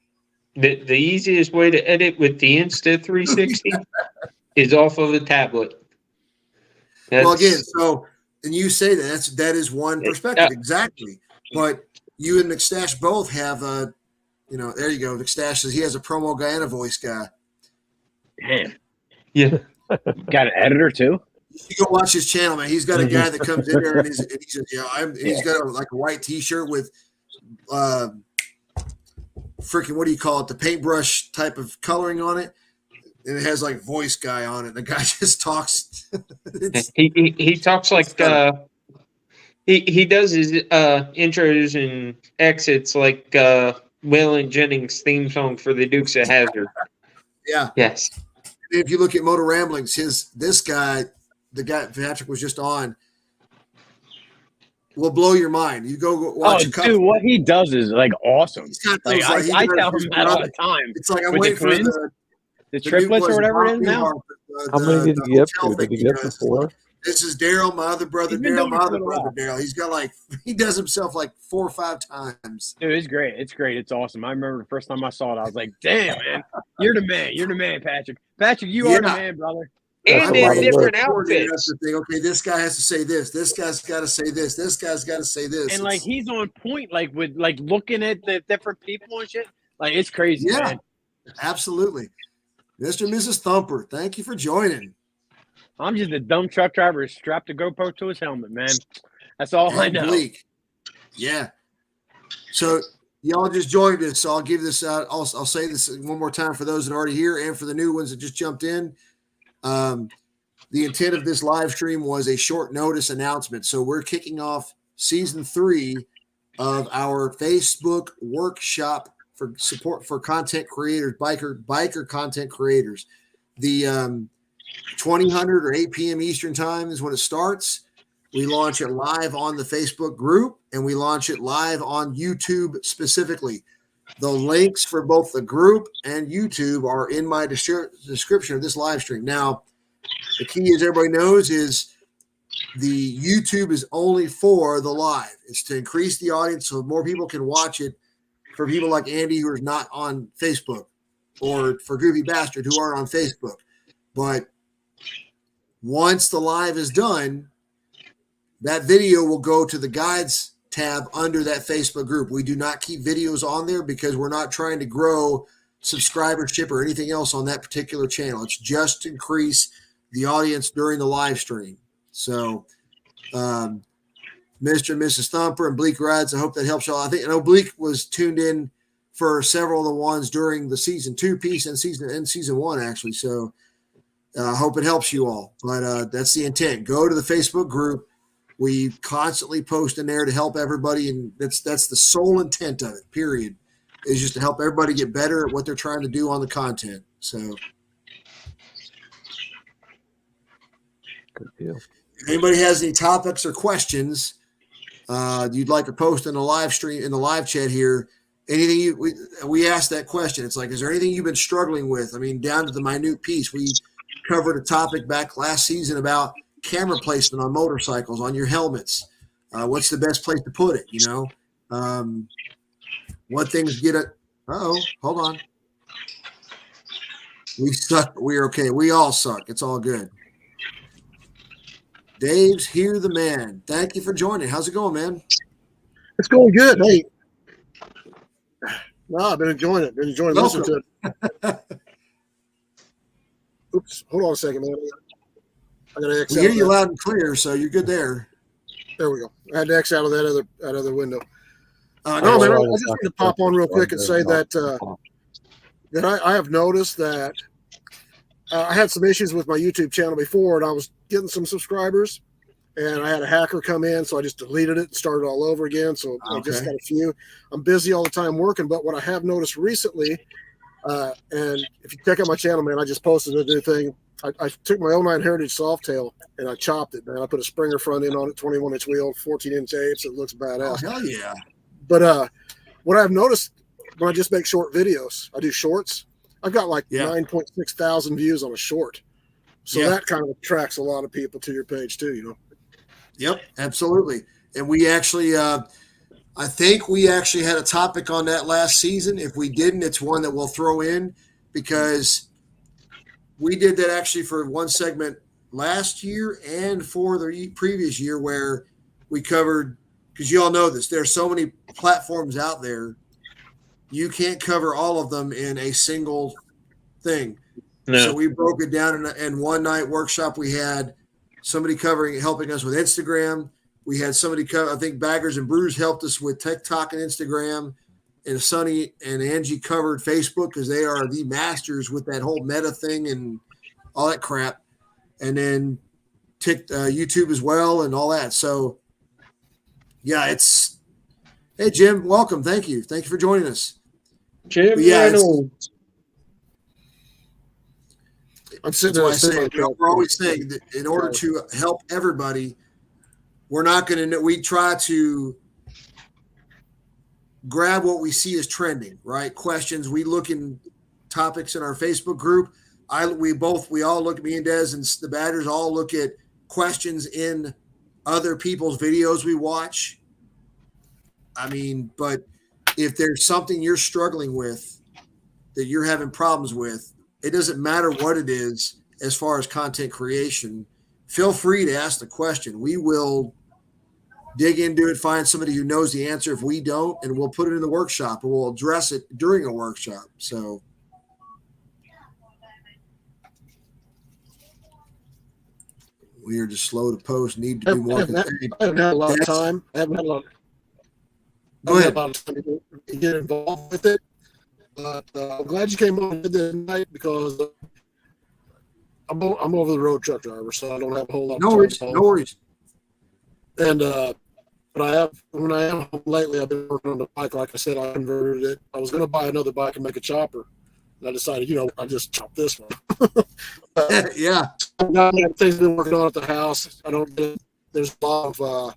The easiest way to edit with the Insta 360 is off of a tablet. Well, again, and you say that is one perspective, exactly. But you and McStash both have a, there you go. McStash says he has a promo guy and a voice guy. Damn. Yeah. Got an editor too? You go watch his channel, man. He's got a guy that comes in there and he's got a white T-shirt with freaking, what do you call it? The paintbrush type of coloring on it. And it has like voice guy on it. The guy just talks. he talks like he does his intros and exits like Waylon Jennings' theme song for the Dukes of Hazzard. Yeah. Yes. If you look at Motor Ramblings, this guy, the guy Patrick was just on, will blow your mind. You go watch a couple. Dude, what he does is like awesome. He's got Like, those, I he does tell his him that all brother. the time. It's like I'm With the waiting for twins? the The new triplets or was whatever it Bob is now. Newhart, How many did he get up hotel to? thing Did he get up to does. 4? This is Daryl, my other brother He's been Daryl, doing my it for other a brother while. Daryl. He's got like, he does himself like 4 or 5 times. Dude, it's great. It's great. It's awesome. I remember the first time I saw it, I was like, damn, man. You're the man. You're the man, Patrick. Patrick, you are the Yeah. man, brother. That's And a lot in of different work. Coordinator, outfits. that's the thing. Okay, this guy has to say this. This guy's got to say this. This guy's got to say this. And like It's- he's on point, like with like looking at the different people and shit. Like it's crazy, Yeah. man. absolutely. Mr. and Mrs. Thumper, thank you for joining. I'm just a dumb truck driver who strapped a GoPro to his helmet, man. That's all I And know. Bleak. Yeah. So y'all just joined us. So I'll give this out. I'll say this one more time for those that are already here and for the new ones that just jumped in. The intent of this live stream was a short notice announcement. So we're kicking off season 3 of our Facebook workshop for support for content creators, biker content creators. The 2000 or 8 p.m. Eastern time is when it starts. We launch it live on the Facebook group and we launch it live on YouTube specifically. The links for both the group and YouTube are in my description of this live stream. Now, the key, as everybody knows, is the YouTube is only for the live. It's to increase the audience so more people can watch it for people like Andy who are not on Facebook or for Groovy Bastard who aren't on Facebook. But once the live is done, that video will go to the guides tab under that Facebook group. We do not keep videos on there because we're not trying to grow subscribership or anything else on that particular channel. It's just to increase the audience during the live stream. So, Mr. and Mrs. Thumper and Bleak Rides, I hope that helps y'all. I know Bleak was tuned in for several of the ones during the season 2 piece and season 1 actually. So I hope it helps you all. But that's the intent. Go to the Facebook group. We constantly post in there to help everybody, and that's the sole intent of it. Period. Is just to help everybody get better at what they're trying to do on the content. So. Good deal. If anybody has any topics or questions you'd like to post in the live stream, in the live chat here, anything we asked that question. It's like, is there anything you've been struggling with? I mean, down to the minute piece. We covered a topic back last season about camera placement on motorcycles, on your helmets. What's the best place to put it? You know, what things get it. Oh, hold on. We suck. We're okay. We all suck. It's all good. Dave's here, the man. Thank you for joining. How's it going, man? It's going good. Hey, no, I've been enjoying it. Been enjoying listening to it. Oops, hold on a second, man. I got to X We out. hear of you that. loud and clear, so you're good there. There we go. I had to X out of that other window. No, No, man, I well, just want to pop on real quick and say that I have noticed that I had some issues with my YouTube channel before, and I was getting some subscribers, and I had a hacker come in, so I just deleted it and started all over again. So I just got a few. I'm busy all the time working, but what I have noticed recently, and if you check out my channel, man, I just posted a new thing. I took my 09 Heritage Softail and I chopped it, man. I put a Springer front end on it, 21-inch wheel, 14-inch apes. It looks Oh, badass. hell yeah. But what I've noticed when I just make short videos, I do shorts. I've got like 9.6 thousand views on a short. So that kind of attracts a lot of people to your page too, you know? Yep, absolutely. And we actually, I think we actually had a topic on that last season. If we didn't, it's one that we'll throw in because we did that actually for one segment last year and for the previous year where we covered, because you all know this, there's so many platforms out there. You can't cover all of them in a single thing. No. So we broke it down in one night workshop. We had somebody helping us with Instagram. We had somebody I think Baggers and Brews helped us with TikTok and Instagram, and Sonny and Angie covered Facebook because they are the masters with that whole meta thing and all that crap. And then YouTube as well and all that. So yeah, hey Jim, welcome. Thank you for joining us. Jim, I'm sitting there. We're always saying that in order to help everybody, we're not going to, we try to grab what we see as trending, right? Questions. We look in topics in our Facebook group. We all look, me and Des and the Badgers all look at questions in other people's videos we watch. I mean, but if there's something you're struggling with that you're having problems with, it doesn't matter what it is as far as content creation, feel free to ask the question. We will dig into it, find somebody who knows the answer if we don't, and we'll put it in the workshop or we'll address it during a workshop. So we are just slow to post, need to do more. I haven't had a lot of time. I haven't had a lot of time to get involved with it. But I'm glad you came on tonight because I'm over the road truck driver, so I don't have a whole lot of time. No worries. And but when I am home lately, I've been working on the bike. Like I said, I converted it. I was going to buy another bike and make a chopper. And I decided, I just chop this one. Yeah. I've got things I've been working on at the house. There's a lot of,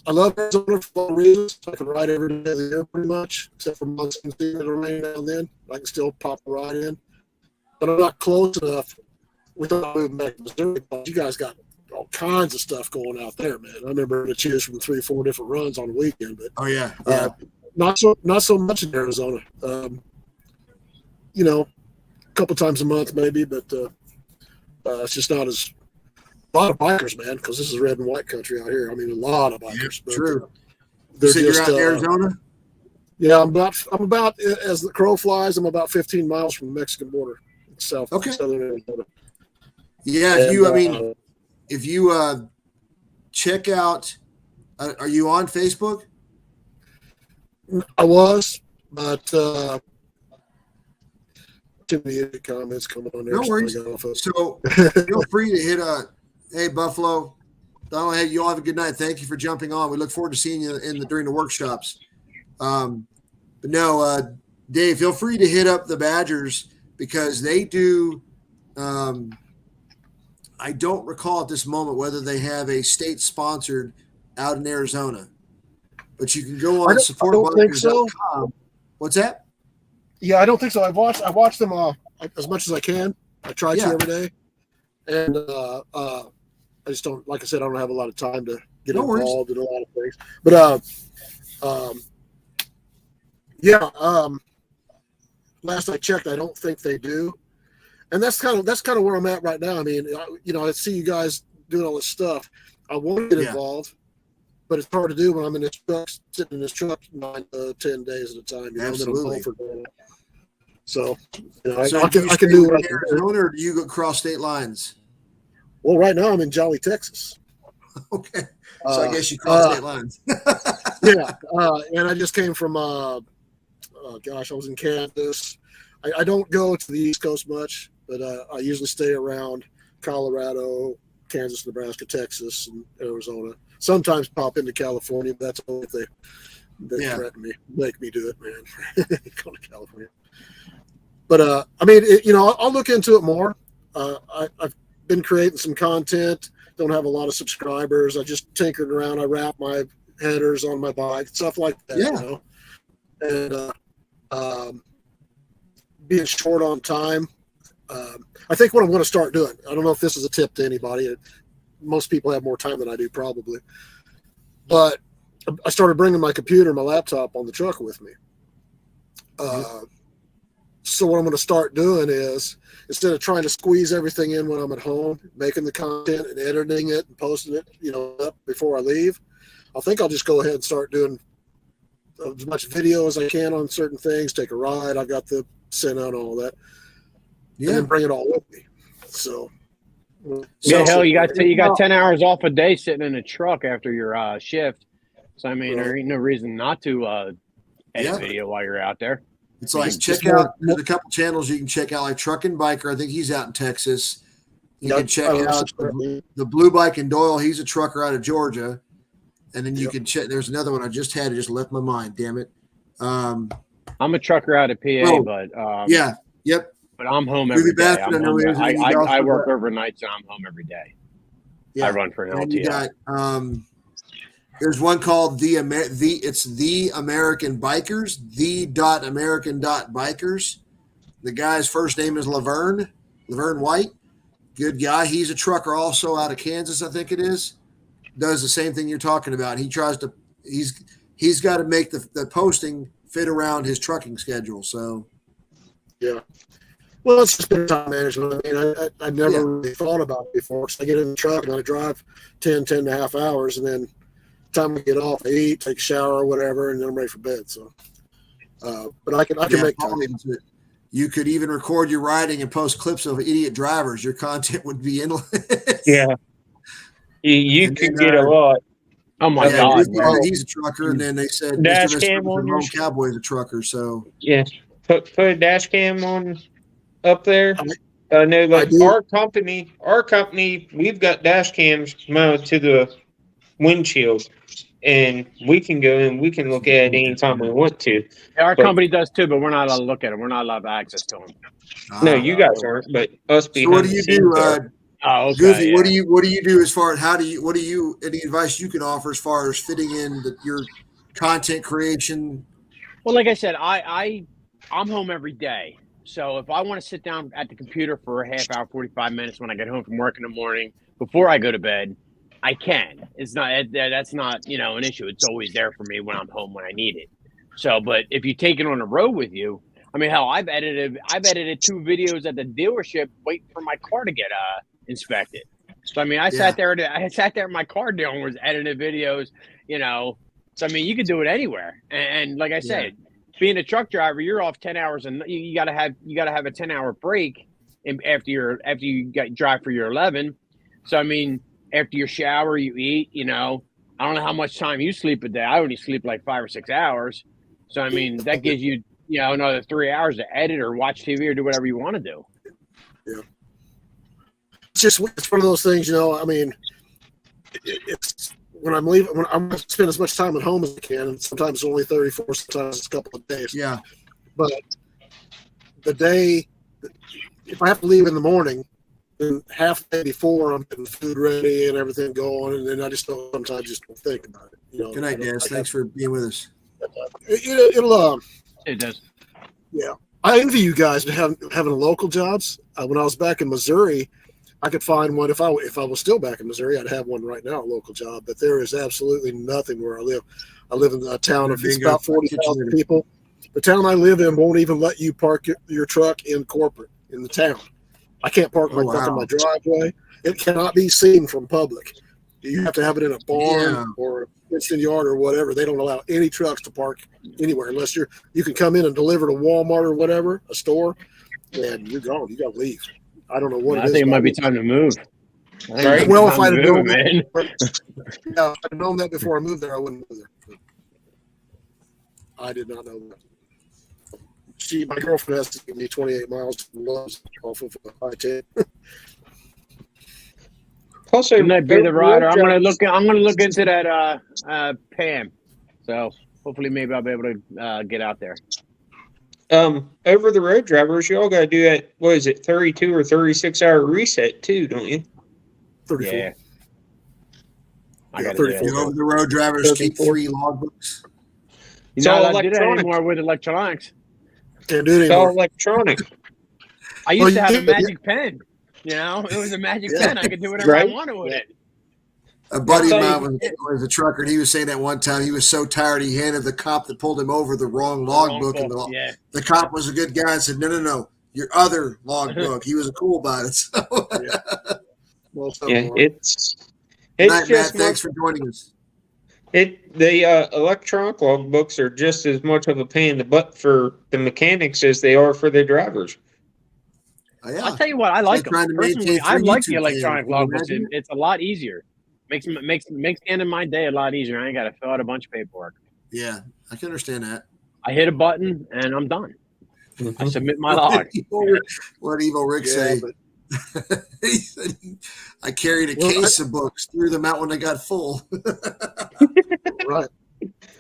I love Arizona for all reasons. I can ride every day of the year pretty much, except for months and season or rain now and then. I can still pop a ride in. But I'm not close enough without moving back to Missouri. You guys got all kinds of stuff going out there, man. I remember to choose from 3 or 4 different runs on the weekend, but not so much in Arizona. A couple times a month maybe, but it's just not as a lot of bikers, man, because this is red and white country out here. I mean, a lot of bikers. Yeah, true. They're you're out in Arizona? Yeah, I'm about as the crow flies. I'm about 15 miles from the Mexican border, southern Arizona. Yeah, if you check out, are you on Facebook? I was, but too many comments coming on there. No worries. So feel free to hit hey Buffalo, Donald. Hey, you all have a good night. Thank you for jumping on. We look forward to seeing you during the workshops. But no, Dave, feel free to hit up the Badgers because they do. I don't recall at this moment whether they have a state sponsored out in Arizona, but you can go on supportbikers.com. What's that? Yeah, I don't think so. I watch them as much as I can. I try to every day, and I just don't. Like I said, I don't have a lot of time to get involved in a lot of things. But last I checked, I don't think they do, and that's kind of where I'm at right now. I mean, I see you guys doing all this stuff. I want to get involved, but it's hard to do when I'm in this truck, sitting in this truck 9 to 10 days at a time. Absolutely. So, I can do it. Arizona, or do you go cross state lines? Well, right now I'm in Jolly, Texas. Okay, so I guess you cross state lines. Yeah, and I just came from. I was in Kansas. I don't go to the East Coast much, but I usually stay around Colorado, Kansas, Nebraska, Texas, and Arizona. Sometimes pop into California, but that's only if they threaten me, make me do it, man. Go to California. But I'll look into it more. I've been creating some content. Don't have a lot of subscribers. I just tinkered around. I wrap my headers on my bike, stuff like that. Yeah. And being short on time. I think what I'm going to start doing. I don't know if this is a tip to anybody. Most people have more time than I do, probably. But I started bringing my computer and my laptop on the truck with me. So what I'm going to start doing is, instead of trying to squeeze everything in when I'm at home, making the content and editing it and posting it, up before I leave, I think I'll just go ahead and start doing as much video as I can on certain things, take a ride. I've got the send out all that. Yeah. And then bring it all with me. So you got 10 hours off a day sitting in a truck after your shift. So I mean, there ain't no reason not to edit video while you're out there. It's like there's a couple channels you can check out, like Truck and Biker. I think he's out in Texas. You can check out the Blue Bike and Doyle. He's a trucker out of Georgia. And then you can check. There's another one I just had. It just left my mind. Damn it. I'm a trucker out of PA, but yep. But I'm home every day. I work overnight, so I'm home every day. Yeah. I run for an LTL. There's one called the American Bikers, the.american.bikers. The guy's first name is Laverne White. Good guy. He's a trucker also out of Kansas, I think it is. Does the same thing you're talking about. He tries to he's got to make the posting fit around his trucking schedule. So yeah. Well, it's just been time management. I mean, I never really thought about it before. So I get in the truck and I drive 10 and a half hours, and then time I get off, I eat, take a shower or whatever, and then I'm ready for bed. So, but I can make time. You could even record your riding and post clips of idiot drivers. Your content would be endless. Yeah. You could get a lot. Oh my God! He's a trucker, and then they said dash cam on your Cowboy's a trucker. So yeah, put a dash cam on up there. I know, like our company, we've got dash cams mounted to the windshield, and we can go in, we can look at it anytime we want to. Yeah, our company does too, but we're not allowed to look at it. We're not alled to have access to them. No, you guys aren't, but us behind. So what do you do? Okay, Goofy, yeah. what do you do as far as any advice you can offer as far as fitting in your content creation? Well, like I said, I'm home every day. So if I want to sit down at the computer for a half hour, 45 minutes when I get home from work in the morning before I go to bed, I can. That's not an issue. It's always there for me when I'm home when I need it. So, but if you take it on the road with you, I mean, hell, I've edited 2 videos at the dealership waiting for my car to get inspected. So I mean, I sat there in my car doing was editing videos, So I mean, you can do it anywhere. And like I said, being a truck driver, you're off 10 hours, and you got to have a 10-hour break after you drive for your 11. So I mean, after your shower, you eat. I don't know how much time you sleep a day. I only sleep like 5 or 6 hours. So I mean, that gives you another 3 hours to edit or watch TV or do whatever you want to do. Yeah. It's one of those things, I mean, it's when I'm leaving, when I'm going to spend as much time at home as I can, and sometimes it's only 34, sometimes it's a couple of days. Yeah. But the day, if I have to leave in the morning, then half the day before I'm getting food ready and everything going, and then I sometimes just don't think about it. Good night, guys. Thanks for being with us. It does. Yeah. I envy you guys having local jobs. When I was back in Missouri, I could find one. If I was still back in Missouri, I'd have one right now, a local job. But there is absolutely nothing where I live. I live in a town of about 40,000 people. The town I live in won't even let you park your truck in the town. I can't park my truck in my driveway. It cannot be seen from public. You have to have it in a barn or a fenced-in yard or whatever. They don't allow any trucks to park anywhere unless you can come in and deliver to Walmart or whatever, a store, and you're gone. You got to leave. I don't know what it is. I think it might be time to move. Right? Well, if I'd known that before I moved there, I wouldn't move there. I did not know that. My girlfriend has to give me 28 miles to Love's off of I-10. Also, can I be the rider? I'm gonna look into that Pam. So hopefully, maybe I'll be able to get out there. Over the road drivers, you all got to do that. What is it, 32 or 36-hour reset too, don't you? 34. Yeah. I got 34. Over the road drivers keep 3 logbooks. You're not allowed to do that anymore with electronics. Can't do it It's anymore. all electronic. I used to have a magic pen. It was a magic pen. I could do whatever I wanted with it. A buddy of mine was a trucker, and he was saying that one time he was so tired he handed the cop that pulled him over the wrong logbook, and the cop was a good guy and said, "No, your other logbook." He was cool about it. So. It's Night, just Matt, thanks for joining us. The electronic logbooks are just as much of a pain in the butt for the mechanics as they are for the drivers. I'll tell you what, I like them. Personally, I like the electronic logbooks. It's a lot easier. Makes the end of my day a lot easier. I ain't got to fill out a bunch of paperwork. Yeah, I can understand that. I hit a button and I'm done. I submit my log. What Evil Rick say? He said I carried a case of books, threw them out when they got full. Right.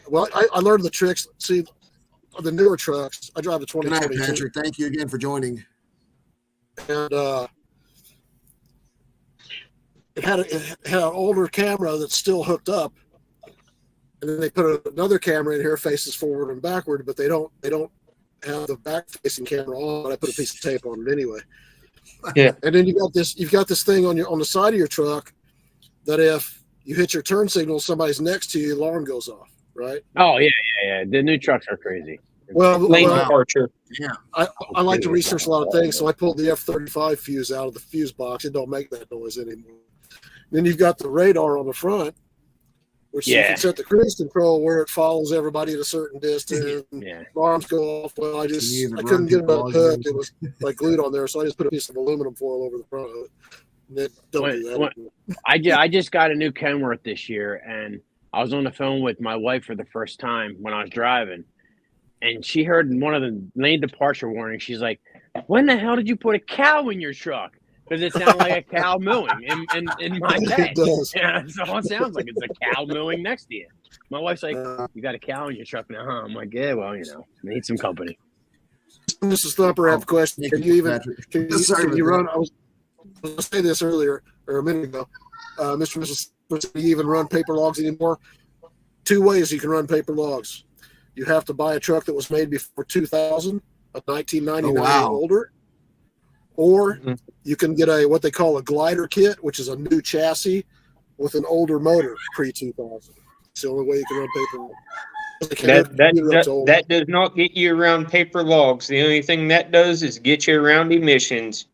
Well, I learned the tricks. See, the newer trucks. I drive a 2022. Good night, Patrick. Thank you again for joining. And it had an older camera that's still hooked up, and then they put another camera in here faces forward and backward, but they don't have the back facing camera on. I put a piece of tape on it anyway. Yeah. And then you've got this thing on the side of your truck that if you hit your turn signal, somebody's next to you, the alarm goes off, right? Oh yeah. The new trucks are crazy. Lane Well, departure. Yeah. I like to research a lot of things, so I pulled the F-35 fuse out of the fuse box. It don't make that noise anymore. Then you've got the radar on the front, which you can set the cruise control where it follows everybody at a certain distance. Yeah. Alarms go off. Well, I couldn't get it unhooked. It was like glued on there, so I just put a piece of aluminum foil over the front of it. And don't do that anymore. I just got a new Kenworth this year, and I was on the phone with my wife for the first time when I was driving, and she heard one of the lane departure warnings. She's like, "When the hell did you put a cow in your truck?" Because it sounded like a cow mooing in my head. It does. Yeah, that's all it sounds like. It's a cow mooing next to you. My wife's like, "You got a cow in your truck now, huh?" I'm like, "Yeah, well, I need some company." Mrs. Thumper, I have a question. Can you run? I was going to say this earlier or a minute ago. Mr. and Mrs. Thumper, can you even run paper logs anymore? 2 ways you can run paper logs. You have to buy a truck that was made before 2000, a 1999 or older, or you can get what they call a glider kit, which is a new chassis with an older motor pre-2000. It's the only way you can run paper logs. That does not get you around paper logs. The only thing that does is get you around emissions.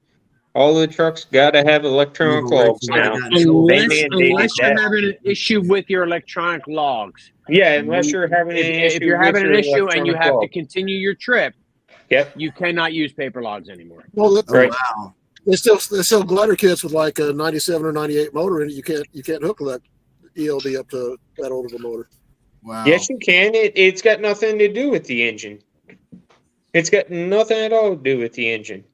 All the trucks got to have electronic logs now. Unless you're having an issue with your electronic logs. Yeah, unless you're having an issue. If you're having an issue and you have to continue your trip, yep, you cannot use paper logs anymore. Well, right. Wow. They sell glider kits with like a 97 or 98 motor in it. You can't hook that ELD up to that old of a motor. Wow. Yes, you can. It's got nothing to do with the engine. It's got nothing at all to do with the engine.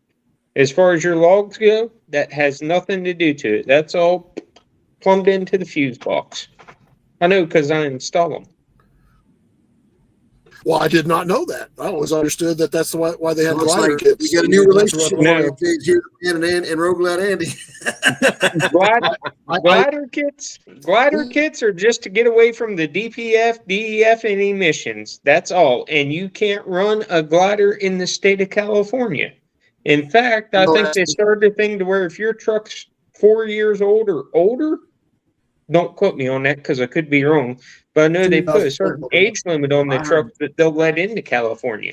As far as your logs go, that has nothing to do to it. That's all plumbed into the fuse box. I know because I install them. Well, I did not know that. I always understood that that's why they had Looks glider like kits. we got a new relationship No. here and Roguelite Andy. Glider kits are just to get away from the DPF, DEF, and emissions. That's all. And you can't run a glider in the state of California. In fact, I think they started a thing to where if your truck's 4 years old or older, don't quote me on that because I could be wrong, but I know they put a certain age limit on the truck that they'll let into California.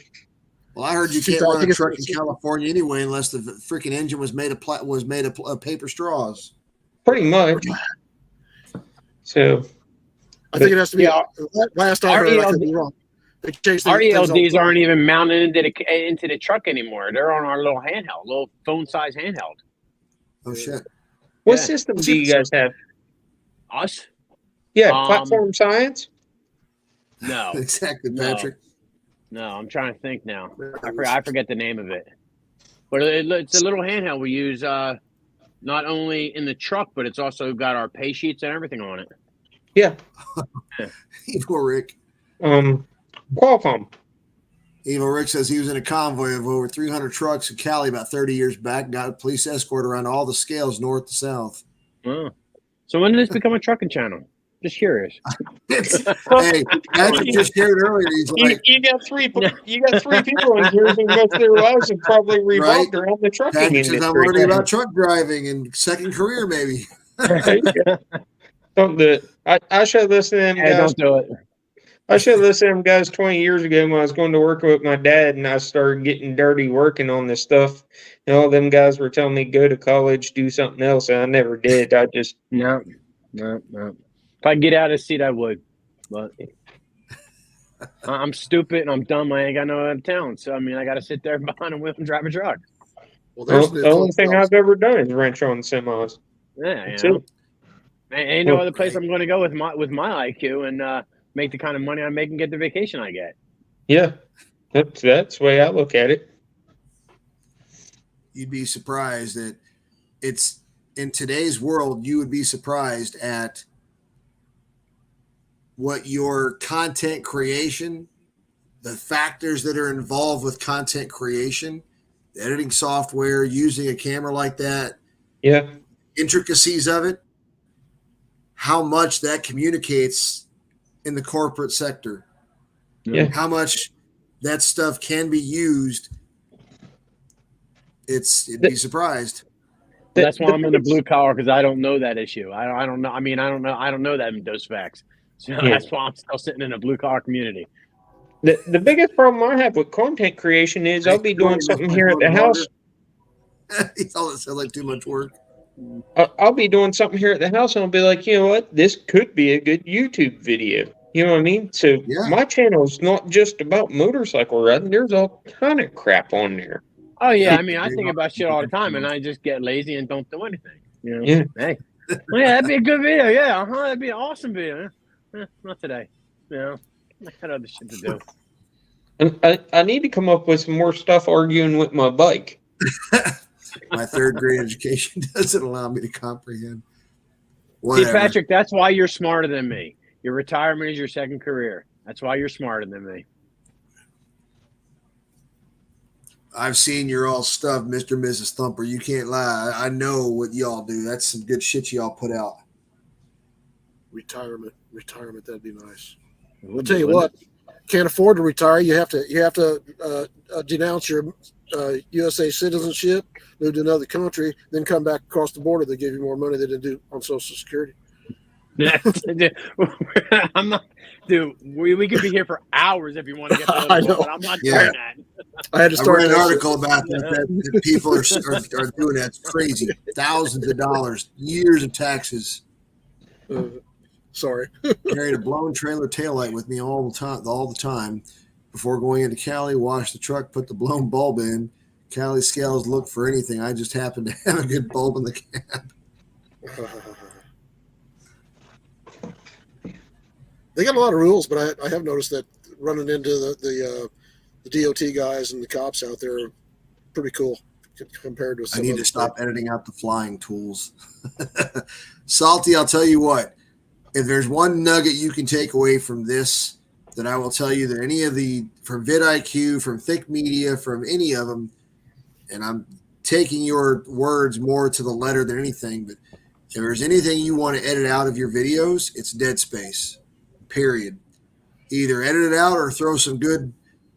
Well, I heard you can't run a truck in California anyway unless the freaking engine was made of paper straws. Pretty much. So I think it has to be. Last I heard, I could be wrong. Our ELDs aren't even mounted into the truck anymore. They're on our little handheld, little phone size handheld. Oh shit! What system do you guys have? Us? Yeah, platform science. No, Exactly, Patrick. No, I'm trying to think now. I forget the name of it. But it's a little handheld we use not only in the truck, but it's also got our pay sheets and everything on it. Yeah. Evil Rick. Qualcomm. Evil Rick says he was in a convoy of over 300 trucks in Cali about 30 years back. Got a police escort around all the scales north to south. Oh. So when did this become a trucking channel? Just curious. Hey, Patrick just shared earlier. He's like, you got three people in here who most of their lives have probably revolved around the trucking Patrick industry. says I'm learning about truck driving and second career maybe. Don't do it. I should listen to them guys. Don't do it. I should have listened to them guys 20 years ago when I was going to work with my dad and I started getting dirty working on this stuff. And all them guys were telling me go to college, do something else. And I never did. I just No. If I get out of the seat, I would. But I'm stupid and I'm dumb. I ain't got no other talent. So, I mean, I got to sit there behind a wheel and drive a truck. Well, the only thing I've ever done is wrench on semis. Yeah, ain't no other place I'm going to go with my IQ and make the kind of money I make and get the vacation I get. Yeah, that's the way I look at it. You'd be surprised that it's in today's world. You would be surprised at what your content creation, the factors that are involved with content creation, the editing software, using a camera like that, intricacies of it, how much that communicates in the corporate sector. Yeah. How much that stuff can be used. You'd be surprised. That's why I'm in the blue collar, because I don't know that issue. I don't know. I mean, I don't know those facts. So that's why I'm still sitting in a blue collar community. The biggest problem I have with content creation is I'll be doing something here at the house. He thought it sounded like too much work. I'll be doing something here at the house, and I'll be like, you know what? This could be a good YouTube video. You know what I mean? So my channel is not just about motorcycle riding. There's all kind of crap on there. Oh yeah, I mean, I think about shit all the time, and I just get lazy and don't do anything. You know? Yeah. Hey, well, yeah, that'd be a good video. Yeah, that'd be an awesome video. Not today. You know, I had other shit to do. And I need to come up with some more stuff arguing with my bike. My third grade education doesn't allow me to comprehend. See, Patrick, that's why you're smarter than me. Your retirement is your second career. That's why you're smarter than me. I've seen your all stuff, Mr. and Mrs. Thumper. You can't lie. I know what y'all do. That's some good shit y'all put out. Retirement, that'd be nice. I'll tell you what, can't afford to retire. You have to denounce your USA citizenship, move to another country, then come back across the border. They give you more money than they do on Social Security. I'm not, dude. We could be here for hours if you want to get to I know. but I'm not doing that. I had to start read an article about that people are doing that. It's crazy. Thousands of dollars, years of taxes. Sorry. Carried a blown trailer taillight with me all the time. Before going into Cali, washed the truck, put the blown bulb in. Cali scales look for anything. I just happened to have a good bulb in the cab. They got a lot of rules, but I have noticed that running into the DOT guys and the cops out there are pretty cool compared to some I need other to stop stuff. editing out the flying tools. Salty, I'll tell you what. If there's one nugget you can take away from this, then I will tell you that any of from vidIQ, from Thick Media, from any of them, and I'm taking your words more to the letter than anything, but if there's anything you want to edit out of your videos, it's dead space, period. Either edit it out or throw some good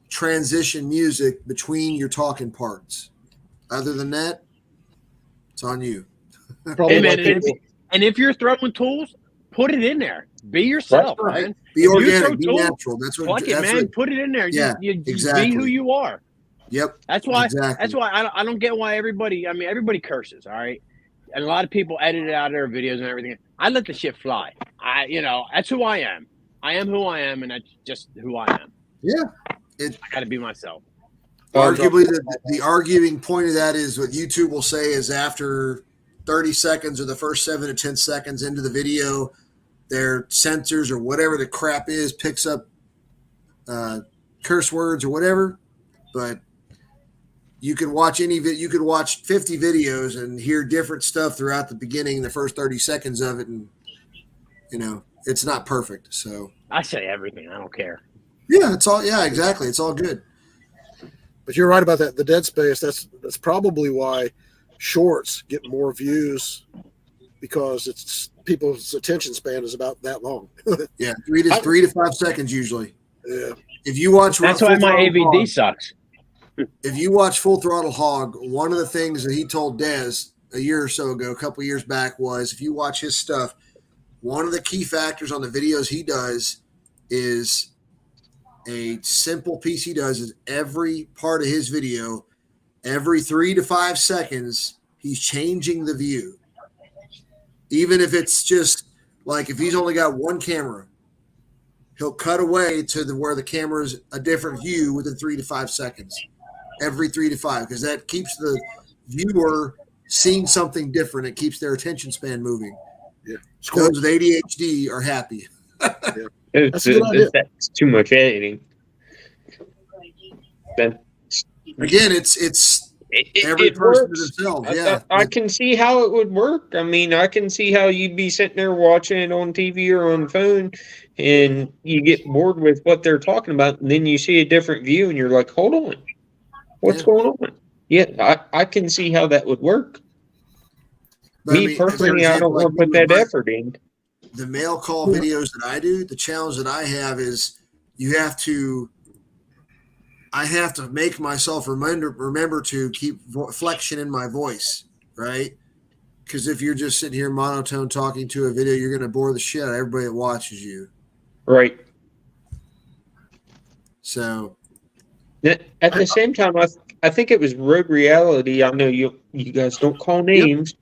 transition music between your talking parts. Other than that, it's on you. Probably Hey, man, like and if you're throwing tools, put it in there. Be yourself, That's right. man. Be If you organic, throw be tools, natural. That's what. Fuck it, that's man. what, Put it in there. Yeah, You exactly. be who you are. Yep. That's why. Exactly. That's why I don't get why everybody. I mean, everybody curses. All right, and a lot of people edit it out of their videos and everything. I let the shit fly. That's who I am. I am who I am, and that's just who I am. Yeah. I got to be myself. Arguably, the arguing point of that is what YouTube will say is after 30 seconds or the first 7 to 10 seconds into the video, their sensors or whatever the crap is picks up curse words or whatever. But you can watch you could watch 50 videos and hear different stuff throughout the beginning, the first 30 seconds of it, and it's not perfect. So I say everything. I don't care. yeah, it's all exactly. It's all good. But you're right about that. The dead space. That's probably why shorts get more views, because it's people's attention span is about that long. Yeah, 3 to 5 seconds usually. Yeah. If you watch, That's why my Full Throttle AVD Hog, sucks. if you watch Full Throttle Hog, one of the things that he told Dez a year or so ago, a couple of years back, was if you watch his stuff, one of the key factors on the videos he does is a simple piece he does is every part of his video, every 3 to 5 seconds, he's changing the view. Even if it's just like if he's only got one camera, he'll cut away to where the camera's a different view within 3 to 5 seconds. Every 3 to 5, because that keeps the viewer seeing something different. It keeps their attention span moving. Yeah. Those with ADHD are happy. Yeah. That's a good idea. That's too much editing. Again, it's every it person to works. themselves. Yeah, I can see how it would work. I mean, I can see how you'd be sitting there watching it on TV or on phone, and you get bored with what they're talking about, and then you see a different view, and you're like, hold on, what's going on? Yeah, I can see how that would work. But Me personally, I don't want to put that effort in. the mail call videos that I do, the challenge that I have is I have to make myself remember to keep flexion in my voice, right? Because if you're just sitting here monotone talking to a video, you're going to bore the shit out of everybody that watches you. Right. So At the same time, I think it was Road Reality. I know you guys don't call names,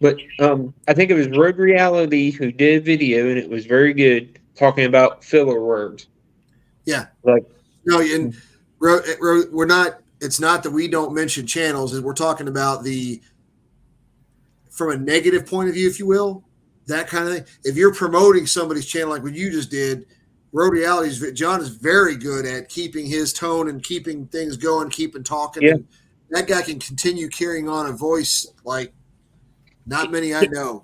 but I think it was Road Reality who did a video, and it was very good, talking about filler words. yeah, Like, no, and we're not. It's not that we don't mention channels, and we're talking about from a negative point of view, if you will, that kind of thing. If you're promoting somebody's channel like what you just did, Road Reality's John is very good at keeping his tone and keeping things going, keeping talking. Yeah. And that guy can continue carrying on a voice like not many I know.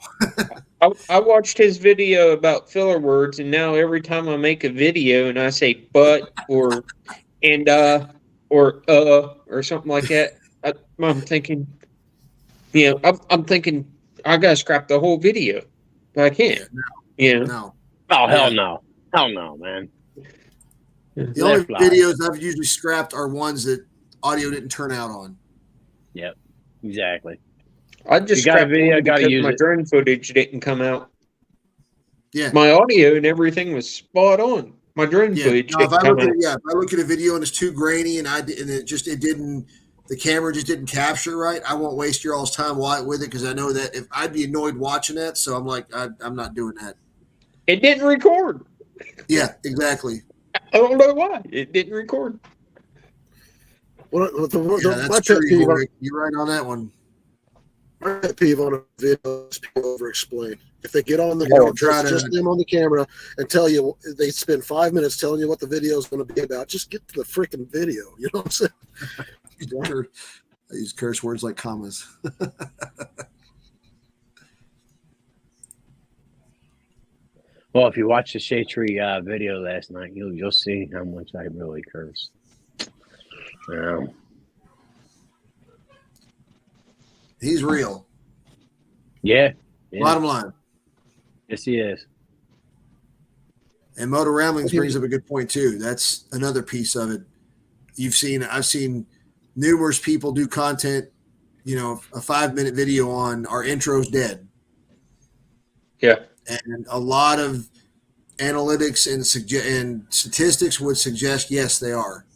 I watched his video about filler words, and now every time I make a video and I say "but" or "and" or something like that, I'm thinking, I'm thinking I gotta scrap the whole video, but I can't. No. Oh, hell no. Hell no, man. The only videos I've usually scrapped are ones that audio didn't turn out on. Yep, exactly. I just You got a scrapped video, one gotta because use my it. drone footage didn't come out. Yeah. My audio and everything was spot on. My drone footage No, if didn't I come look out. if I look at a video and it's too grainy and the camera just didn't capture right, I won't waste your all's time with it because I know that if I'd be annoyed watching that, so I'm like, I'm not doing that. It didn't record. Yeah, exactly. I don't know why. It didn't record. Well, Yeah, my that's pet true. peeve, You're right on that one. my pet peeve on a video is people over explain. If they get on the just them on the camera and tell you, they spend 5 minutes telling you what the video is going to be about. Just get to the freaking video. You know what I'm saying? I use curse words like commas. Well, if you watch the Shade Tree video last night, you'll see how much I really curse. He's real. Yeah. Bottom line. Yes, he is. And Motor Ramblings brings up a good point too. That's another piece of it. I've seen numerous people do content, a 5-minute video on our intro's dead. Yeah. And a lot of analytics and statistics would suggest, yes, they are.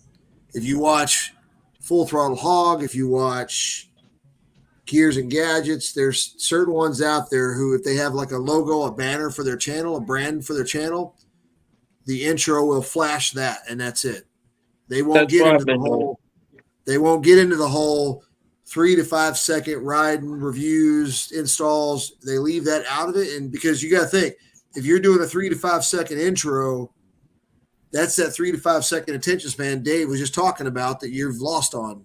If you watch Full Throttle Hog, if you watch Gears and Gadgets, there's certain ones out there who, if they have like a logo, a banner for their channel, a brand for their channel, the intro will flash that, and that's it. They won't get into the whole 3 to 5 second ride and reviews, installs. They leave that out of it. And because you got to think, if you're doing a 3 to 5 second intro, that's that 3 to 5 second attention span Dave was just talking about that you've lost on.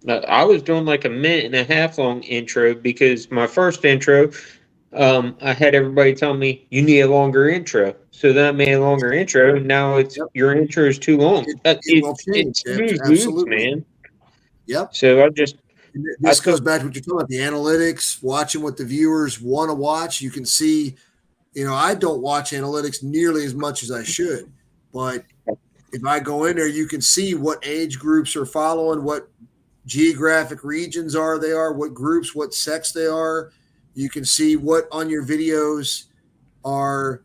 I was doing like a 1.5-minute long intro because my first intro, I had everybody tell me you need a longer intro. So then I made a longer intro, and now it's your intro is too long. It's Absolutely, man. Yep. So this goes back to what you're talking about, the analytics, watching what the viewers want to watch. You can see, I don't watch analytics nearly as much as I should, but if I go in there, you can see what age groups are following, what geographic regions what groups, what sex they are. You can see what on your videos are,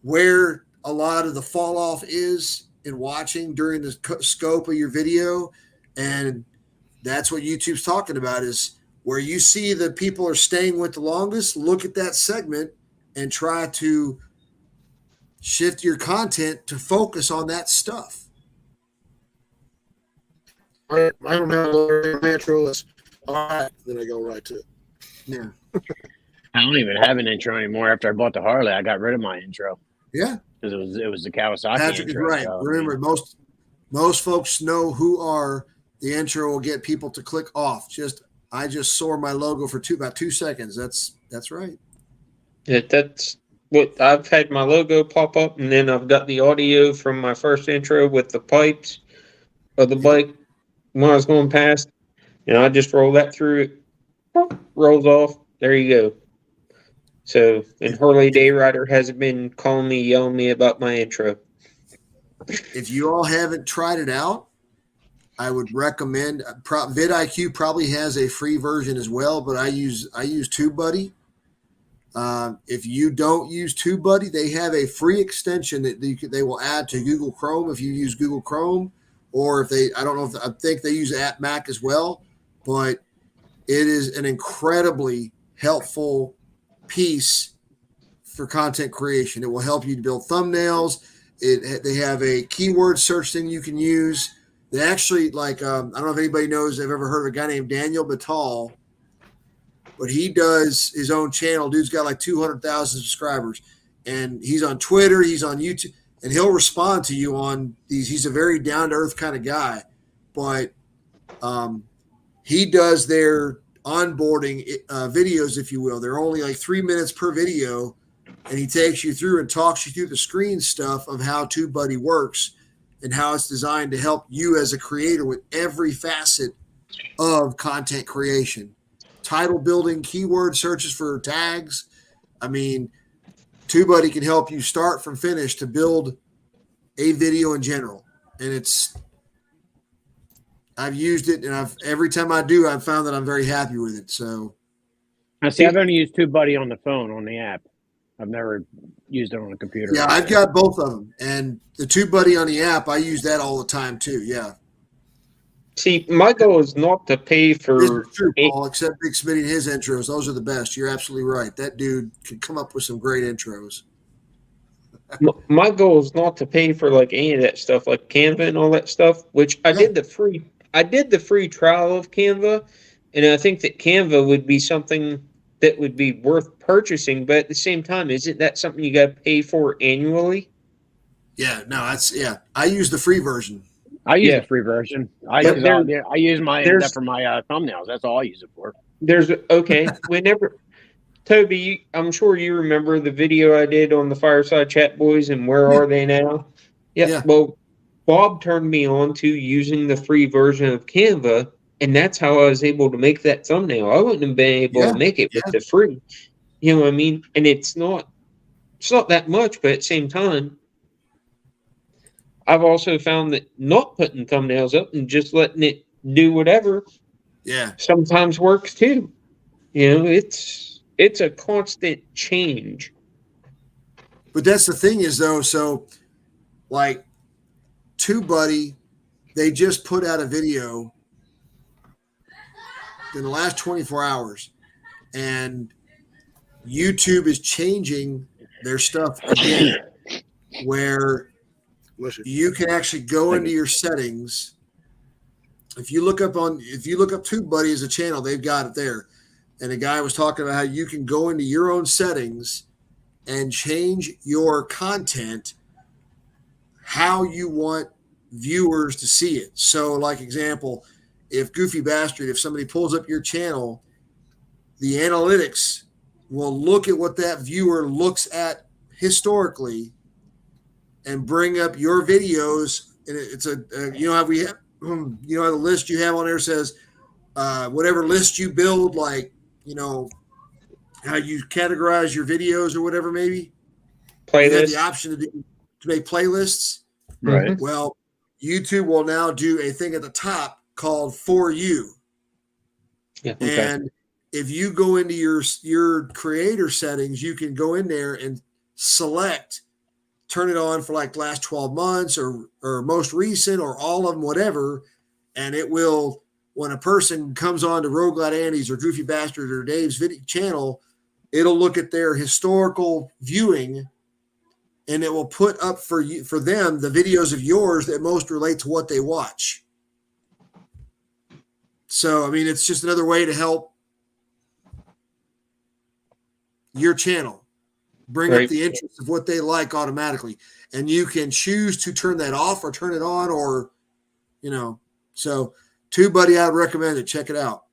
where a lot of the fall off is in watching during the scope of your video. And that's what YouTube's talking about, is where you see that people are staying with the longest, look at that segment and try to shift your content to focus on that stuff. I don't have a intro list. All right, then I go right to it. Yeah. I don't even have an intro anymore. After I bought the Harley, I got rid of my intro. Yeah. Because it was the Kawasaki Patrick intro. is right. So, Remember, most folks know who are. The intro will get people to click off. I just saw my logo for about 2 seconds. That's right. Yeah, that's what I've had my logo pop up, and then I've got the audio from my first intro with the pipes of the bike when I was going past. I just roll that through. It rolls off. There you go. So, and Harley Day Rider hasn't been calling me, yelling me about my intro. If you all haven't tried it out, I would recommend vidIQ probably has a free version as well, but I use TubeBuddy. If you don't use TubeBuddy, they have a free extension that they will add to Google Chrome if you use Google Chrome, or if I think they use App Mac as well, but it is an incredibly helpful piece for content creation. It will help you to build thumbnails. They have a keyword search thing you can use. They actually, I don't know if anybody knows, I've ever heard of a guy named Daniel Batal, but he does his own channel. Dude's got like 200,000 subscribers, and he's on Twitter, he's on YouTube, and he'll respond to you on these. He's a very down-to-earth kind of guy, but he does their onboarding videos, if you will. They're only like 3 minutes per video, and he takes you through and talks you through the screen stuff of how TubeBuddy works and how it's designed to help you as a creator with every facet of content creation. Title building, keyword searches for tags. I mean, TubeBuddy can help you start from finish to build a video in general. And I've used it, and every time I do, I've found that I'm very happy with it. So I see. I've only used TubeBuddy on the phone, on the app. I've never used it on a computer. Yeah, I've got both of them. And the TubeBuddy on the app, I use that all the time too. Yeah. See, my goal is not to pay for. This is true, Paul, except Big submitting his intros. Those are the best. You're absolutely right. That dude can come up with some great intros. My goal is not to pay for like any of that stuff, like Canva and all that stuff. Which I did the free trial of Canva, and I think that Canva would be something that would be worth purchasing. But at the same time, isn't that something you got to pay for annually? Yeah, no, I use the free version. I use the free version. I use that for my thumbnails. That's all I use it for. Whenever Toby, I'm sure you remember the video I did on the Fireside Chat Boys and Where Are They Now? Yeah. Well, Bob turned me on to using the free version of Canva, and that's how I was able to make that thumbnail. I wouldn't have been able to make it with the free. You know what I mean? And it's not that much, but at the same time, I've also found that not putting thumbnails up and just letting it do whatever sometimes works too. You know, it's a constant change. But that's the thing is, though, so like TubeBuddy, they just put out a video in the last 24 hours, and YouTube is changing their stuff again, where you can actually go into your settings. If you look up TubeBuddy as a channel, they've got it there. And a guy was talking about how you can go into your own settings and change your content how you want viewers to see it. So, like example, if somebody pulls up your channel, the analytics will look at what that viewer looks at historically and bring up your videos. And it's how the list you have on there says whatever list you build, like, how you categorize your videos or whatever, maybe playlist. You have the option to make playlists. Right. Well, YouTube will now do a thing at the top called For You. Yeah. Okay. And if you go into your creator settings, you can go in there and turn it on for like last 12 months or most recent or all of them, whatever. And it will, when a person comes on to Roguelite Andy's or Goofy Bastard or Dave's video channel, it'll look at their historical viewing, and it will put up for them the videos of yours that most relate to what they watch. So, I mean, it's just another way to help your channel bring up the interest of what they like automatically. And you can choose to turn that off or turn it on, or, so TubeBuddy, I'd recommend it. Check it out.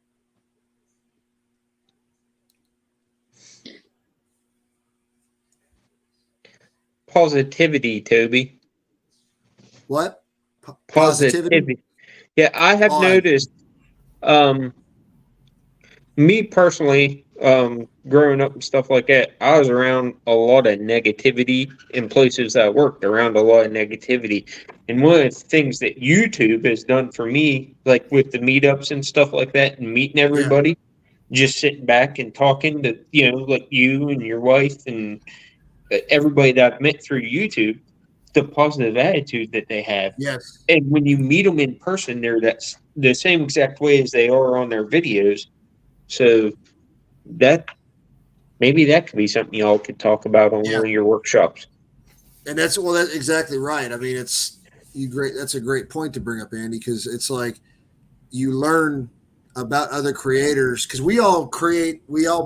Positivity, Toby. What? Positivity. Yeah, I have noticed, me personally, growing up and stuff like that, I was around a lot of negativity in places I worked, around a lot of negativity. And one of the things that YouTube has done for me, like with the meetups and stuff like that, and meeting everybody, just sitting back and talking to, like you and your wife and everybody that I've met through YouTube, the positive attitude that they have. Yes. And when you meet them in person, they're that's the same exact way as they are on their videos. So maybe that could be something y'all could talk about on one of your workshops. And that's exactly right. I mean, that's a great point to bring up, Andy, because it's like you learn about other creators, because we all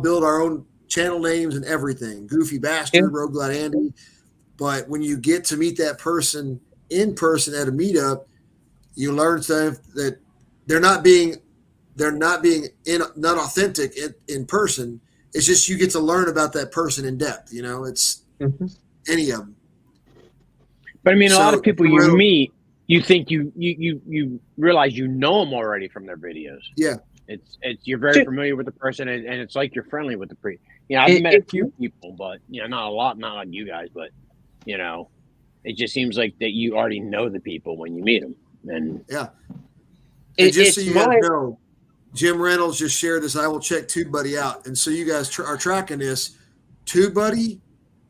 build our own channel names and everything. Goofy Bastard, Rogue Glad Andy. But when you get to meet that person in person at a meetup, you learn stuff that they're not authentic in person. It's just you get to learn about that person in depth. It's any of them. But I mean, a lot of people you meet, you think you realize you know them already from their videos. Yeah, it's you're very familiar with the person, and it's like you're friendly with the I've met a few people, but not a lot, not like you guys, but it just seems like that you already know the people when you meet them, and just so you guys know, Jim Reynolds just shared this. I will check TubeBuddy out, and so you guys are tracking this. TubeBuddy,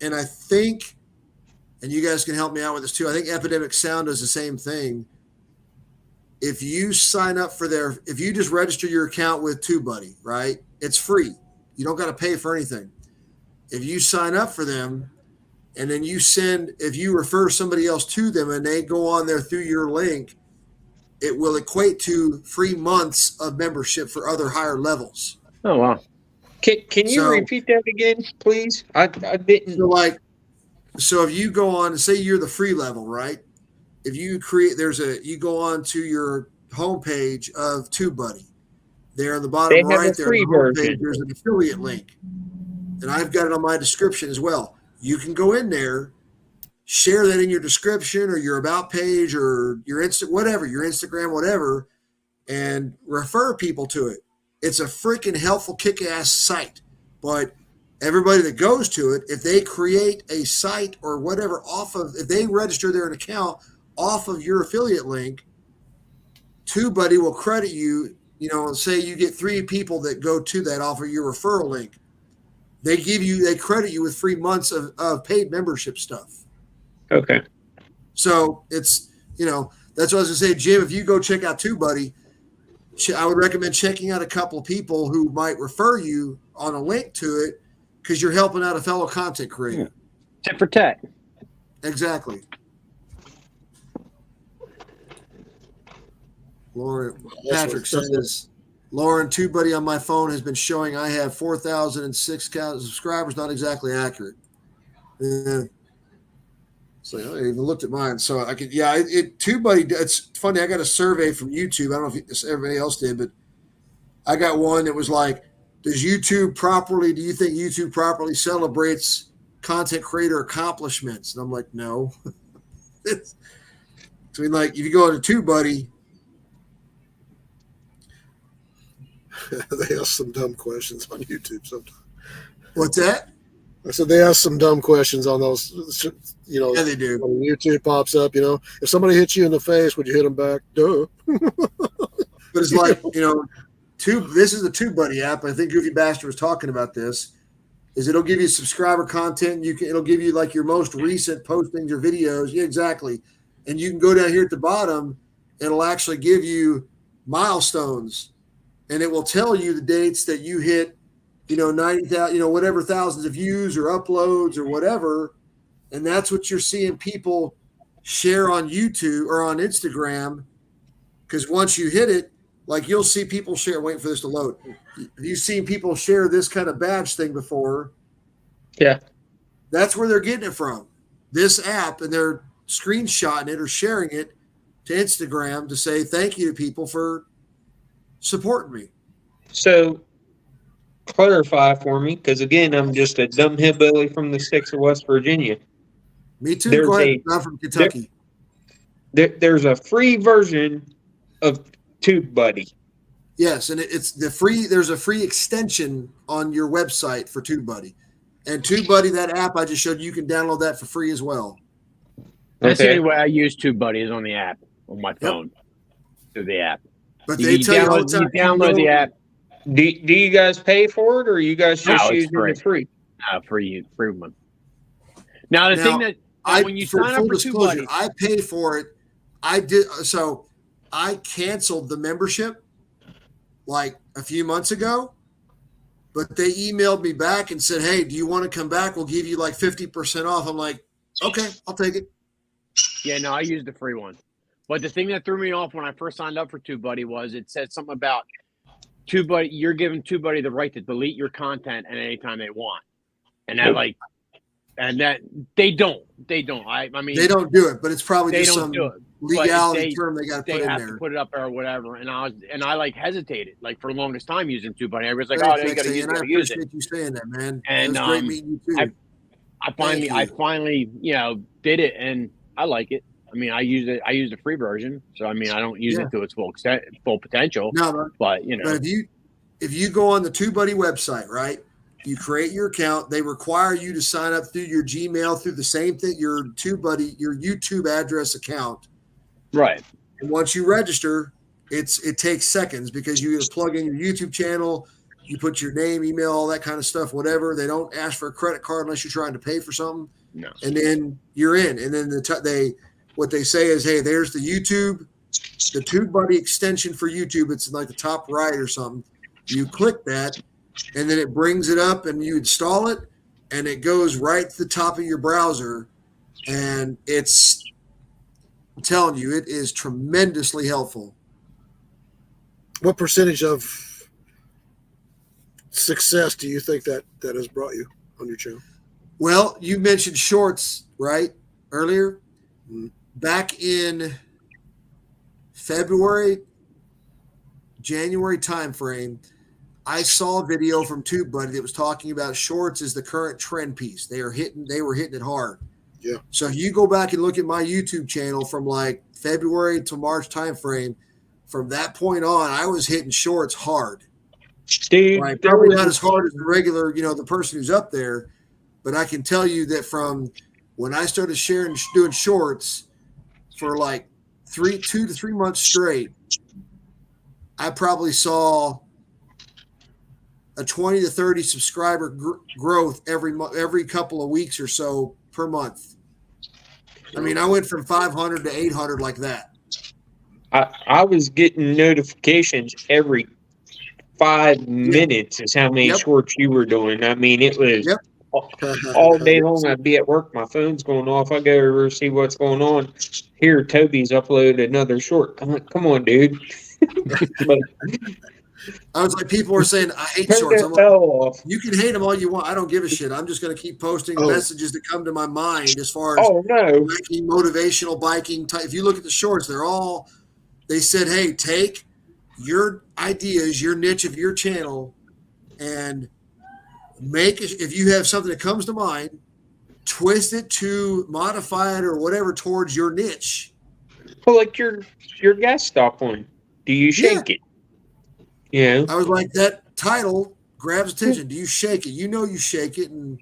and I think. And you guys can help me out with this too. I think Epidemic Sound does the same thing. If you sign up if you just register your account with TubeBuddy, right? It's free. You don't got to pay for anything. If you sign up for them and then if you refer somebody else to them and they go on there through your link, it will equate to free months of membership for other higher levels. Oh, wow. Can you repeat that again, please? I didn't. So if you go on and say you're the free level, right? If you you go on to your homepage of TubeBuddy. There on the bottom right there, there's an affiliate link. And I've got it on my description as well. You can go in there, share that in your description or your about page or your Instagram, whatever, and refer people to it. It's a freaking helpful kick-ass site. But everybody that goes to it, if they create a site or whatever if they register their account off of your affiliate link, TubeBuddy will credit you, and say you get 3 people that go to that off of your referral link. They credit you with free months of paid membership stuff. Okay. So it's, that's what I was going to say, Jim, if you go check out TubeBuddy, I would recommend checking out a couple of people who might refer you on a link to it, because you're helping out a fellow content creator. Tit for tat. Exactly. Patrick says, Lauren, TubeBuddy on my phone has been showing I have 4,006 subscribers. Not exactly accurate. So I even looked at mine. So I could, TubeBuddy, it's funny. I got a survey from YouTube. I don't know if everybody else did, but I got one that was like, do you think YouTube properly celebrates content creator accomplishments? And I'm like, no. So if you go to TubeBuddy, they ask some dumb questions on YouTube sometimes. What's that? I said they ask some dumb questions on those. Yeah, they do. When YouTube pops up, if somebody hits you in the face, would you hit them back? Duh. But it's like, this is the TubeBuddy app. I think Goofy Bastard was talking about this. It'll give you subscriber content. It'll give you like your most recent postings or videos. Yeah, exactly. And you can go down here at the bottom. It'll actually give you milestones, and it will tell you the dates that you hit, 90,000, whatever thousands of views or uploads or whatever. And that's what you're seeing people share on YouTube or on Instagram. Because once you hit it, like you'll see people share, waiting for this to load. You've seen people share this kind of badge thing before. Yeah. That's where they're getting it from. This app, and they're screenshotting it or sharing it to Instagram to say thank you to people for supporting me. So clarify for me, because again, I'm just a dumb hillbilly from the sticks of West Virginia. Me too. Go ahead. I'm from Kentucky. There's a free version of TubeBuddy. Yes, and it's the free. There's a free extension on your website for TubeBuddy, and TubeBuddy, that app I just showed you, can download that for free as well. That's the Okay. only way I use TubeBuddy is on the app on my phone through the app. But they tell you all the time. You download the app. Do you guys pay for it, or are you guys just No, it's using it free? Free one. Now the thing that when you sign up for TubeBuddy, I pay for it. I did so. I canceled the membership like a few months ago, but they emailed me back and said, "Hey, do you want to come back? We'll give you like 50% off." I'm like, "Okay, I'll take it." yeah, no, I used the free one. But the thing that threw me off when I first signed up for TubeBuddy was it said something about TubeBuddy. You're giving TubeBuddy the right to delete your content at any time they want, and that they don't. I mean, They don't do it, but it's probably they just don't some do it. legality term they got to They put in have there. to put it up there or whatever. And I like hesitated like for the longest time using TubeBuddy. I was like, Thanks, oh, no, you got to Lexi, use and I it. Use it. appreciate you saying that, man. And, it was great meeting you too. I finally, did it, and I like it. I mean, I use the free version, so I mean, I don't use it to its full potential. No, but if you go on the TubeBuddy website, right, you create your account. They require you to sign up through your Gmail through the same thing, your TubeBuddy, your YouTube address account. Right. And once you register, it takes seconds because you plug in your YouTube channel, you put your name, email, all that kind of stuff, whatever. They don't ask for a credit card unless you're trying to pay for something. No. And then you're in. And then what they say is, hey, there's the TubeBuddy extension for YouTube. It's like the top right or something. You click that, and then it brings it up, and you install it, and it goes right to the top of your browser. And I'm telling you, it is tremendously helpful. What percentage of success do you think that has brought you on your channel? Well, you mentioned shorts, right, earlier. Back in January timeframe, I saw a video from TubeBuddy that was talking about shorts as the current trend piece. They were hitting it hard. Yeah. So if you go back and look at my YouTube channel from like February to March timeframe, from that point on, I was hitting shorts hard. Dude, Like, probably not as hard as the regular, the person who's up there, but I can tell you that from when I started doing shorts for like 2 to 3 months straight, I probably saw a 20 to 30 subscriber growth every couple of weeks or so per month. I mean, I went from 500 to 800 like that. I was getting notifications every 5 minutes is how many shorts you were doing. I mean, it was all day long. I'd be at work, my phone's going off. I go over see what's going on. Here, Toby's uploaded another short. Come on, dude. I was like, people are saying, I hate shorts. I'm like, you can hate them all you want. I don't give a shit. I'm just going to keep posting messages that come to my mind as far as biking, motivational biking type. If you look at the shorts, they said, hey, take your ideas, your niche of your channel, and if you have something that comes to mind, twist it to modify it or whatever towards your niche. Well, like your gas stop one. Do you shake it? Yeah. I was like, that title grabs attention. Do you shake it? You shake it, and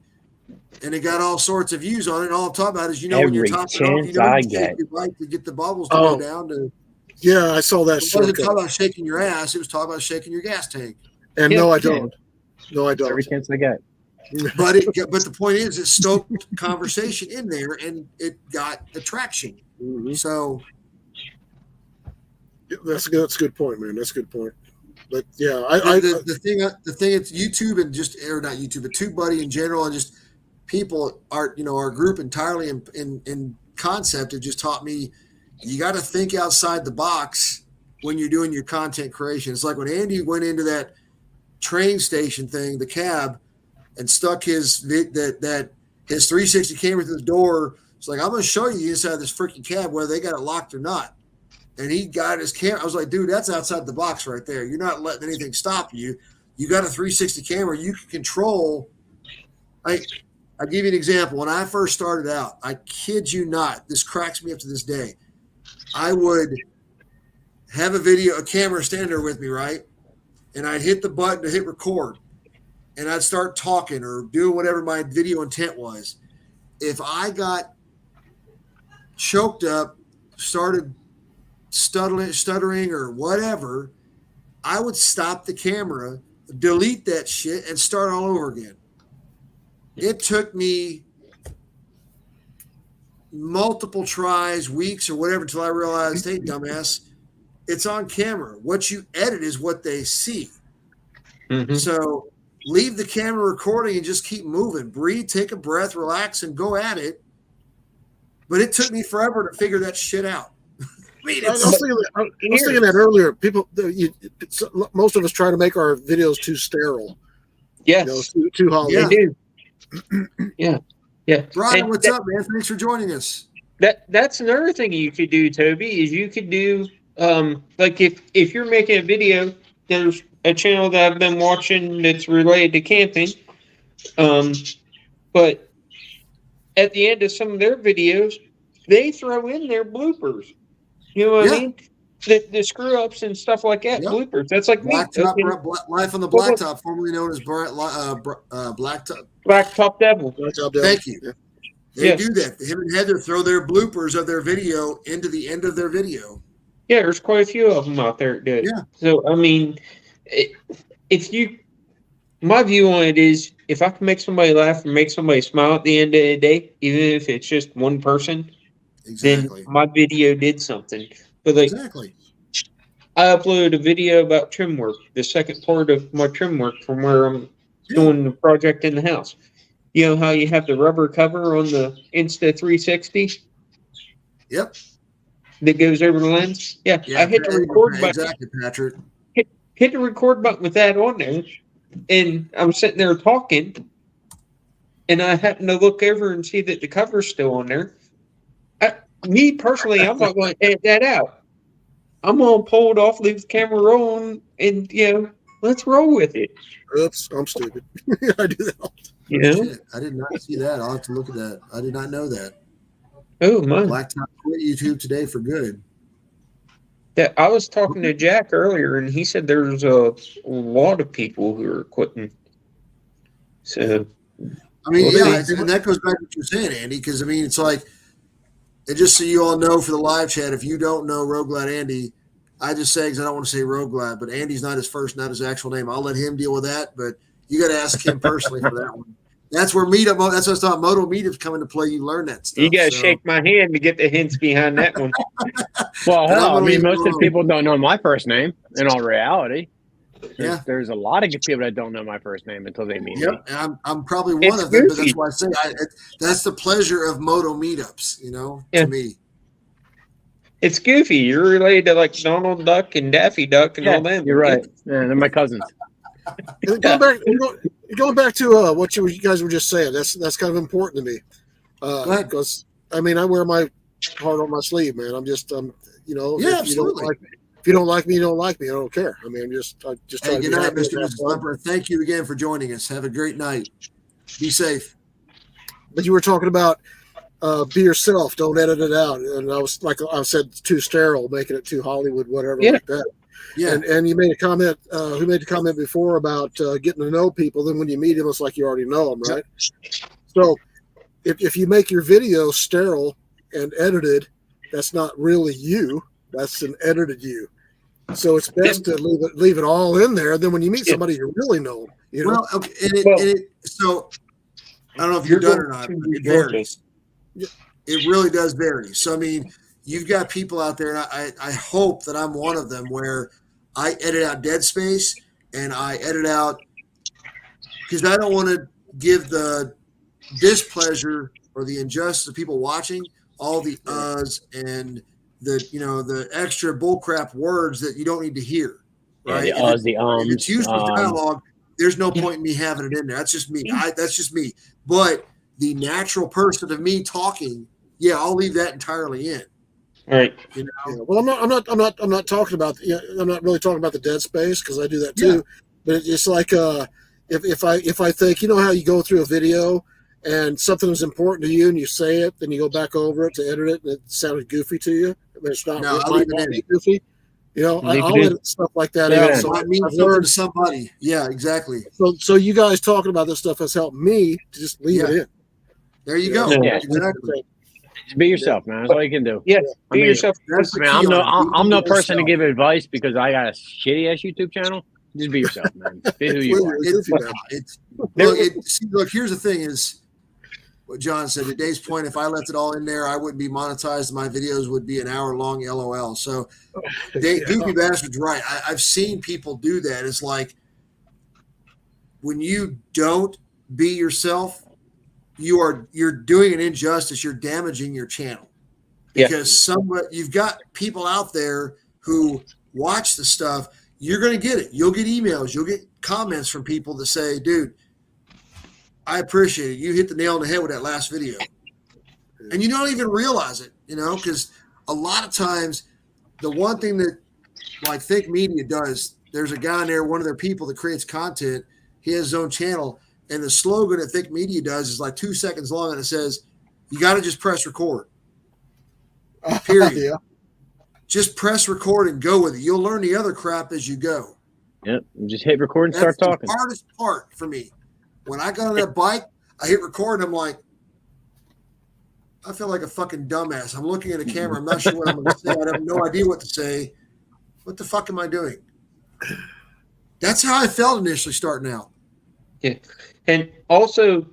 it got all sorts of views on it. And all I'm talking about is, when you're topping off, you shake your bike to get the bubbles to go down to. Yeah, I saw that. It wasn't talking about shaking your ass. It was talking about shaking your gas tank. And no, I don't. No, I don't. Every chance I get. But the point is, it stoked conversation in there, and it got attraction. Mm-hmm. So that's a good point, man. That's a good point. But yeah, the thing it's YouTube and not YouTube, but TubeBuddy in general, and just people our group entirely in concept have just taught me you got to think outside the box when you're doing your content creation. It's like when Andy went into that train station thing, the cab, and stuck his 360 camera through the door. It's like, I'm going to show you inside this freaking cab whether they got it locked or not. And he got his camera. I was like, dude, that's outside the box right there. You're not letting anything stop you. You got a 360 camera. You can control. I'll give you an example. When I first started out, I kid you not, this cracks me up to this day. I would have a camera stand there with me, right? and I'd hit the button to hit record, and I'd start talking or doing whatever my video intent was. If I got choked up, started stuttering or whatever, I would stop the camera, delete that shit, and start all over again. It took me multiple tries, weeks or whatever, until I realized, hey, dumbass, it's on camera. What you edit is what they see. Mhm. So leave the camera recording and just keep moving. Breathe, take a breath, relax, and go at it. But it took me forever to figure that shit out. I mean, I was thinking that earlier. People, most of us try to make our videos too sterile. Yes, Too Hollywood. they do. Yeah. Brian, And what's up, man? Thanks for joining us. That's another thing you could do, Toby, is you could do like if you're making a video, there's a channel that I've been watching that's related to camping. But at the end of some of their videos, they throw in their bloopers. You know what I mean? The screw ups and stuff like that, bloopers. That's like Blacktop, me. Life on the Blacktop, formerly known as Blacktop. Blacktop Devil. Thank you. Yeah. They do that. Him and Heather throw their bloopers of their video into the end of their video. Yeah, there's quite a few of them out there that do it. Yeah. So, I mean, my view on it is if I can make somebody laugh and make somebody smile at the end of the day, even if it's just one person, then my video did something. But like, I uploaded a video about trim work, the second part of my trim work from where I'm doing the project in the house. You know how you have the rubber cover on the Insta360? Yep. That goes over the lens? Yeah. I hit the record button. Exactly, Patrick. Hit the record button with that on there, and I'm sitting there talking, and I happen to look over and see that the cover's still on there. Me personally, I'm not going to edit that out. I'm going to pull it off, leave the camera rolling, and let's roll with it. Oops, I'm stupid. I do that all the time. I did not see that. I'll have to look at that. I did not know that. Oh my! Blacktop quit YouTube today for good. Yeah, I was talking to Jack earlier, and he said there's a lot of people who are quitting. So, I mean, and that goes back to what you're saying, Andy, because I mean, it's like, and just so you all know for the live chat, if you don't know Roguelad Andy, I just say because I don't want to say Roguelad, but Andy's not his first, not his actual name. I'll let him deal with that, but you got to ask him personally for that one. That's where Meetup. That's what I was talking. Moto Meetup's coming to play. You learn that stuff. You got to shake my hand to get the hints behind that one. Well, hell, I mean, most of the people don't know my first name. In all reality, there's a lot of people that don't know my first name until they meet me. And I'm probably one of them, but that's why I say that's the pleasure of Moto Meetups. To me. It's goofy. You're related to like Donald Duck and Daffy Duck and all them. You're right. Yeah, they're my cousins. Going back to what you guys were just saying, that's kind of important to me. Because I mean, I wear my heart on my sleeve, man. I'm just, if you don't like me, you don't like me. I don't care. I mean, I'm just trying to good night, Mr. Slumber. Thank you again for joining us. Have a great night. Be safe. But you were talking about be yourself. Don't edit it out. And I was like I said, too sterile, making it too Hollywood, whatever like that. Yeah. And you made a comment. Who made a comment before about getting to know people? Then when you meet them, it's like you already know them, right? So if you make your video sterile and edited, that's not really you. That's an edited you. So it's best to leave it all in there. Then when you meet somebody, you really know them. Well, okay. So I don't know if you're done or not. But it varies. It really does vary. So I mean, you've got people out there, and I hope that I'm one of them where I edit out dead space and I edit out because I don't want to give the displeasure or the injustice of people watching all the uhs and the extra bullcrap words that you don't need to hear. Right? Yeah, the uhs, the ums. If it's used for dialogue, there's no point in me having it in there. That's just me. That's just me. But the natural person of me talking, I'll leave that entirely in. All right. Well, I'm not talking about. I'm not really talking about the dead space because I do that too. Yeah. But it's like if I think how you go through a video and something is important to you and you say it, then you go back over it to edit it and it sounded goofy to you. I mean, it's not. No, I'll leave it in. Goofy. You know, Leave it I'll in. edit stuff like that Yeah. out. So So I mean I've something learned. to somebody. Yeah, exactly. So you guys talking about this stuff has helped me to just leave it in. There you go. Yeah. Exactly. Just be yourself, man. That's all you can do. Yeah, I be mean, yourself. That's I the mean, key. I'm no person to yourself. give advice because I got a shitty ass YouTube channel. Just be yourself, man. Be who you are. Look, here's the thing is what John said to Dave's point. If I left it all in there, I wouldn't be monetized. My videos would be an hour long LOL. So Goofy Bastard's right. I've seen people do that. It's like when you don't be yourself, you're doing an injustice. You're damaging your channel because you've got people out there who watch the stuff. You're going to get it. You'll get emails. You'll get comments from people that say, dude, I appreciate it. You hit the nail on the head with that last video. And you don't even realize it, because a lot of times the one thing that like Think Media does, there's a guy in there, one of their people that creates content. He has his own channel. And the slogan that Think Media does is like 2 seconds long. And it says, you got to just press record. Period. Yeah. Just press record and go with it. You'll learn the other crap as you go. Yep. Just hit record and start talking. The hardest part for me. When I got on that bike, I hit record and I'm like, I feel like a fucking dumbass. I'm looking at a camera. I'm not sure what I'm going to say. I have no idea what to say. What the fuck am I doing? That's how I felt initially starting out. Yeah. And also,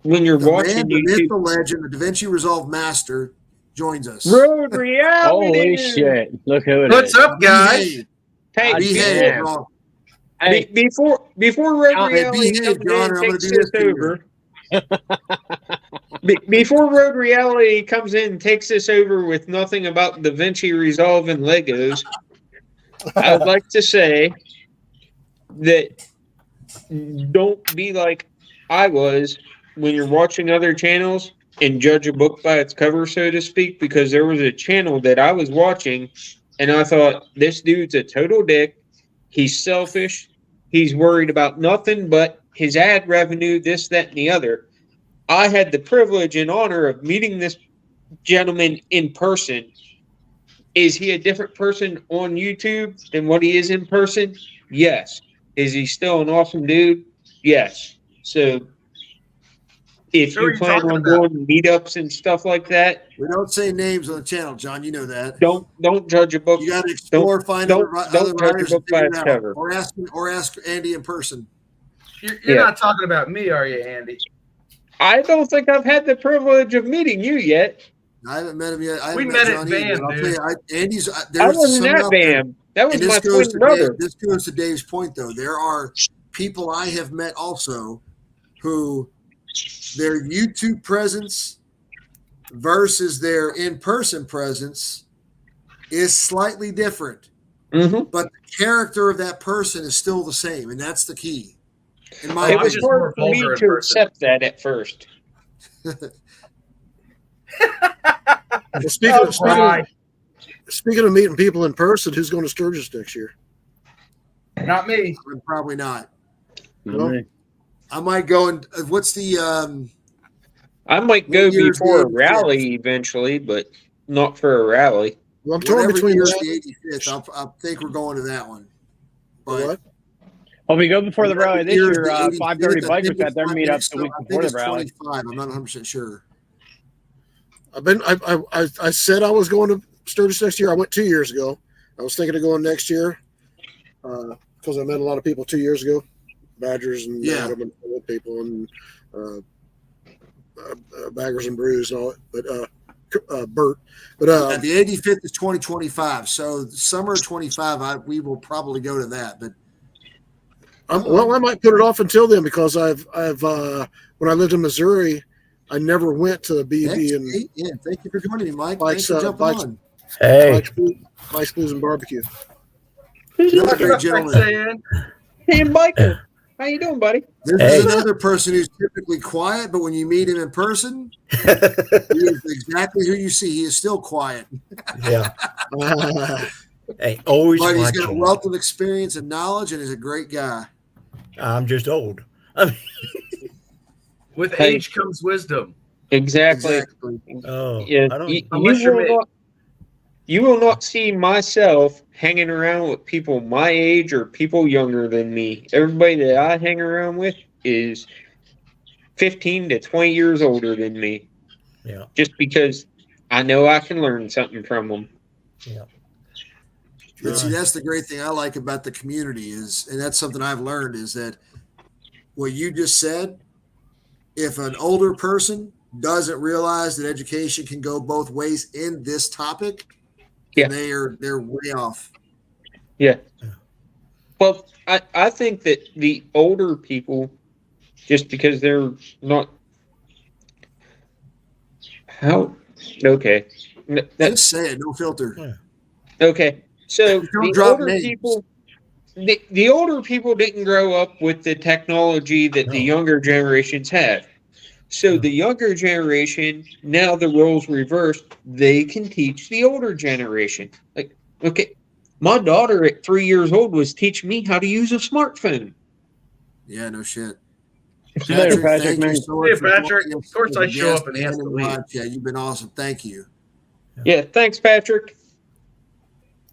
when you're watching man, the myth, YouTube, the legend, the Da Vinci Resolve Master joins us. Road Reality. Holy shit. Look who it What's is. up, guys? Hey, Behave, damn. Ron. Hey, before Road Hey, Reality behave, comes John, in or and I'm gonna takes do this this to you. over. Before Road Reality comes in and takes this over with nothing about Da Vinci Resolve and Legos, I would like to say that don't be like I was when you're watching other channels and judge a book by its cover, so to speak, because there was a channel that I was watching and I thought, this dude's a total dick. He's selfish. He's worried about nothing but his ad revenue, this, that, and the other. I had the privilege and honor of meeting this gentleman in person. Is he a different person on YouTube than what he is in person? Yes. Is he still an awesome dude? Yes. So if Who are you you plan talking on about? doing meetups and stuff like that, We don't say names on the channel, John. You know that. don't judge a book. You got to explore, find other don't other judge a writers, book and by figure its it out. cover. Or ask Andy in person. You're Yeah. not talking about me, are you, Andy? I don't think I've had the privilege of meeting you yet. I haven't met him yet. I We haven't met at John either, BAM, but I'll dude. tell you, Andy's. I There's wasn't some at out there. BAM. That was And my this goes twin to brother. Dave, this goes to Dave's point, though. There are people I have met also who their YouTube presence versus their in-person presence is slightly different, Mm-hmm. but the character of that person is still the same, and that's the key. In my It I'm was just opinion. more hard for me vulgar in to person. accept that at first. Well, Right. speaking of meeting people in person, who's going to Sturgis next year? Not me. Probably not. No. I might go and what's the I might go What year's before a the 85th? rally eventually, but not for a rally. Well, I'm torn whatever between year's that. the 85th. I think we're going to that one. But What? Well, we go before the rally this year's year. the 85th. 5:30 I Bikers think got their it's meetup the week I think before the it's rally. 25. I'm not 100% sure. I said I was going to Sturgis next year. I went 2 years ago. I was thinking of going next year because I met a lot of people 2 years ago, Badgers and Yeah. Adam and other people and Baggers and Brews and all it. But Bert. But The 85th is 2025. So summer of 25, we will probably go to that. But well, I might put it off until then because I've when I lived in Missouri, I never went to the BB and yeah, thank you for joining me, Mike. Bikes, Thanks for jumping bikes. on. Hey, Bikes, Blues, and Barbecue. Another What's great up, gentleman. Roxanne? Hey, Michael, how you doing, buddy? This Hey. is another person who's typically quiet, but when you meet him in person, he is exactly who you see. He is still quiet, yeah. Hey, always but he's got a watching. wealth of experience and knowledge, and is a great guy. I'm just old. With Hey. age comes wisdom. Exactly. Exactly. Oh, Yeah, I don't. you Unless you're will me. not. you will not see myself hanging around with people my age or people younger than me. Everybody that I hang around with is 15 to 20 years older than me. Yeah. Just because I know I can learn something from them. Yeah. And see, that's the great thing I like about the community is, and that's something I've learned, is that what you just said, if an older person doesn't realize that education can go both ways in this topic, Yeah. they're way off. Yeah. Well, I think that the older people, just because they're not okay. Just say it, no filter. Yeah. Okay. So Don't the drop older names. people the older people didn't grow up with the technology that the No. younger generations have. So No. the younger generation, now the roles reversed, they can teach the older generation. Like, okay, my daughter at 3 years old was teaching me how to use a smartphone. Yeah, no shit. See you later, Patrick, thank man. you so See much you, for Patrick. joining us Of course as I a show guest up and he has and to in leave. live chat. You've been awesome. Thank you. Yeah, thanks, Patrick.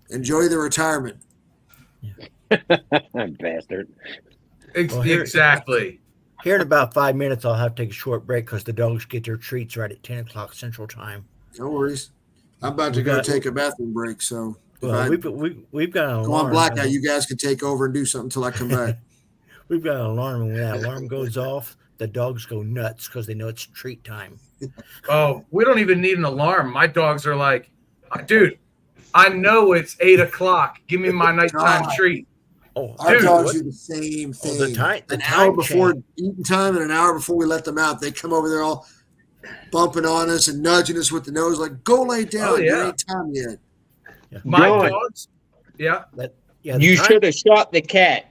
Enjoy the retirement. Bastard. Well, here- Exactly. Here in about 5 minutes, I'll have to take a short break because the dogs get their treats right at 10 o'clock Central Time. No worries. I'm about to go take a bathroom break, so if Well, I we've got an go on alarm. blackout, you guys can take over and do something until I come back. We've got an alarm, and when that alarm goes off, the dogs go nuts because they know it's treat time. Oh, we don't even need an alarm. My dogs are like, dude, I know it's 8 o'clock. Give me my nighttime God. treat. Oh, Our Dude, dogs what? do the same thing. Oh, the an time hour before change. eating time and an hour before we let them out, they come over there all bumping on us and nudging us with the nose, like, go lay down. Oh, yeah. It ain't time yet. My John, dogs, yeah. Yeah, you should have shot the cat.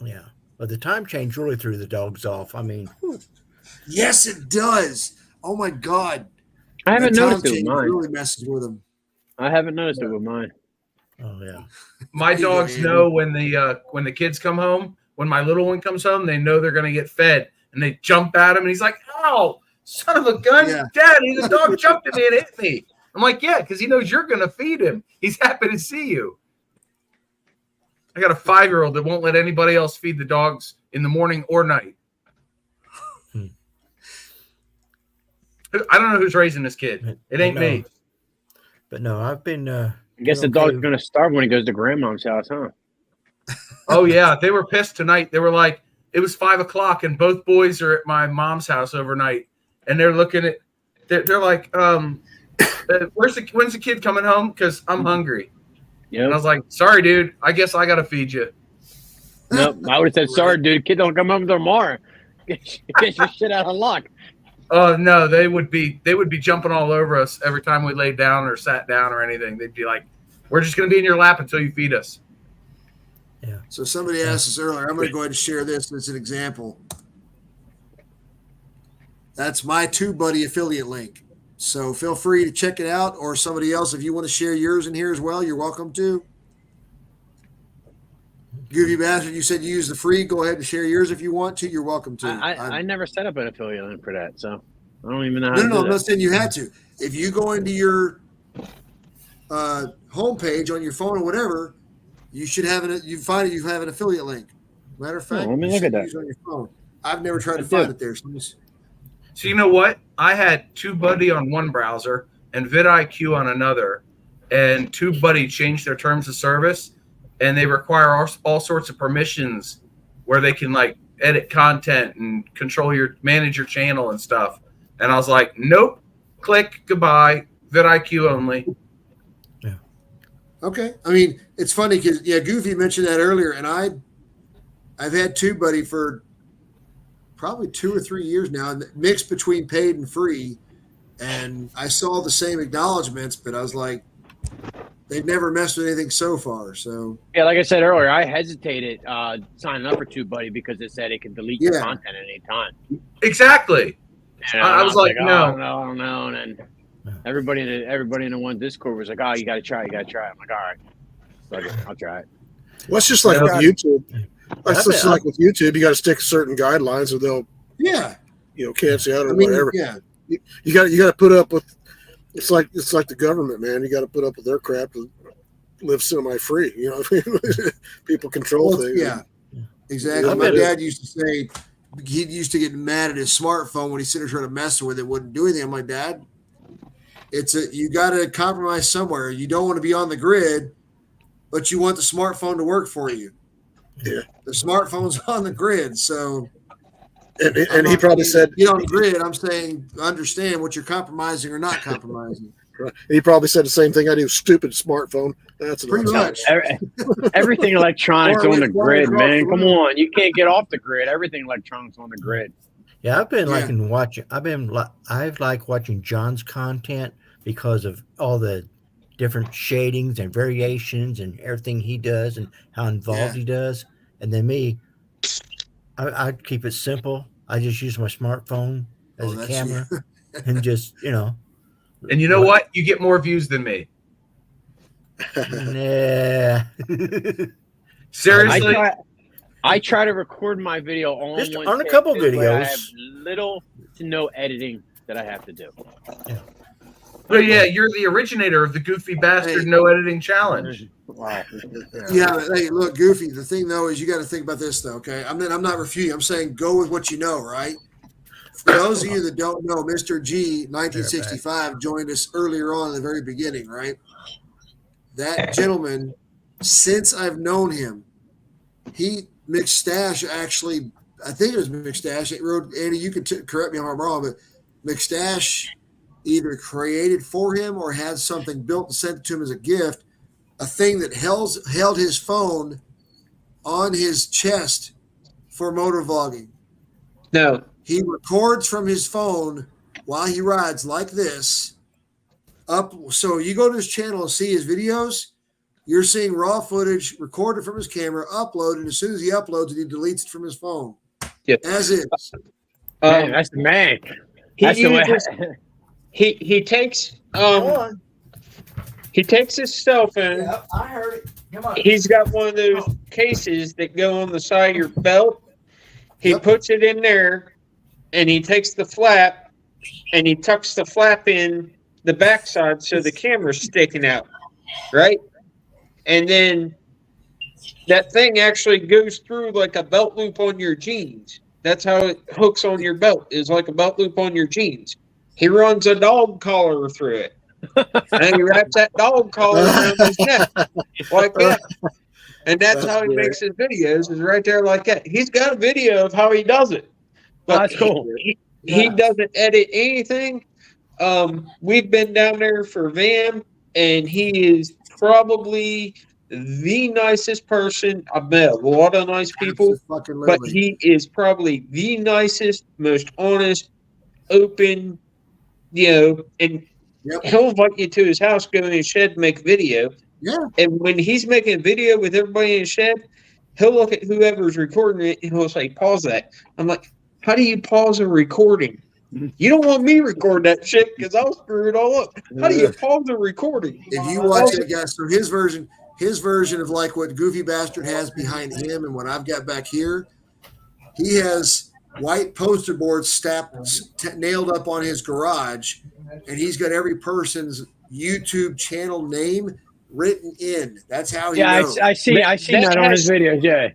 Yeah, but the time change really threw the dogs off. I mean, Yes, it does. Oh my God. I haven't The time noticed it with change mine. really messes with them. I haven't noticed it with mine. oh yeah, My There you go, dogs Andy. know when the kids come home, when my little one comes home, they know they're gonna get fed, and they jump at him, and he's like, "Ow, son of a gun, Yeah. Daddy! The dog jumped at me and hit me." I'm like, "Yeah, because he knows you're gonna feed him. He's happy to see you." I got a 5-year-old that won't let anybody else feed the dogs in the morning or night. Hmm. I don't know who's raising this kid. It ain't No. me. but no, I've been. I guess the doing dog's gonna starve when he goes to grandmom's house, huh? Oh yeah, they were pissed tonight. They were like, it was 5 o'clock, and both boys are at my mom's house overnight, and they're looking at, they're like, when's the kid coming home? Because I'm hungry. And I Yeah. was like, sorry, dude. I guess I gotta feed you. Nope. I would have said, sorry, dude. Kid don't come home tomorrow. Get your shit out of luck. Oh no, they would be jumping all over us every time we laid down or sat down or anything. They'd be like, we're just gonna be in your lap until you feed us. So somebody asked us earlier. I'm going to go ahead and share this as an example. That's my TubeBuddy affiliate link. So feel free to check it out, or somebody else, if you want to share yours in here as well, you're welcome to. Goofy Bastard, you said you use the free. Go ahead and share yours if you want to. You're welcome to. I never set up an affiliate link for that, so I don't even know how No, to no, do I'm that. not saying you had to. If you go into your homepage on your phone or whatever, you should have it. You find it. You have an affiliate link. Matter of fact, let me you look should at that. use it on your phone. I've never tried to I find do. it there. So let me see. So you know what? I had TubeBuddy on one browser and vidIQ on another, and TubeBuddy changed their terms of service, and they require all sorts of permissions where they can like edit content and manage your channel and stuff. And I was like, nope, click, goodbye, vidIQ only. Okay. I mean, it's funny because Goofy mentioned that earlier, and I've had TubeBuddy for probably 2 or 3 years now, and mixed between paid and free. And I saw the same acknowledgments, but I was like, they've never messed with anything so far. So Yeah, like I said earlier, I hesitated signing up for TubeBuddy because it said it can delete your Yeah. content at any time. Exactly. And I was like, oh, no. I don't know. And then everybody in the one Discord was like, oh, you got to try it. I'm like, all right, fuck it, I'll try it. Well, it's just like Yeah. with YouTube. That's I've just been- like with YouTube. You got to stick to certain guidelines, or they'll yeah, cancel you out or I mean, whatever. yeah, You got to put up with It's like the government, man. You got to put up with their crap to live semi-free. You know, people control Well, things. yeah, exactly. Yeah, My but- dad used to say he used to get mad at his smartphone when he sit there trying to mess with it, wouldn't do anything. I'm like, Dad, you got to compromise somewhere. You don't want to be on the grid, but you want the smartphone to work for you. Yeah. The smartphone's on the grid, so. And he probably said, "Get on the grid." I'm saying, understand what you're compromising or not compromising. he probably said the same thing I do. Stupid smartphone. That's Pretty much. Everything electronics Or on the flying grid, across man. the Come room. on, you can't get off the grid. Everything electronics on the grid. Yeah, I've been Yeah. liking watching. I've liked watching John's content because of all the different shadings and variations and everything he does and how involved Yeah. he does. And then me, I keep it simple. I just use my smartphone as Oh, a that's camera you. and just, And you know what? You get more views than me. nah. Seriously. I try to record my video all Just one on a take. couple This way I videos. have little to no editing that I have to do. But yeah, you're the originator of the Goofy Bastard Hey. No Editing Challenge. Wow. Yeah, but, hey, look, Goofy. The thing though is you got to think about this though. Okay, I'm not refuting. I'm saying go with what you know, right? For those of you that don't know, Mr. G, 1965, joined us earlier on in the very beginning, right? That gentleman, since I've known him, McStash actually, I think it was McStash. It wrote, Andy, you could correct me if I'm wrong, but McStash either created for him or had something built and sent it to him as a gift, a thing that held his phone on his chest for motor vlogging. No. He records from his phone while he rides like this. So you go to his channel and see his videos. You're seeing raw footage recorded from his camera, uploaded. As soon as he uploads it, he deletes it from his phone. Yeah. As is. Man, that's the man. That's the way. He takes he takes his cell phone. I heard it. Come on. He's got one of those cases that go on the side of your belt. He puts it in there, and he takes the flap, and he tucks the flap in the backside so the camera's sticking out, right? And then that thing actually goes through like a belt loop on your jeans. That's how it hooks on your belt, is like a belt loop on your jeans. He runs a dog collar through it. And he wraps that dog collar around his neck like that. And that's how he makes his videos, is right there like that. He's got a video of how he does it. But That's cool. He doesn't edit anything. We've been down there for VAM, and he is probably the nicest person. I've met a lot of nice people, but he is probably the nicest, most honest, open, and he'll invite you to his house, go in his shed, and make a video. Yeah. And when he's making a video with everybody in his shed, he'll look at whoever's recording it and he'll say, pause that. I'm like, how do you pause a recording? You don't want me recording that shit because I'll screw it all up. How do you pause a recording? If you watch it, guys, so his version of like what Goofy Bastard has behind him and what I've got back here, he has white poster boards nailed up on his garage, and he's got every person's YouTube channel name written in. That's how he knows. I see that on his videos. Yeah,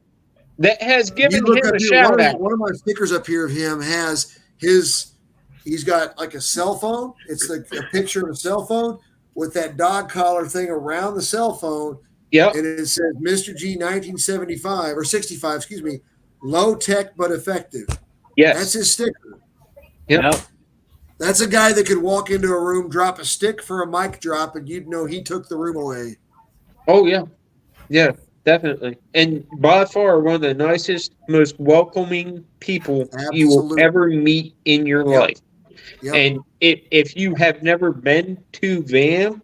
that has given You look him up a here, shout out. one of my stickers up here of him has he's got like a cell phone. It's like a picture of a cell phone with that dog collar thing around the cell phone. Yep. And it says Mr. G 1975 or 65, excuse me, low tech but effective. Yes. That's his sticker. Yep. That's a guy that could walk into a room, drop a stick for a mic drop, and you'd know he took the room away. Oh, yeah. Yeah, definitely. And by far one of the nicest, most welcoming people you will ever meet in your life. Yep. And if you have never been to VAM,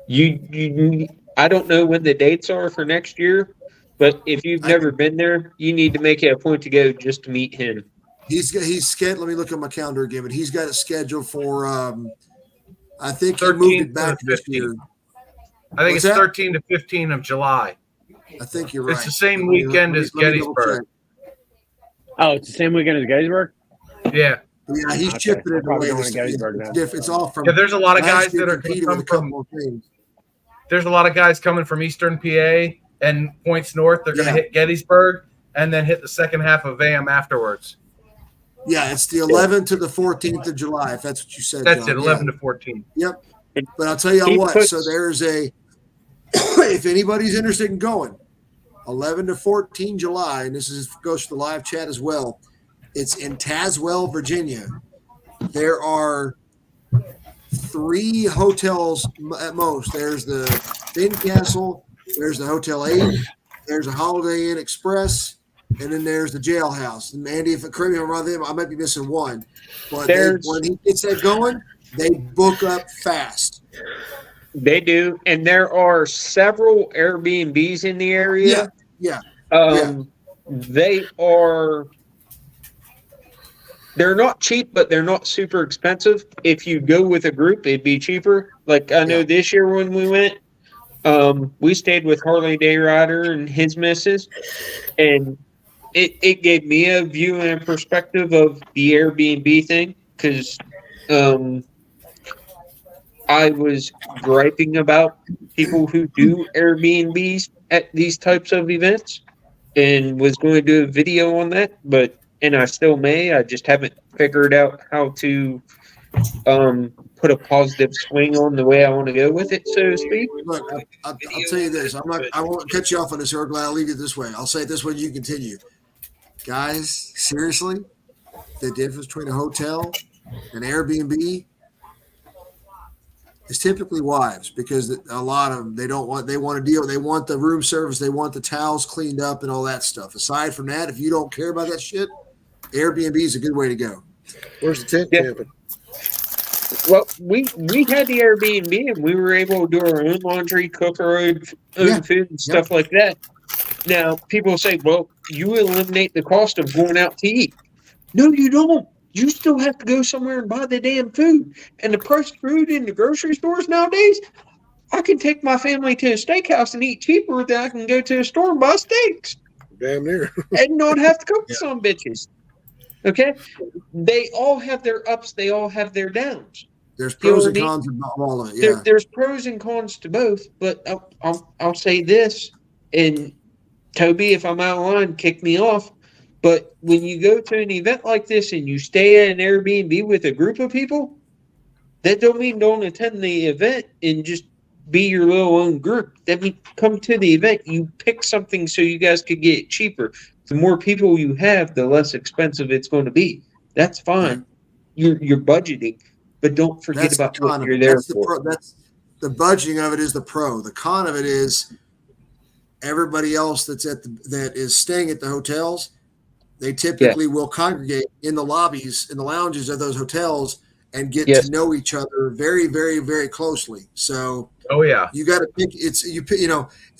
you I don't know when the dates are for next year, but if you've never been there, you need to make it a point to go just to meet him. He's scheduled. Let me look at my calendar again, but he's got it scheduled for. I think he moved it back this year. I think it's 13 to 15 of July. I think you're right. It's the same weekend as Gettysburg. Oh, it's the same weekend as Gettysburg? Yeah. Yeah, he's Okay. chipping I'm it probably away. going to Gettysburg It's now. different. It's all from. Yeah, there's a lot of last guys year that are competed come with a couple from. more things. There's a lot of guys coming from Eastern PA and points north. They're going to Yeah. hit Gettysburg and then hit the second half of VAM afterwards. Yeah, it's the 11th to the 14th of July, if that's what you said. That's John. it, 11 to 14. Yep. But I'll tell you He what. puts- So there's a. If anybody's interested in going, 11 to 14 July, and this goes to the live chat as well. It's in Tazewell, Virginia. There are 3 hotels at most. There's the Finn Castle, there's the Hotel 8, there's a Holiday Inn Express, and then there's the Jailhouse. And Andy, if correct me if I'm wrong, I might be missing one. But when he gets that going, they book up fast. They do, and there are several Airbnbs in the area. Yeah. They are. They're not cheap, but they're not super expensive. If you go with a group, it'd be cheaper. Like I know this year when we went, we stayed with Harley Day Rider and his missus, and it gave me a view and a perspective of the Airbnb thing because I was griping about people who do Airbnbs at these types of events and was going to do a video on that, and I still may. I just haven't figured out how to put a positive swing on the way I want to go with it, so to speak. Look, I'll tell you this. I won't cut you off on this, Earl. I'll leave it this way. I'll say it this way, you continue. Guys, seriously, the difference between a hotel and Airbnb is typically wives, because a lot of them, they want to deal. They want the room service. They want the towels cleaned up and all that stuff. Aside from that, if you don't care about that shit, Airbnb is a good way to go. Where's the tent camping? Well, we had the Airbnb and we were able to do our own laundry, cook our own food and stuff like that. Now, people say, well, you eliminate the cost of going out to eat. No, you don't. You still have to go somewhere and buy the damn food. And the price of food in the grocery stores nowadays, I can take my family to a steakhouse and eat cheaper than I can go to a store and buy steaks. Damn near. And not have to cook some bitches. Okay? They all have their ups. They all have their downs. There's pros and cons of all of it. Yeah. There's pros and cons to both. But I'll say this, and Toby, if I'm out of line, kick me off. But when you go to an event like this and you stay at an Airbnb with a group of people, that don't mean don't attend the event and just be your little own group. That means come to the event. You pick something so you guys could get it cheaper. The more people you have, the less expensive it's going to be. That's fine. You're budgeting, but don't forget about what you're there for. That's the budgeting of it is the pro. The con of it is everybody else that is staying at the hotels. They typically will congregate in the lobbies, in the lounges of those hotels, and get to know each other very, very, very closely. So, you got to pick.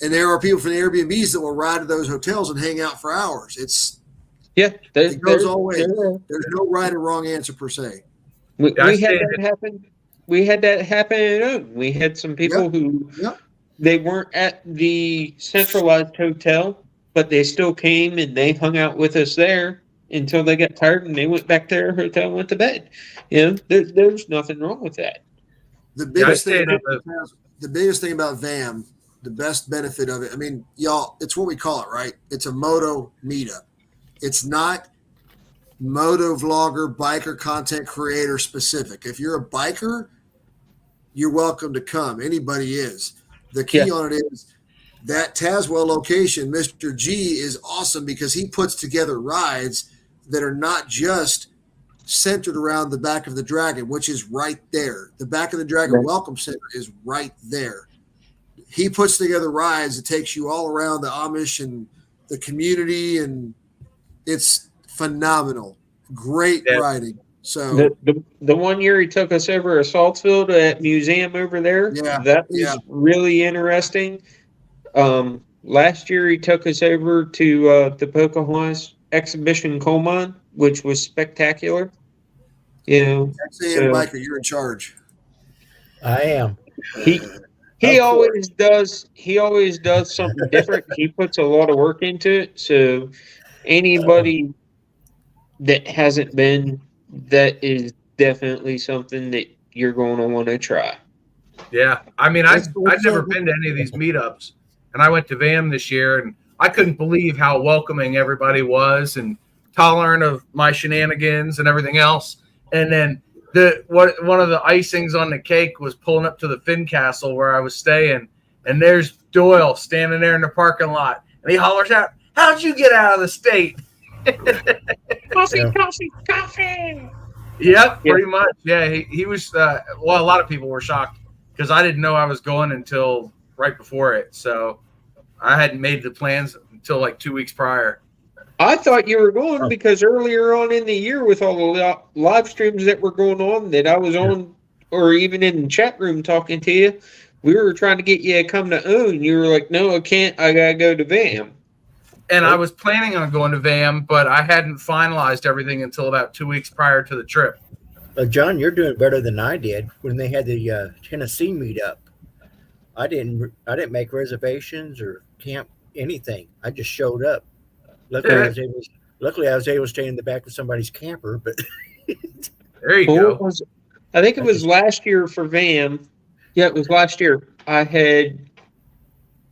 And there are people from the Airbnbs that will ride to those hotels and hang out for hours. It goes all ways. There's no right or wrong answer per se. We had that happen. We had that happen at home. We had some people who they weren't at the centralized hotel, but they still came and they hung out with us there until they got tired and they went back to their hotel and went to bed. There's nothing wrong with that. The biggest thing about VAM, the best benefit of it, I mean, y'all, it's what we call it, right? It's a moto meetup. It's not moto vlogger, biker content creator specific. If you're a biker, you're welcome to come. Anybody is. The key on it is that Tazewell location, Mr. G, is awesome because he puts together rides that are not just centered around the back of the Dragon, which is right there. The back of the Dragon Welcome Center is right there. He puts together rides that takes you all around the Amish and the community, and it's phenomenal. Great riding. So the 1 year he took us over to Saltsville to that museum over there. That was really interesting. Last year he took us over to the Pocahontas exhibition coal mine, which was spectacular. Biker, you're in charge. I am. He always does something different. He puts a lot of work into it. So anybody that hasn't been that is definitely something that you're going to want to try. Yeah, I mean, I'd What's never up? been to any of these meetups, and I went to VAM this year, and I couldn't believe how welcoming everybody was and tolerant of my shenanigans and everything else. And then one of the icings on the cake was pulling up to the Finn Castle where I was staying, and there's Doyle standing there in the parking lot, and he hollers out, "How'd you get out of the state?" Coffee, Yeah. coffee, coffee. Yep, pretty much. Yeah, he was. Well, a lot of people were shocked because I didn't know I was going until right before it. So I hadn't made the plans until like 2 weeks prior. I thought you were going because earlier on in the year, with all the live streams that were going on, that I was on, or even in the chat room talking to you, we were trying to get you to come to own. You were like, "No, I can't. I gotta go to VAM." And I was planning on going to VAM, but I hadn't finalized everything until about 2 weeks prior to the trip. John, you're doing better than I did when they had the Tennessee meetup. I didn't make reservations or camp anything. I just showed up. Luckily, I was able to stay in the back of somebody's camper. But There you Well, go. I think it was last year for VAM. Yeah, it was last year. I had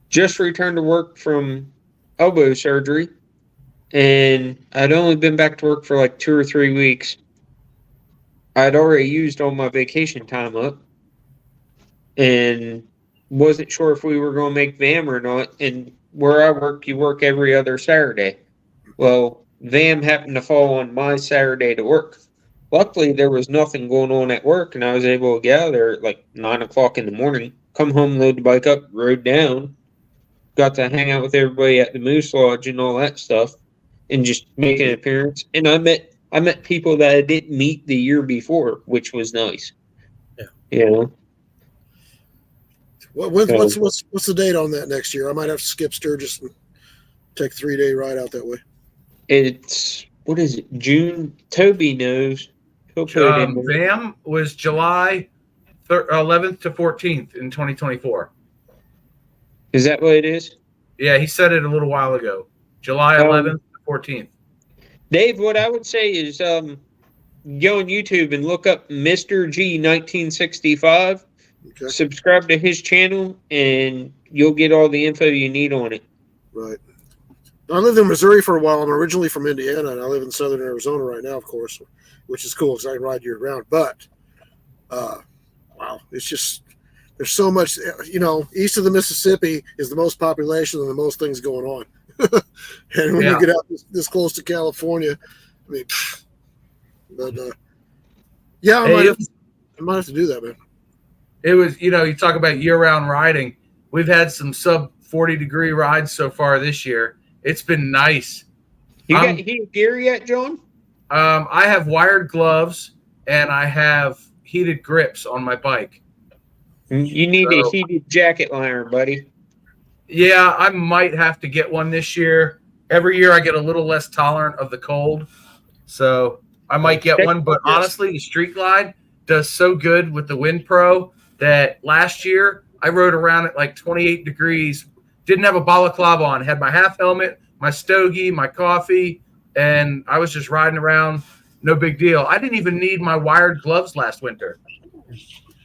just returned to work from elbow surgery, and I'd only been back to work for like 2 or 3 weeks. I'd already used all my vacation time up, and wasn't sure if we were going to make VAM or not. And where I work, you work every other Saturday. Well, VAM happened to fall on my Saturday to work. Luckily, there was nothing going on at work, and I was able to get out of there at like 9 o'clock in the morning, come home, load the bike up, rode down, got to hang out with everybody at the Moose Lodge and all that stuff, and just make an appearance. And I met people that I didn't meet the year before, which was nice. Yeah. You know? What's the date on that next year? I might have to skip Sturgis and take a 3-day ride out that way. It's, what is it, June? Toby knows. He'll put it in there. VAM was July 11th to 14th in 2024. Is that what it is? Yeah, he said it a little while ago. July 11th to 14th. Dave, what I would say is go on YouTube and look up Mr. G 1965. Okay. Subscribe to his channel, and you'll get all the info you need on it. Right. I lived in Missouri for a while. I'm originally from Indiana, and I live in southern Arizona right now, of course, which is cool because I can ride year round. But, wow, it's just, there's so much, east of the Mississippi is the most population and the most things going on. And when you get out this close to California, I mean, but, yeah, I might have to do that, man. It was, you talk about year-round riding. We've had some sub 40-degree rides so far this year. It's been nice. You got heated gear yet, John? I have wired gloves and I have heated grips on my bike. You need a heated jacket liner, buddy. Yeah, I might have to get one this year. Every year I get a little less tolerant of the cold, so I might get one. But honestly, the Street Glide does so good with the Wind Pro that last year I rode around at like 28 degrees, didn't have a balaclava on, had my half helmet, my stogie, my coffee, and I was just riding around. No big deal. I didn't even need my wired gloves last winter.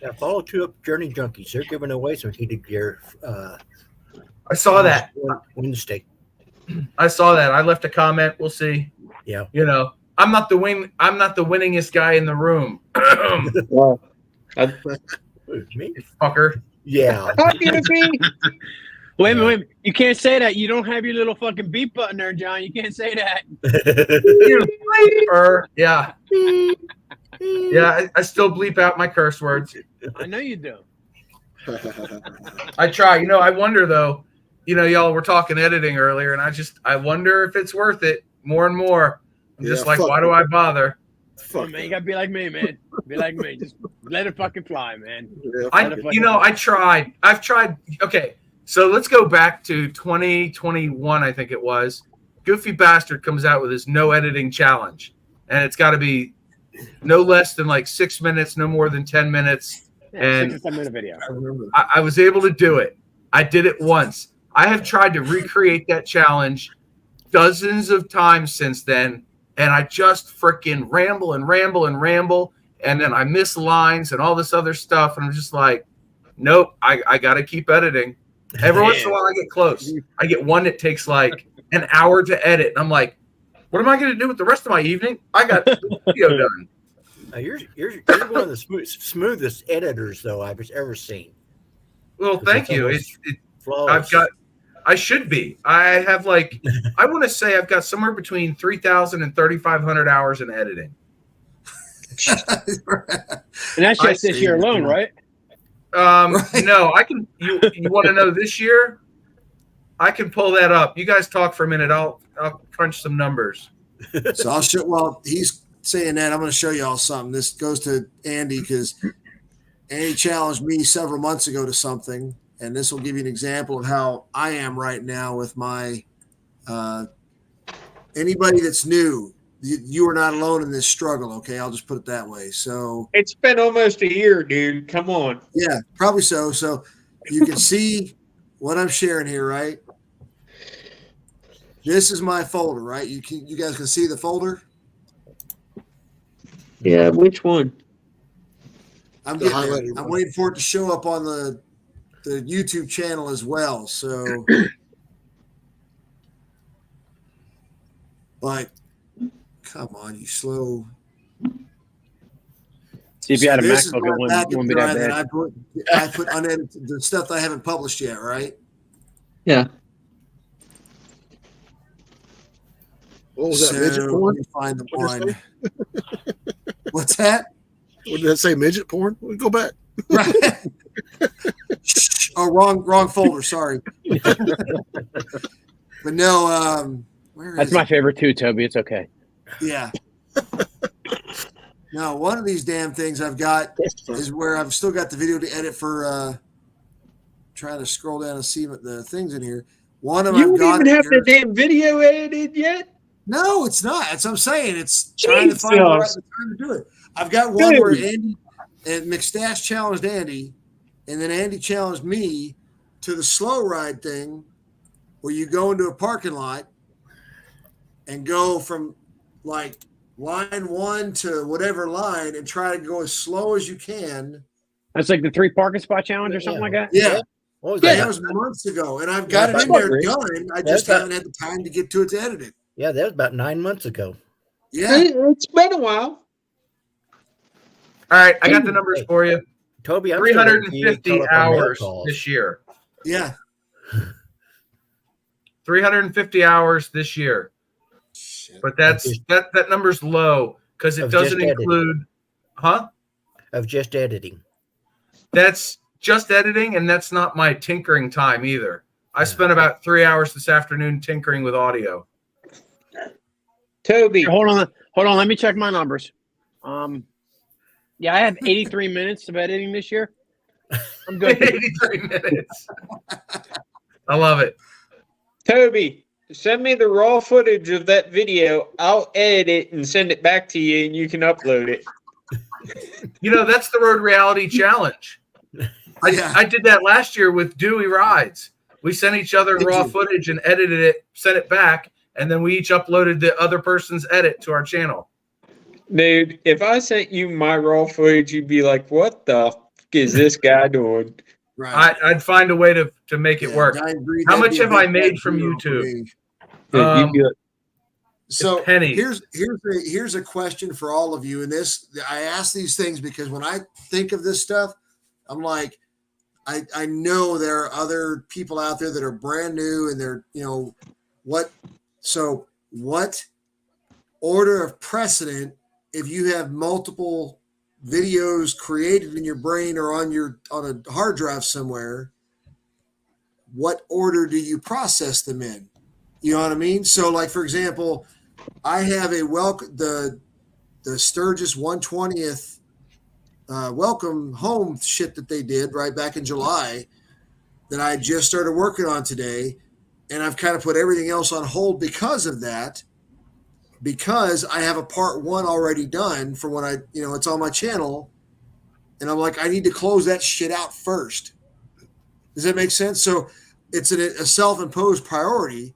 Yeah, follow 2 Up Journey Junkies. They're giving away some heated gear. I saw that Wednesday. I saw that. I left a comment. We'll see. Yeah. I'm not the winningest guy in the room. Well, Me? Fucker. Yeah. talking to me. Wait a minute. You can't say that. You don't have your little fucking beep button there, John. You can't say that. Yeah. Yeah, I still bleep out my curse words. I know you do. I try. I wonder though, y'all were talking editing earlier, and I wonder if it's worth it more and more. I'm just like, why do I bother? Fuck, man, you gotta be like me, man. Be like me. Just let it fucking fly, man. I tried. I've tried. Okay, so let's go back to 2021. I think it was. Goofy Bastard comes out with his no editing challenge, and it's got to be no less than like 6 minutes, no more than 10 minutes. Yeah, and 6 or 7 minute video. I was able to do it. I did it once. I have tried to recreate that challenge dozens of times since then, and I just freaking ramble and ramble and ramble, and then I miss lines and all this other stuff, and I'm just like, nope, I got to keep editing. Every once in a while I get close. I get one that takes like an hour to edit, and I'm like, what am I going to do with the rest of my evening? I got the video done. You're one of the smoothest editors though I've ever seen. Well, thank you. Flawless. I should be. I have like, I want to say I've got somewhere between 3,000 and 3,500 hours in editing. And that's just this year alone, right? Right. No, I can. You want to know this year? I can pull that up. You guys talk for a minute. I'll crunch some numbers. So I'll show. Well, he's saying that. I'm going to show y'all something. This goes to Andy because Andy challenged me several months ago to something, and this will give you an example of how I am right now with my. Anybody that's new, you are not alone in this struggle. Okay, I'll just put it that way. So It's been almost a year, dude. Come on. yeah, probably so. So you can see what I'm sharing here, right? This is my folder, right? You guys can see the folder. Yeah, which one? I'm The getting there. highlighted I'm one. waiting for it to show up on the YouTube channel as well. So, but come on, you slow. See if you had a this is MacBook, my it wouldn't backup be that drive that bad. I put unedited the stuff that I haven't published yet, right? Yeah. What was that, midget So, porn? let me find the What'd you one. What's that? What did that say, midget porn? Go back. Right. Oh, wrong folder. Sorry. But no, where That's is my it? favorite too, Toby. It's okay. Yeah. Now, one of these damn things I've got is where I've still got the video to edit for trying to scroll down and see what the things in here. One of them You I've don't got even have the here- damn video edited yet? No, it's not. That's what I'm saying. It's trying to find the right Jesus. time to do it. I've got one where Dude. Andy and McStash challenged Andy, and then Andy challenged me to the slow ride thing where you go into a parking lot and go from like line one to whatever line and try to go as slow as you can. That's like the 3 parking spot challenge or something like that. Yeah. What was Yeah, that? that was months ago. And I've got Yeah, it in there about- done. I just about- haven't had the time to get to it to edit it. Yeah, that was about 9 months ago. Yeah. It's been a while. All right, I got the numbers for you. Toby, I'm still waiting for you to 350 call up on mail hours calls. this year. Yeah. 350 hours this year. Shit. But that number's low because it Of doesn't just editing. include, huh? Of just editing. That's just editing, and that's not my tinkering time either. I spent about 3 hours this afternoon tinkering with audio. Toby. Hold on. Let me check my numbers. Yeah, I have 83 minutes of editing this year. I'm good. 83 minutes. I love it. Toby, send me the raw footage of that video. I'll edit it and send it back to you, and you can upload it. You know, that's the Road Reality Challenge. Yeah. I did that last year with Dewey Rides. We sent each other Did raw you? footage and edited it, sent it back, and then we each uploaded the other person's edit to our channel. Dude, if I sent you my raw footage, you'd be like, what the f is this guy doing? Right. I'd find a way to make it Yeah, work. I agree. How That'd much be a have I big made from deal for YouTube? me. Um, So pennies. here's a question for all of you. And this, I ask these things because when I think of this stuff, I'm like, I know there are other people out there that are brand new and they're, what order of precedent, if you have multiple videos created in your brain or on a hard drive somewhere, what order do you process them in? You know what I mean? So like, for example, I have the Sturgis 120th welcome home shit that they did right back in July that I just started working on today. And I've kind of put everything else on hold because of that, because I have a part 1 already done for when it's on my channel. And I'm like, I need to close that shit out first. Does that make sense? So it's a self-imposed priority.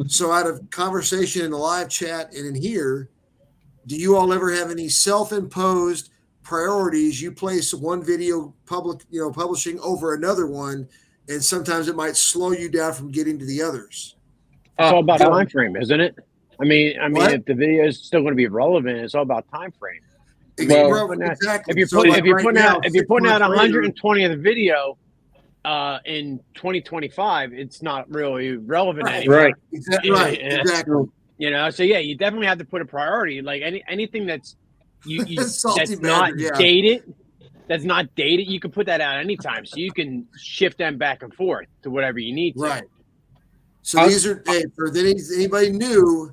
So out of conversation in the live chat and in here, do you all ever have any self-imposed priorities? You place one video publishing over another one, and sometimes it might slow you down from getting to the others. It's all about no. time frame, isn't it? I mean, What? if the video is still going to be relevant, it's all about time frame. Well, exactly. If you're So, putting like, right now, if you're 6 putting out months later- 120 of the video in 2025, it's not really relevant anymore. Right. Exactly. Yeah, Right. yeah. Exactly. You know, so yeah, you definitely have to put a priority. Like anything that's Salty that's not Badger, yeah. dated. That's not dated. You can put that out anytime, so you can shift them back and forth to whatever you need to. Right. So these are for anybody new.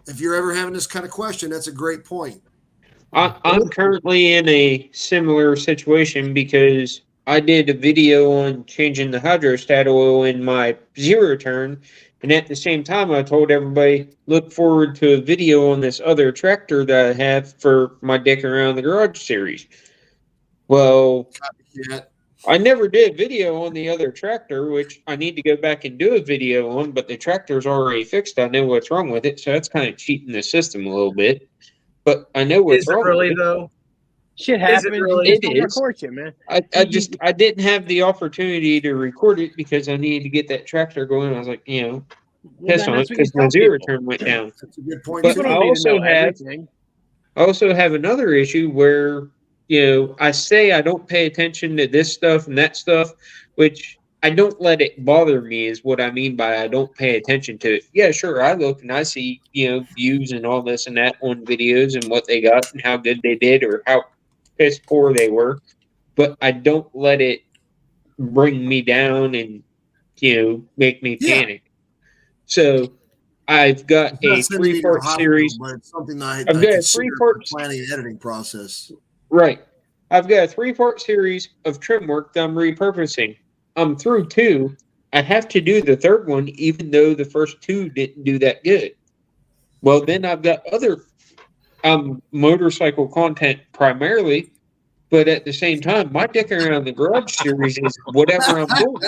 If you're ever having this kind of question, that's a great point. I'm currently in a similar situation because I did a video on changing the hydrostat oil in my zero turn, and at the same time I told everybody look forward to a video on this other tractor that I have for my Dick Around the Garage series. Well, Yeah. I never did video on the other tractor, which I need to go back and do a video on, but the tractor's already fixed. I know what's wrong with it, so that's kind of cheating the system a little bit. But I know what's Is it wrong really with it. though? Shit Is it happens. really? You just It don't is. record shit, man. I didn't have the opportunity to record it because I needed to get that tractor going. I was like, Well, piss then on it that's what you because my tell zero people. turn went down. That's a good point. But People I don't need to also know have everything. I also have another issue where, I say I don't pay attention to this stuff and that stuff, which I don't let it bother me is what I mean by I don't pay attention to it. Yeah, sure, I look and I see, views and all this and that on videos and what they got and how good they did or how piss poor they were. But I don't let it bring me down and, make me Yeah. panic. So I've got It's not a sending me to the 3-part hospital, series. but it's something that I I've got a consider in the 3-part planning and editing process. Right. I've got a 3-part series of trim work that I'm repurposing. I'm through 2. I have to do the third one, even though the first 2 didn't do that good. Well, then I've got other motorcycle content primarily, but at the same time, my Dick Around the Garage series is whatever I'm doing.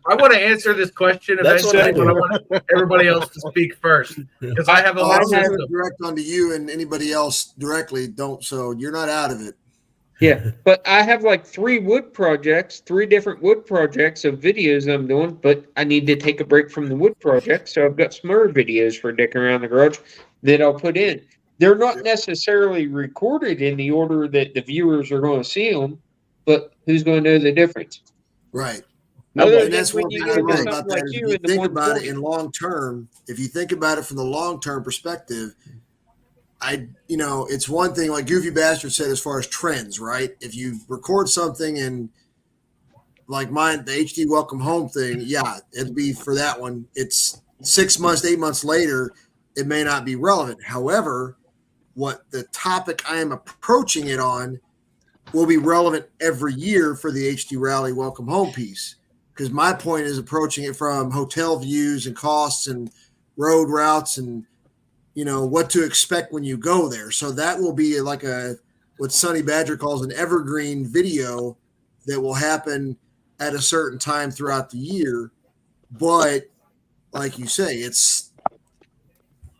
I want to answer this question That's what eventually, I but I do. want everybody else to speak first because I have a I'm list going of to direct onto you and anybody else directly. Don't, so you're not out of it. Yeah, but I have like 3 different wood projects of videos I'm doing, but I need to take a break from the wood project, so I've got some other videos for Dick Around the Garage that I'll put in. They're not necessarily recorded in the order that the viewers are going to see them, but who's going to know the difference? Right. Other And than that's when one you thing I get into love about something that like is you if you in the think about it 120. in long term, if you think about it from the long term perspective, it's one thing like Goofy Bastard said as far as trends, right? If you record something and like mine, the HD Welcome Home thing, yeah, it'd be for that one. It's 6 months, 8 months later, it may not be relevant. However, what the topic I am approaching it on will be relevant every year for the HD Rally Welcome Home piece. Because my point is approaching it from hotel views and costs and road routes and, what to expect when you go there. So that will be like what Sonny Badger calls an evergreen video that will happen at a certain time throughout the year. But like you say,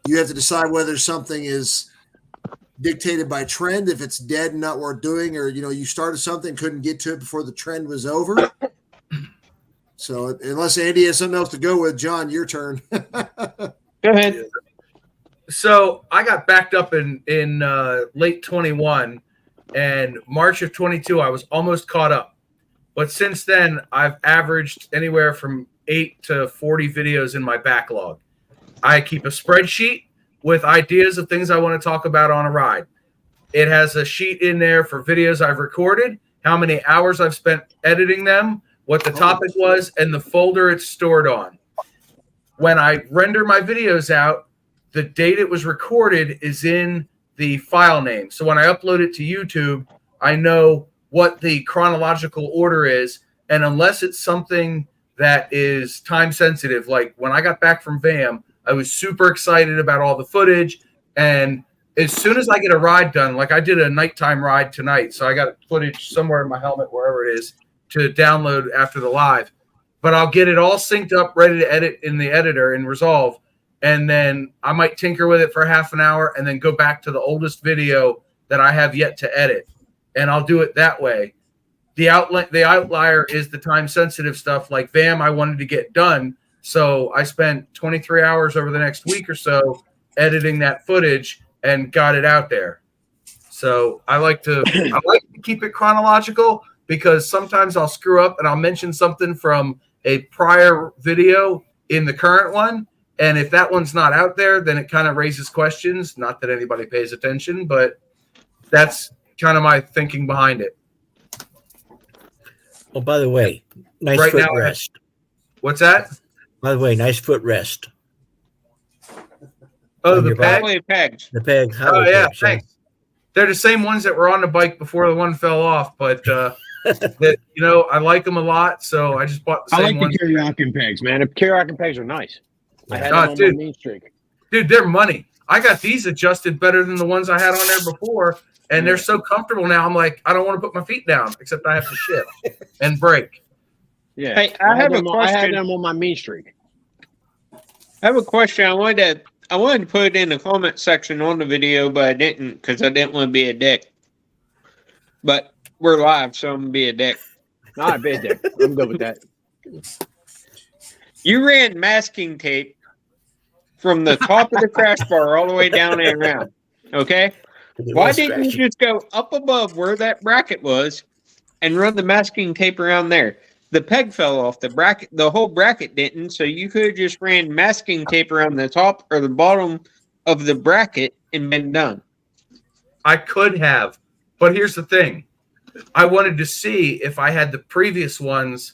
you have to decide whether something is dictated by trend, if it's dead and not worth doing, or, you started something, couldn't get to it before the trend was over. So unless Andy has something else to go with, John, your turn. Go ahead. So I got backed up in late 21 and March of 22. I was almost caught up, but since then I've averaged anywhere from 8 to 40 videos in my backlog. I keep a spreadsheet with ideas of things I want to talk about on a ride. It has a sheet in there for videos I've recorded, how many hours I've spent editing them, what the topic was, and the folder it's stored on. When I render my videos out, the date it was recorded is in the file name. So when I upload it to YouTube, I know what the chronological order is. And unless it's something that is time sensitive, like when I got back from VAM, I was super excited about all the footage. And as soon as I get a ride done, like I did a nighttime ride tonight, so I got footage somewhere in my helmet, wherever it is, to download after the live. but I'll get it all synced up, ready to edit in the editor in Resolve. And then I might tinker with it for half an hour and then go back to the oldest video that I have yet to edit. And I'll do it that way. The outlier is the time-sensitive stuff like VAM I wanted to get done. So I spent 23 hours over the next week or so editing that footage and got it out there. So I like to keep it chronological because sometimes I'll screw up and I'll mention something from a prior video in the current one. And if that one's not out there, then it kind of raises questions. Not that anybody pays attention, but that's kind of my thinking behind it. Oh, by the way, nice Right foot now, rest. What's that? By the way, nice foot rest. Oh, On the your back. peg? Highway pegs. The peg. Oh, highway yeah, pegs, yeah. thanks. They're the same ones that were on the bike before the one fell off, but I like them a lot, so I just bought the I same like ones. the karaoke pegs, man. The karaoke pegs are nice. I had Oh, them on dude. my main streak. Dude, they're money. I got these adjusted better than the ones I had on there before, and they're so comfortable now. I'm like, I don't want to put my feet down, except I have to shift and brake. Yeah. Hey, I have a I had question. them on my main streak. I have a question. I wanted to put it in the comment section on the video, but I didn't because I didn't want to be a dick. But we're live, so I'm gonna be a dick. Not a bad dick. I'm good with that. You ran masking tape from the top of the crash bar all the way down and around. Okay? Why didn't you just go up above where that bracket was and run the masking tape around there? The peg fell off. The whole bracket didn't, so you could have just ran masking tape around the top or the bottom of the bracket and been done. I could have, but here's the thing. I wanted to see if I had the previous ones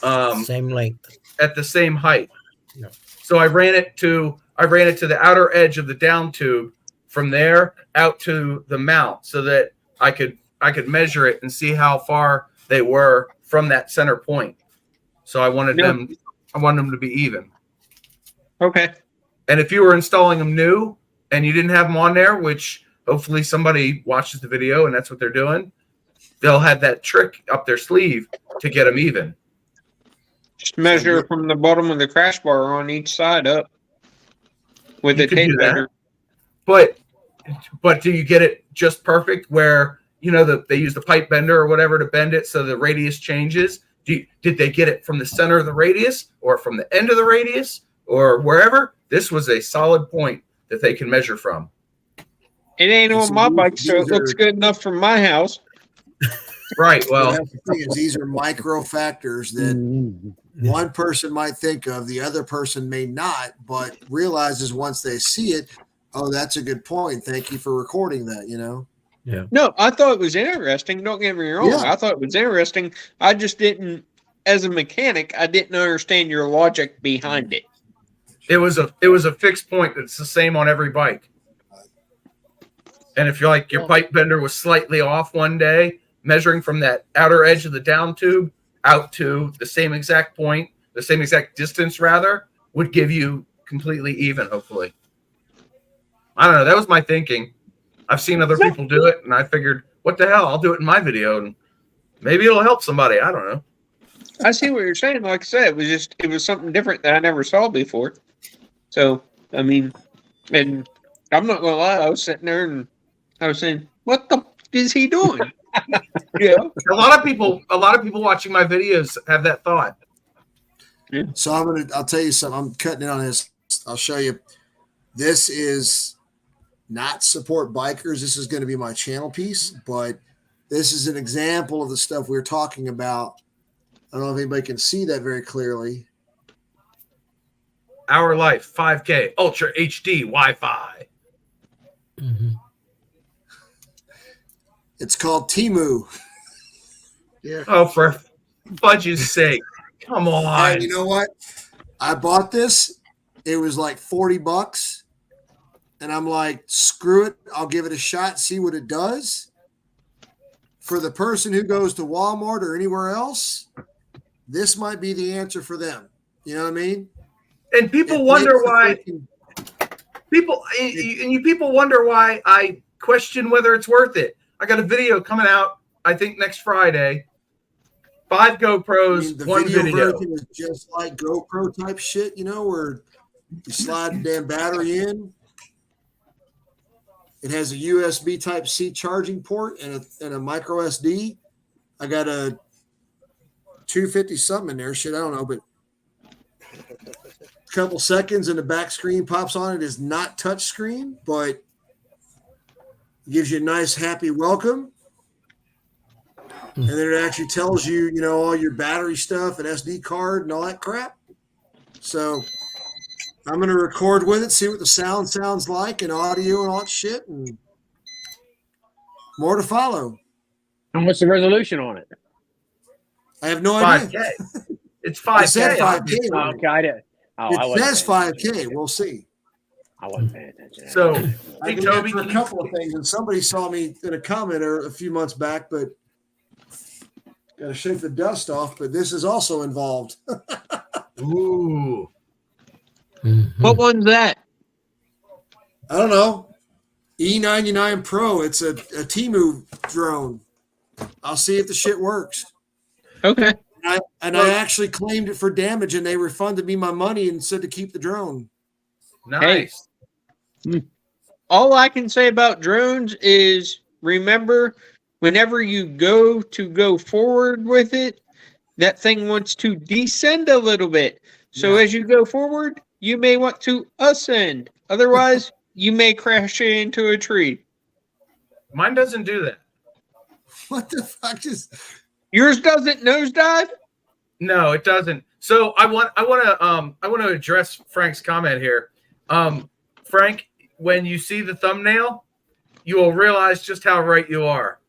Same length. at the same height. No. So I ran it to the outer edge of the down tube, from there out to the mount, so that I could measure it and see how far they were from that center point. So I wanted them to be even. Okay. And if you were installing them new and you didn't have them on there, which hopefully somebody watches the video and that's what they're doing, they'll have that trick up their sleeve to get them even. Just measure from the bottom of the crash bar on each side up with You a could tape do that. measure. But do you get it just perfect where they use the pipe bender or whatever to bend it so the radius changes? Did they get it from the center of the radius or from the end of the radius or wherever? This was a solid point that they can measure from. It ain't on my bike, so it looks good enough from my house. Right. Well, That's the thing is these are micro factors that one person might think of, the other person may not, but realizes once they see it, oh, that's a good point. Thank you for recording that, Yeah. No, I thought it was interesting. Don't get me wrong. Yeah. I thought it was interesting. I just didn't, as a mechanic, I didn't understand your logic behind it. it was a fixed point that's the same on every bike. And if you're like your pipe bender was slightly off one day, measuring from that outer edge of the down tube out to the same exact point, the same exact distance rather, would give you completely even, hopefully. I don't know. That was my thinking. I've seen other people do it, and I figured, what the hell? I'll do it in my video, and maybe it'll help somebody. I don't know. I see what you're saying. Like I said, it was something different that I never saw before. So, I mean, and I'm not gonna lie, I was sitting there and I was saying, what the f- is he doing? Yeah. A lot of people watching my videos have that thought. So I'll tell you something. I'm cutting it on this. I'll show you. This is not support bikers. This is going to be my channel piece, but this is an example of the stuff we're talking about. I don't know if anybody can see that very clearly. Our Life 5K Ultra HD Wi-Fi. Mm-hmm. It's called Timu. Yeah. Oh, for fudge's sake. Come on. And you know what? I bought this. It was like $40. And I'm like, screw it. I'll give it a shot, see what it does. For the person who goes to Walmart or anywhere else, this might be the answer for them. You know what I mean? And people wonder why people wonder why I question whether it's worth it. I got a video coming out, I think next Friday, 5 I GoPros, mean, the 1 video video. version is just like GoPro type shit, you know, where you slide the damn battery in. It has a USB type C charging port and a micro SD. I got a 250 something in there. Shit, I don't know, but a couple seconds and the back screen pops on. It is not touch screen, but gives you a nice happy welcome. And then it actually tells you, you know, all your battery stuff and SD card and all that crap. So I'm going to record with it, see what the sound sounds like and audio and all that shit, and more to follow. And what's the resolution on it? I have no idea. 5K. It's It 5K. said 5K. obviously. Oh, okay, I did. Oh, I It wasn't says paying attention. 5K. We'll see. I wasn't paying attention. So, I hey, can Toby, answer a couple of things, and somebody saw me in a comment a few months back, but got to shake the dust off. But this is also involved. ooh. What one's that? I don't know. E99 Pro. It's a Temu drone. I'll see if the shit works. Okay. I actually claimed it for damage, and they refunded me my money and said to keep the drone. Nice. All I can say about drones is remember, whenever you go forward with it, that thing wants to descend a little bit. So Yeah. as you go forward, you may want to ascend. Otherwise, you may crash into a tree. Mine doesn't do that. What the fuck is? Yours doesn't nosedive? No, it doesn't. So I want to address Frank's comment here. Frank, when you see the thumbnail, you will realize just how right you are.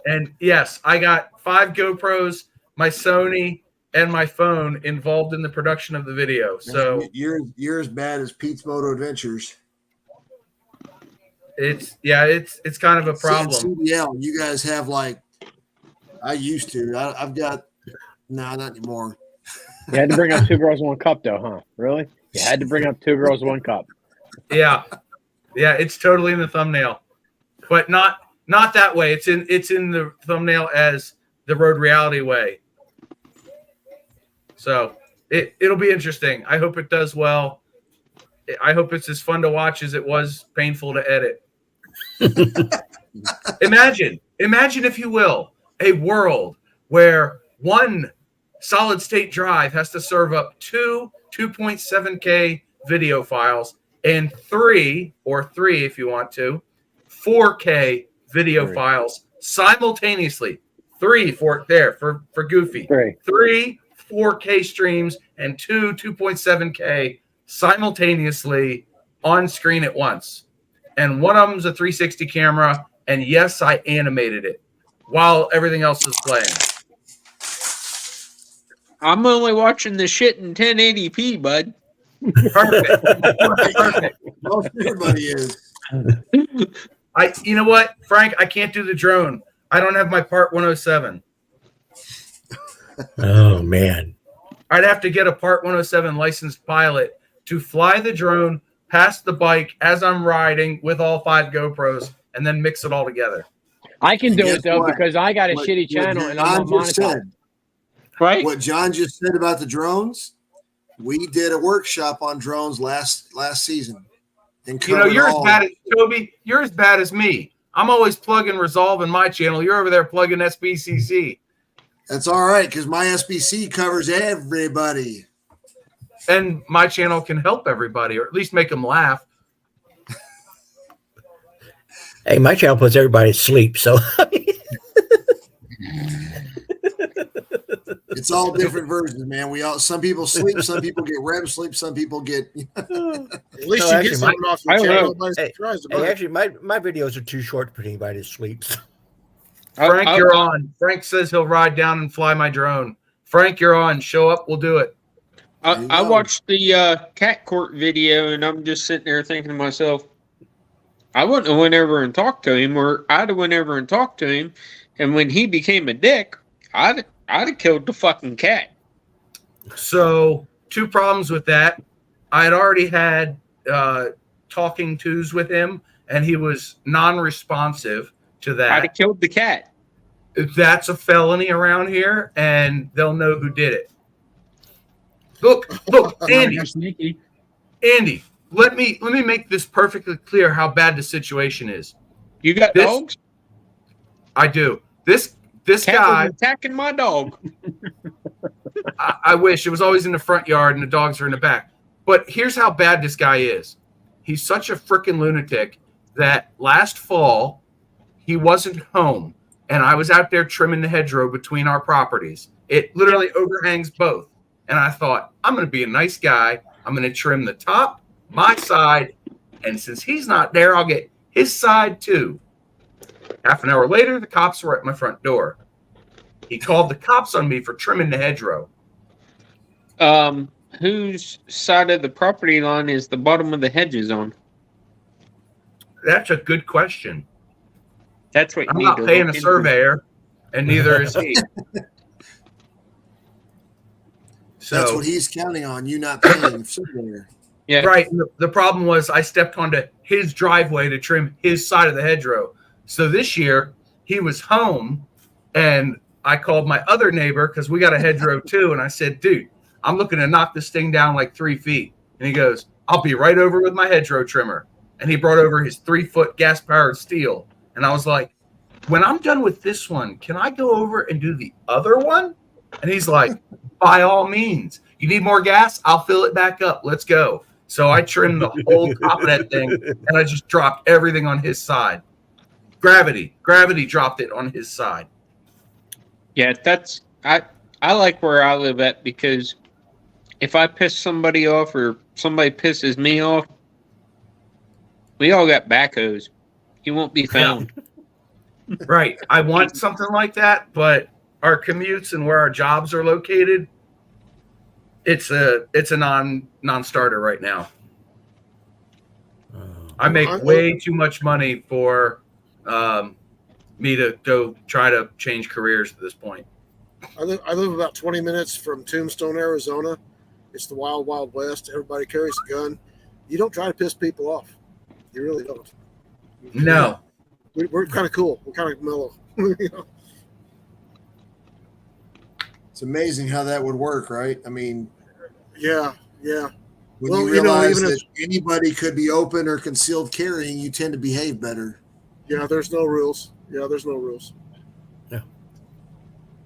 And yes, I got 5 GoPros, my Sony, and my phone involved in the production of the video. So you're as bad as Pete's Moto Adventures. it's kind of a problem. CDL, you guys have like I used to. I've got not anymore. You had to bring up 2 girls, 1 cup, though, huh? Really? You had to bring up 2 girls, 1 cup. Yeah, it's totally in the thumbnail, but not that way. It's in the thumbnail as the Road Reality way. So it'll be interesting. I hope it does well. I hope it's as fun to watch as it was painful to edit. Imagine, if you will, a world where one solid state drive has to serve up 2 2.7K video files and 3 if you want to 4K video files simultaneously. 3 for Goofy. 3 4K streams and 2 2.7K simultaneously on screen at once. And one of them's a 360 camera. And yes, I animated it while everything else is playing. I'm only watching the shit in 1080p, bud. Perfect. Most everybody is. You know what, Frank? I can't do the drone. I don't have my Part 107. Oh man. I'd have to get a Part 107 licensed pilot to fly the drone past the bike as I'm riding with all 5 GoPros and then mix it all together. I can do Guess it, though, what? because I got a What- shitty what channel and John I'm not just monetized. said. Right? What John just said about the drones, we did a workshop on drones last season. And You know, covered you're as all- bad as Toby. You're as bad as me. I'm always plugging Resolve in my channel. You're over there plugging SBCC. That's all right, because my SBC covers everybody. And my channel can help everybody, or at least make them laugh. Hey, my channel puts everybody to sleep, so It's all different versions, man. Some people sleep, some people get REM sleep, some people get. At least No, you actually, get something off I your don't channel. know. Nobody Hey, tries to hey, buy it. actually, my videos are too short to put anybody to sleep. Frank, I- you're on. Frank says he'll ride down and fly my drone. Frank, you're on. Show up. We'll do it. There you I go. watched the cat court video, and I'm just sitting there thinking to myself, I wouldn't have went over and talked to him, or I'd have went over and talked to him, and when he became a dick, I'd have killed the fucking cat. So 2 problems with that. I had already had talking tos with him, and he was non-responsive to I'd that. have killed the cat. That's a felony around here, and they'll know who did it. Look, Andy, You're sneaky. Andy, let me make this perfectly clear how bad the situation is. You got dogs? I do. This Cat guy was attacking my dog. I wish it was always in the front yard and the dogs are in the back. But here's how bad this guy is. He's such a freaking lunatic that last fall he wasn't home, and I was out there trimming the hedgerow between our properties. It literally overhangs both. And I thought, I'm going to be a nice guy. I'm going to trim the top, my side, and since he's not there, I'll get his side too. Half an hour later, the cops were at my front door. He called the cops on me for trimming the hedgerow. Whose side of the property line is the bottom of the hedges on? That's a good question. That's what you I'm need not to paying look a into. surveyor, and neither is he. That's what he's counting on, you not paying surveyor. Yeah. Right. The problem was I stepped onto his driveway to trim his side of the hedgerow. So this year he was home, and I called my other neighbor because we got a hedgerow too. And I said, dude, I'm looking to knock this thing down like 3 feet. And he goes, I'll be right over with my hedgerow trimmer. And he brought over his 3-foot gas powered steel. And I was like, when I'm done with this one, can I go over and do the other one? And he's like, by all means. You need more gas? I'll fill it back up. Let's go. So I trimmed the whole top of that thing, and I just dropped everything on his side. Gravity dropped it on his side. Yeah, that's I like where I live at, because if I piss somebody off or somebody pisses me off, we all got backhoes. You won't be found. Right. I want something like that, but our commutes and where our jobs are located, it's a non-starter right now. I make way too much money for me to go try to change careers at this point. I live about 20 minutes from Tombstone, Arizona. It's the wild, wild west. Everybody carries a gun. You don't try to piss people off. You really don't. No. We're kind of cool. We're kind of mellow. You know? It's amazing how that would work, right? I mean, yeah. When Well, you you know, realize even that anybody could be open or concealed carrying, you tend to behave better. Yeah, there's no rules. Yeah. Yeah.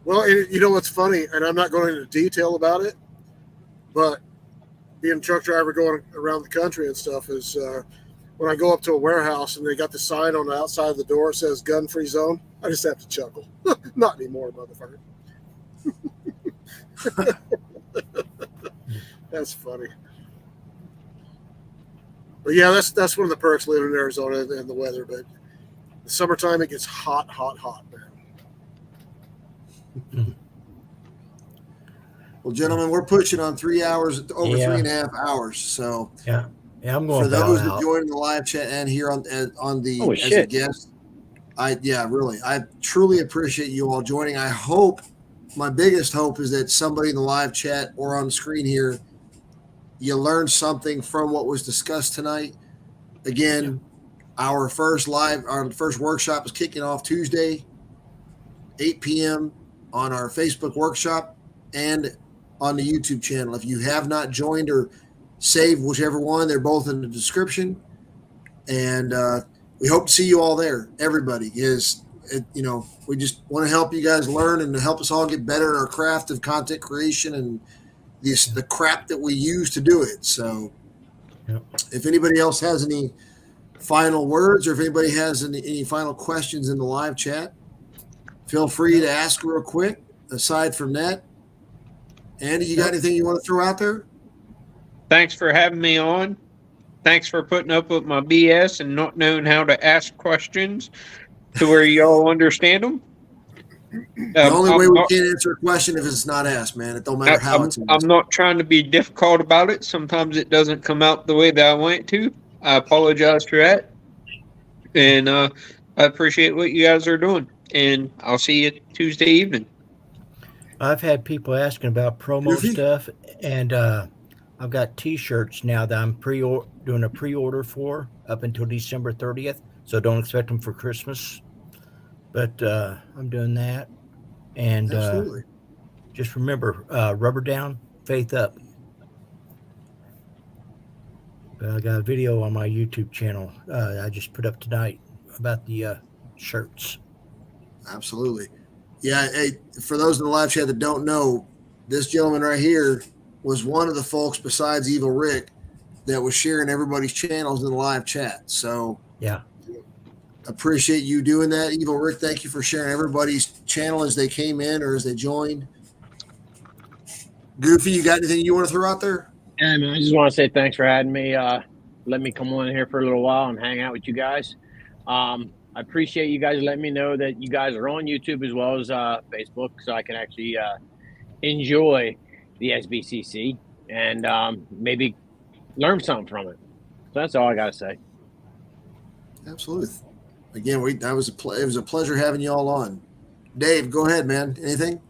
Well, and you know what's funny, and I'm not going into detail about it, but being a truck driver going around the country and stuff is when I go up to a warehouse and they got the sign on the outside of the door that says gun-free zone, I just have to chuckle. Not anymore, motherfucker. That's funny. But yeah, that's one of the perks living in Arizona and the weather. But the summertime, it gets hot, man. Well, gentlemen, we're pushing on 3 hours, over Yeah. 3.5 hours. So Yeah, I'm going for those out. that join the live chat and here on the Holy as a shit. guest, I truly appreciate you all joining. I hope, my biggest hope is that somebody in the live chat or on the screen here, you learned something from what was discussed tonight. Again, our first workshop is kicking off Tuesday, 8 p.m. on our Facebook workshop and on the YouTube channel. If you have not joined or saved whichever one, they're both in the description. And we hope to see you all there. Everybody we just want to help you guys learn and to help us all get better at our craft of content creation and the crap that we use to do it. So if anybody else has any final words, or if anybody has any final questions in the live chat, feel free to ask real quick. Aside from that, Andy, you got anything you want to throw out there? Thanks for having me on. Thanks for putting up with my BS and not knowing how to ask questions to where y'all understand them. The only way we can't answer a question if it's not asked, man. It don't matter how it's asked. I'm not trying to be difficult about it. Sometimes it doesn't come out the way that I want it to. I apologize for that. And I appreciate what you guys are doing. And I'll see you Tuesday evening. I've had people asking about promo stuff, and I've got T-shirts now that I'm doing a pre-order for up until December 30th. So don't expect them for Christmas. but I'm doing that. And Absolutely. just remember, rubber down, faith up. But I got a video on my YouTube channel I just put up tonight about the shirts. Absolutely. Yeah. Hey, for those in the live chat that don't know, this gentleman right here was one of the folks besides Evil Rick that was sharing everybody's channels in the live chat. So Yeah. appreciate you doing that. Evil Rick, thank you for sharing everybody's channel as they came in or as they joined. Goofy, you got anything you want to throw out there? Yeah, man, I just want to say thanks for having me. Let me come on here for a little while and hang out with you guys. I appreciate you guys letting me know that you guys are on YouTube as well as Facebook, so I can actually enjoy the SBCC and maybe learn something from it. So that's all I got to say. Absolutely. Again, it was a pleasure having you all on. Dave, go ahead, man. Anything?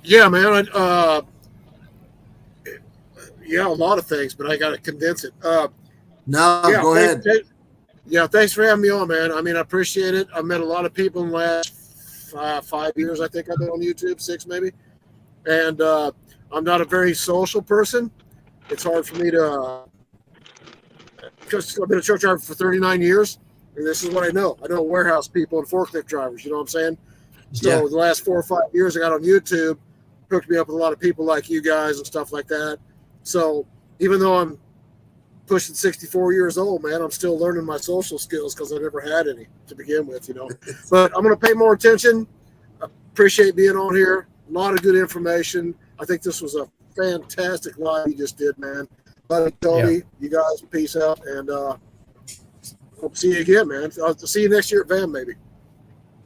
Yeah, man. Yeah, a lot of things, but I got to condense it. No, go ahead. Yeah, thanks for having me on, man. I mean, I appreciate it. I've met a lot of people in the last 5 years, I think I've been on YouTube, 6 maybe. And I'm not a very social person. It's hard for me to because I've been a truck driver for 39 years, and this is what I know. I know warehouse people and forklift drivers, you know what I'm saying? So the last 4 or 5 years I got on YouTube, hooked me up with a lot of people like you guys and stuff like that. So even though I'm pushing 64 years old, man, I'm still learning my social skills because I never had any to begin with, you know. But I'm going to pay more attention. I appreciate being on here. A lot of good information. I think this was a fantastic live you just did, man. Tony, you guys, peace out, and hope to see you again, man. I'll see you next year at VAM, maybe.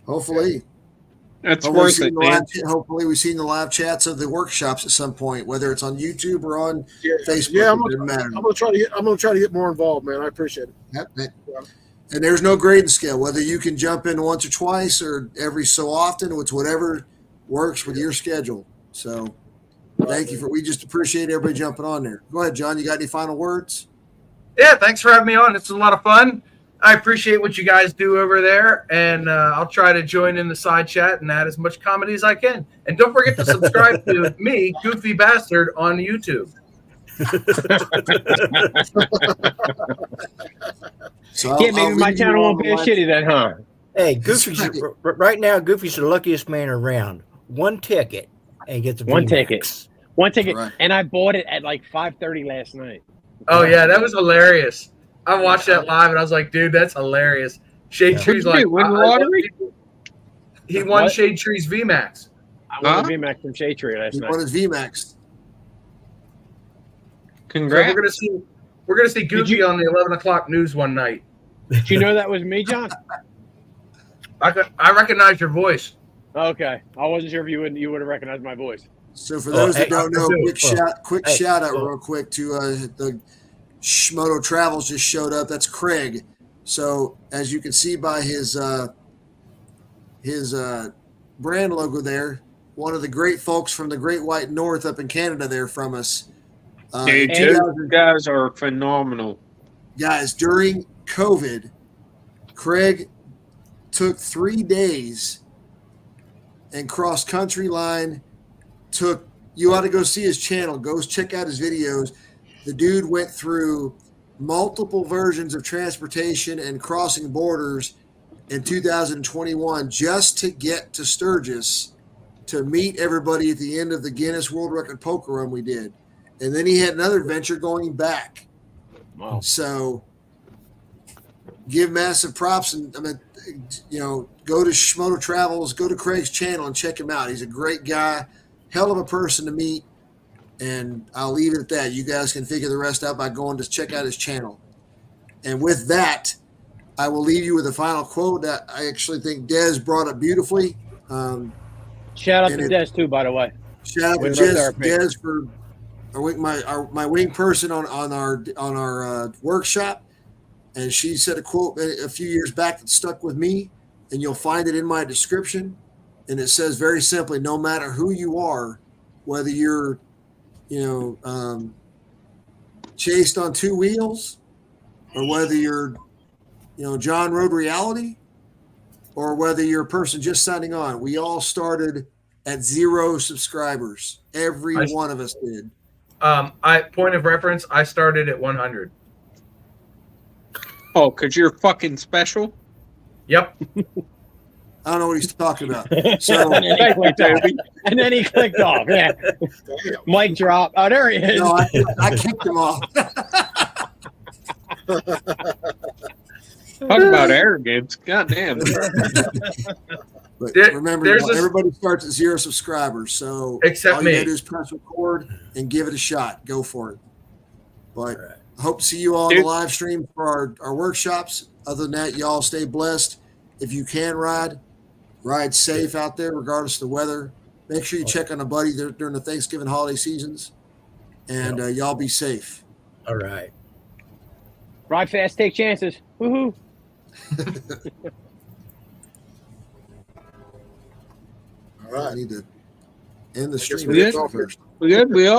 Hopefully. That's worth it, man. Hopefully we've seen the live chats of the workshops at some point, whether it's on YouTube or on Facebook. Yeah, I'm gonna try to get more involved, man. I appreciate it. Yep. And there's no grading scale, whether you can jump in once or twice or every so often, it's whatever works with your schedule. So thank you we just appreciate everybody jumping on there. Go ahead, John. You got any final words? Yeah, thanks for having me on. This was a lot of fun. I appreciate what you guys do over there, and I'll try to join in the side chat and add as much comedy as I can. And don't forget to subscribe to me, Goofy Bastard, on YouTube. So maybe my channel won't be as shitty then, huh? Hey, Goofy's right now. Goofy's the luckiest man around. One ticket and gets one ticket. One ticket, right. And I bought it at like 5:30 last night. Oh yeah, that was hilarious. I watched that live and I was like, dude, that's hilarious. Shade Tree's like, he won Shade Tree's VMAX. I won the VMAX from Shade Tree last night. He won his VMAX. Congrats. So we're gonna see Goofy on the 11 o'clock news one night. Did you know that was me, John? I recognize your voice. Okay, I wasn't sure if you would have recognized my voice. So for those that don't know, quick shout out real quick to the Schmoto Travels just showed up. That's Craig. So as you can see by his brand logo there, one of the great folks from the Great White North up in Canada there from us. Dude, those guys are phenomenal. Guys, during COVID, Craig took 3 days and cross country line you ought to go see his channel. Go check out his videos. The dude went through multiple versions of transportation and crossing borders in 2021 just to get to Sturgis to meet everybody at the end of the Guinness World Record poker run we did. And then he had another adventure going back. Wow. So give massive props. And I mean, go to Schmoto Travels, go to Craig's channel and check him out. He's a great guy, hell of a person to meet. And I'll leave it at that. You guys can figure the rest out by going to check out his channel. And with that, I will leave you with a final quote that I actually think Des brought up beautifully. Shout out to Des too, by the way. Shout out to Des for my wing person on our workshop. And she said a quote a few years back that stuck with me, and you'll find it in my description. And it says very simply, no matter who you are, whether you're chased on 2 wheels, or whether you're, John Road Reality, or whether you're a person just signing on, we all started at 0 subscribers. Every one of us did. Point of reference, I started at 100. Oh, because you're fucking special? Yep. I don't know what he's talking about. So and then he clicked off. Yeah. Mic drop. Oh, there he is. no, I kicked him off. Talk about arrogance. Goddamn. But There- remember, there's a- everybody starts at 0 subscribers. So Except all you me. gotta do is press record and give it a shot. Go for it. But All right. I hope to see you all on the Dude. live stream for our workshops. Other than that, y'all stay blessed. If you can ride safe out there, regardless of the weather. Make sure you check on a buddy during the Thanksgiving holiday seasons. And y'all be safe. All right. Ride fast, take chances. Woohoo. All right. I need to end the guess stream we good? first. We good? We all?